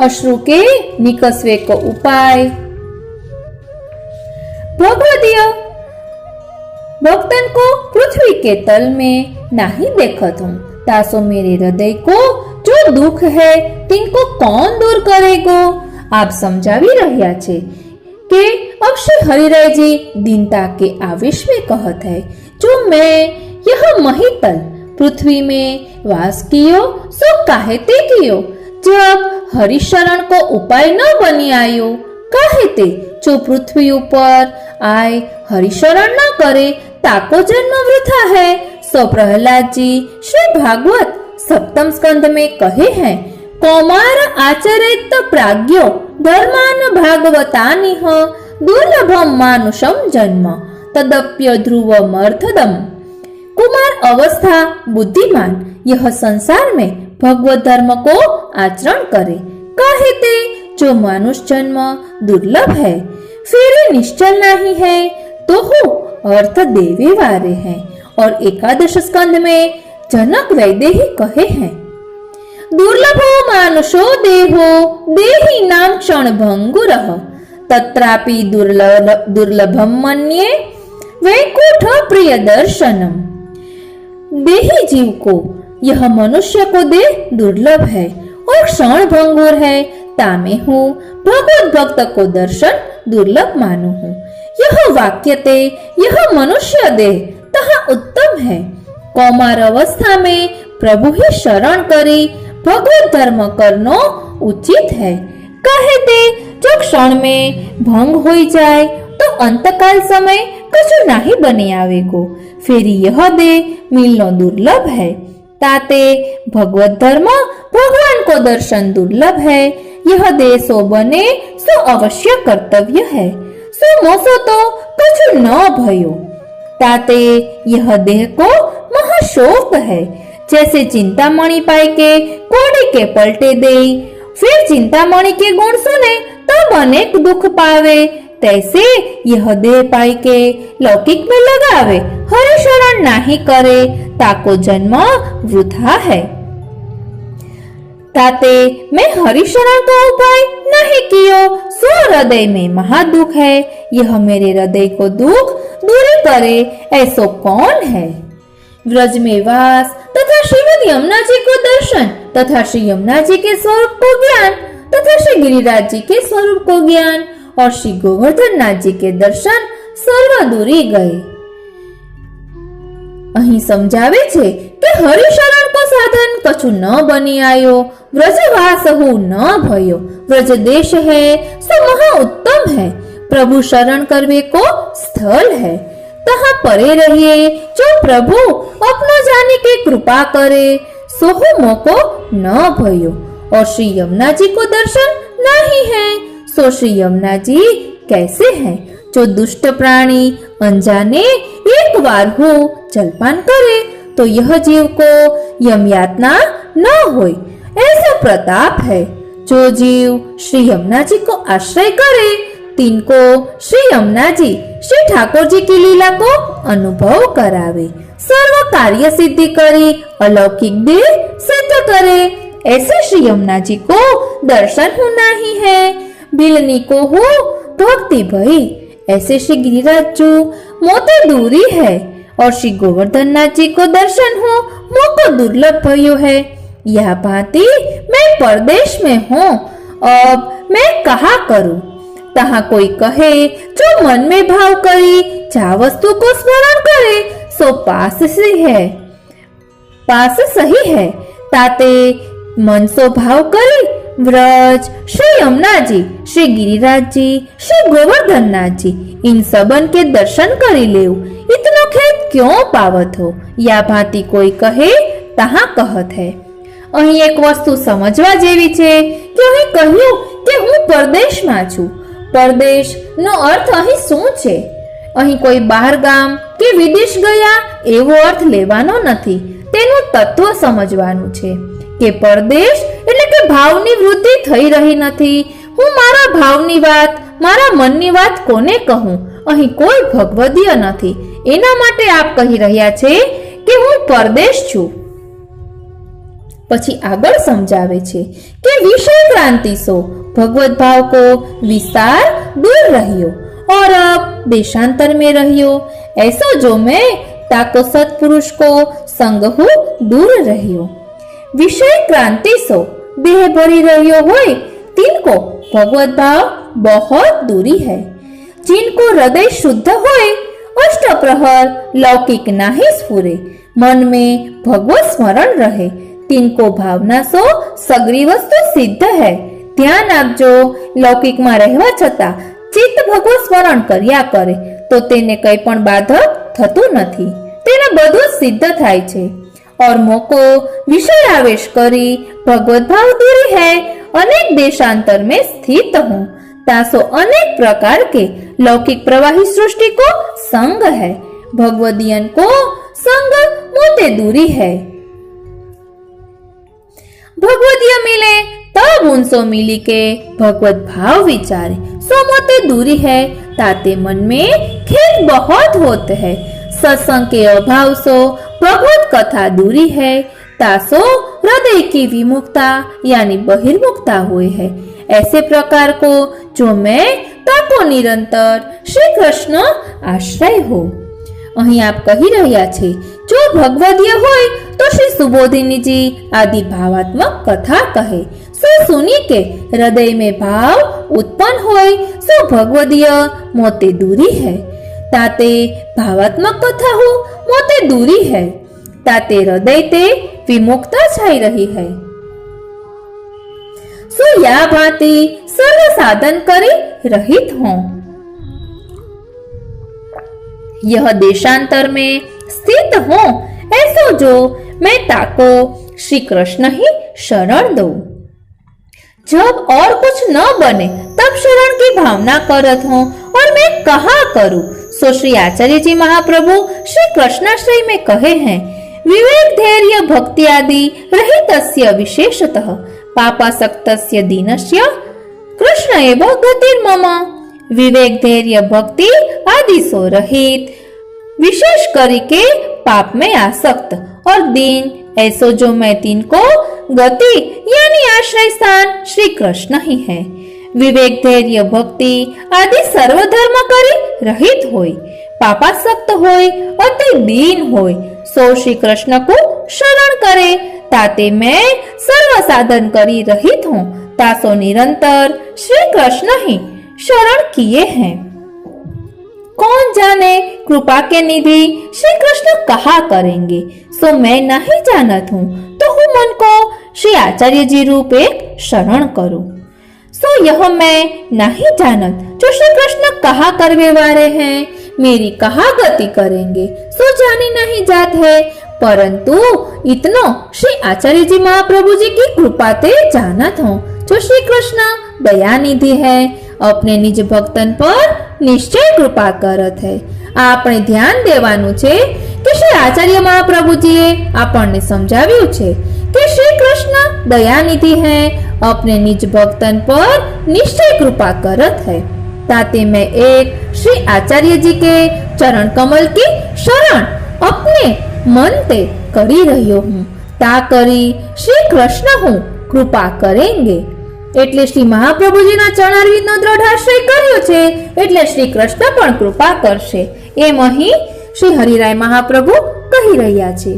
अश्रु के निकसवे को उपाय, भगवदीय भक्तन को पृथ्वी के तल में नहीं देखत हूँ, तासो मेरे हृदय को जो दुख है तिनको कौन दूर करेगो। आप समझावी રહ્યા છે कि अब श्री हरिराय जी दीनता के आवेश में कहत है, जो मैं यह महितल पृथ्वी में वास कियो सो काहे ते कियो, जब हरिशरण को उपाय न बनी आयो, काहे ते जो पृथ्वी ऊपर आए हरिशरण न करे ताको जन्म वृथा है। सो प्रहलाद जी श्री भागवत सप्तम स्कंद में कहे हैं, कौमार आचरित प्राज्ञो धर्मान भागवतानिह दुर्लभम मानुषम जन्म तदप्य ध्रुवमर्थदम। कुमार अवस्था बुद्धिमान यह संसार में भगवत धर्म को आचरण करे, काहे ते जो मानुष जन्म दुर्लभ है, फिर निश्चल नहीं है तो हो अर्थ देवे वारे हैं। और एकादश स्कंद में जनक वैदेही कहे हैं, दुर्लभो मानुषो देहो देही नाम क्षण भंगुरः, तत्रापि दुर्लभम मन्ये वैकुंठ प्रिय दर्शनम। देही जीव को यह मनुष्य को देह दुर्लभ है और क्षण भंगुर है, तामे हूँ भगवत भक्त को दर्शन दुर्लभ मानू हूँ। यह वाक्य ते यह मनुष्य देह तहा उत्तम है। कौमार अवस्था में प्रभु ही शरण करी भगवत धर्म करनो उचित है। कहे ते जो क्षण में भंग हो जाए तो अंतकाल समय कछु नहीं बने आवेगो। फिर यह दे मिलना दुर्लभ है। ताते भगवत धर्म भगवान को दर्शन दुर्लभ है। यह देह सो बने सो अवश्य कर्तव्य है। सो मोसो तो कछु न भयो। ताते यह देह को महाशोक है। जैसे चिंतामणि पाई के कोड़ी के पलटे दे, फिर चिंतामणि के गुण सुने तब अनेक दुख पावे, तैसे यह देह पाई के लौकिक में लगावे, हरि शरण नहीं करे, ताको जन्म वृथा है। ताते मैं हरि शरण का उपाय नहीं कियो, सो हृदय में महादुख है। यह मेरे हृदय को दुख दूर करे ऐसो कौन है। व्रज में वास तथा श्रीमद यमुना जी को दर्शन तथा श्री यमुना जी के स्वरूप को ज्ञान तथा श्री गिरिराज जी के स्वरूप को ज्ञान और श्री गोवर्धन नाथ जी के दर्शन सर्व दूरी गए। અહીં સમજાવે છે કે હરિશરણ કો સાધન કછું ન બની આયો, વ્રજવાસ હું ન ભયો। व्रज देश है सो महा उत्तम है, प्रभु शरण करवे को स्थल है। तहाँ परे रहिए जो प्रभु अपनो जाने के कृपा करे, सोहु मोको न भयो। और श्री यमुना जी को दर्शन नहीं है, सो श्री यमुना जी कैसे हैं। जो दुष्ट प्राणी अनजाने एक बार हो जलपान करे तो यह जीव को यम यातना न होय, ऐसा प्रताप है। जो जीव श्री यमुना जी को आश्रय करे तिनको श्री यमुना जी श्री ठाकुर जी की लीला को अनुभव करावे, सर्व कार्य सिद्धि करी अलौकिक देह सिद्ध करे। ऐसे श्री यमुना जी को दर्शन होना ही है। बिलनी को हो भक्ति भई, ऐसे श्री गिरिराज जो मोते दूरी है। और श्री गोवर्धन नाथ जी को दर्शन हो मोको दुर्लभ भयो है। यह भांति मैं परदेश में हूँ, अब मैं कहा करूँ। तहाँ कोई कहे जो मन में भाव करी जा वस्तु को स्मरण करे सो पास से है, पास सही है। ताते मन सो भाव करी व्रज श्री यमुना जी श्री गिरिराज जी श्री गोवर्धन नाथ जी इन सबन के दर्शन करी लेव। इतनो खेत क्यों पावत हो। या भांति कोई कहे तहाँ कहत है। અહીં એક વસ્તુ સમજવા જેવી છે કે અહીં કહ્યું કે હું પરદેશમાં છું। પરદેશનો અર્થ અહીં શું છે। અહીં કોઈ બહાર ગામ કે વિદેશ ગયા એવો અર્થ લેવાનો નથી, તેનું તત્વ સમજવાનું છે કે પરદેશ એટલે કે ભાવની વૃદ્ધિ થઈ રહી નથી। હું મારા ભાવની વાત મારા મનની વાત કોને કહું। અહીં કોઈ ભગવદીય નથી, એના માટે આપ કહી રહ્યા છે કે હું પરદેશ છું। પછી આગળ સમજાવે છે કે વિષય ક્રાંતિ सो भगवत भाव को विस्तार दूर रहियो और अब देशांतर में रहियो। ऐसो जो मैं ताको सत्पुरुष को संग हो दूर रहियो। विषय क्रांति सो देह भरी रहियो होय तिनको भगवत भाव बहुत दूरी है। जिनको हृदय शुद्ध होय अष्ट प्रहर लौकिक नाही स्फुरे, मन में भगवत स्मरण रहे, तिनको भावना सो सगरी वस्तु सिद्ध है। ध्यान आपजो, लौकिक में रहवा छता चित्त भगवत स्मरण कर्या करे तो तेने कई पण बाधक थतुं नथी, तेने बधुं सिद्ध थाय छे। और मोको विषय आवेश करी भगवत भाव दूरी है। अनेक देशांतर में स्थित हूँ, तासो अनेक प्रकार के लौकिक प्रवाही सृष्टि को संग है। भगवदियन को संग मोते दूरी है। भगवदीय मिले तब उनसो मिली के भगवत भाव विचारे, सो मोते दूरी है। ताते मन में खेद बहुत होते है। सत्संग के अभाव सो भगवत कथा दूरी है। तासो हृदय की विमुखता यानी बहिर्मुखता हुई है। ऐसे प्रकार को जो मैं ताको निरंतर श्री कृष्ण आश्रय हो। અહીં આપ કહી રહ્યા છે જો ભગવદીય હોય તો શ્રી સુબોધિની जी आदि भावात्मक कथा कहे, सो सुनी के हृदय में भाव उत्पन्न होय सो भगवदीय मोते दूरी है। ताते भावात्मक कथा हो मोते दूरी है। ताते हृदय ते विमुक्ता छाई रही है। सो या भांति सर्व साधन करी रहित हूँ। यह देशांतर में स्थित हूँ, ऐसो जो मैं ताको श्री कृष्ण ही शरण दो। जब और कुछ न बने तब शरण की भावना करत हूँ और मैं कहा करूँ। सो श्री आचार्य जी महाप्रभु श्री कृष्णाश्रय में कहे हैं, विवेक धैर्य भक्ति आदि रहितस्य विशेषतः पापासक्तस्य दीनस्य कृष्ण एव गतिर्मम। विवेक धैर्य भक्ति आदि सो रहित विशेष करके पाप में आसक्त और दीन ऐसो जो मैं तीन को गति यानी आश्रय स्थान श्री कृष्ण ही है। विवेक धैर्य भक्ति आदि सर्व धर्म करी रहित होय, पापासक्त होय, अति दीन होय, सो श्री कृष्ण को शरण करे। ताते मैं सर्व साधन करी रहित हूँ, तासो निरंतर श्री कृष्ण ही शरण किए हैं। कौन जाने कृपा के निधि श्री कृष्ण कहा करेंगे, सो मैं नहीं जानत हूँ, तो हूँ मन को श्री आचार्य जी रूप एक शरण करूं। सो यह मैं नहीं जानत जो श्री कृष्ण कहा करवे वाले हैं, मेरी कहा गति करेंगे, सो जानी नहीं जात है। परंतु इतनो श्री आचार्य जी महाप्रभु जी की कृपा ते जानत हूँ, जो श्री कृष्ण दयानिधि है, अपने निज भक्तन पर निश्चय कृपा करत है। આપણે ધ્યાન દેવાનું છે કે શ્રી આચાર્ય મહાપ્રભુજીએ આપણને સમજાવ્યું છે કે શ્રી કૃષ્ણ દયાનિધિ है, अपने निज भक्तन पर निश्चय कृपा करत है। ताते मैं एक श्री आचार्य जी के चरण कमल की शरण अपने मन ते करी रह्यो हूँ, ता करी श्री कृष्ण हूँ कृपा करेंगे। એટલે શ્રી મહાપ્રભુજીના ચરણારવિંદનો દ્રઢ આશ્રય કર્યો છે, એટલે શ્રી કૃષ્ણ પણ કૃપા કરશે, એમ અહીં શ્રી હરિરાય મહાપ્રભુ કહી રહ્યા છે।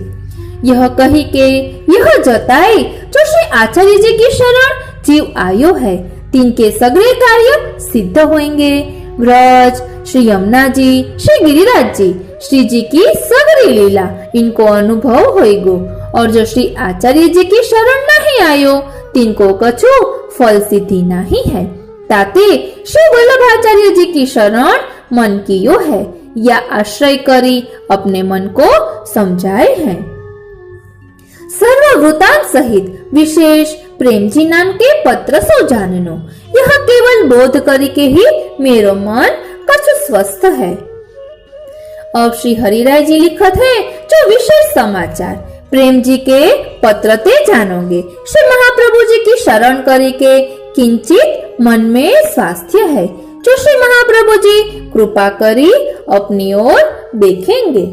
यह कही के यह जताई जो श्री आचार्य जी की शरण जीव आयो है, तिनके सगळे कार्य सिद्ध होंगे। ब्रज श्री यमुना जी, श्री गिरिराज जी, श्री जी की सगरी लीला इनको अनुभव होएगो, और जो श्री आचार्य जी की शरण नहीं आयो तिनको कछु फल सिद्धि नहीं है। ताते श्री वल्लभाचार्य जी की शरण मन कियो है, या आश्रय करी अपने मन को समझाए हैं। सर्व वृतांत सहित विशेष प्रेम जी नाम के पत्र सो जाननो, यह केवल बोध करी के ही मेरो मन कछु स्वस्थ है। अब श्री हरिराय जी लिखत है जो विशेष समाचार प्रेम जी के पत्र ते जानोगे। श्री महाप्रभु जी की शरण करी के किंचित मन में स्वास्थ्य है, जो श्री महाप्रभु जी कृपा करी अपनी ओर देखेंगे।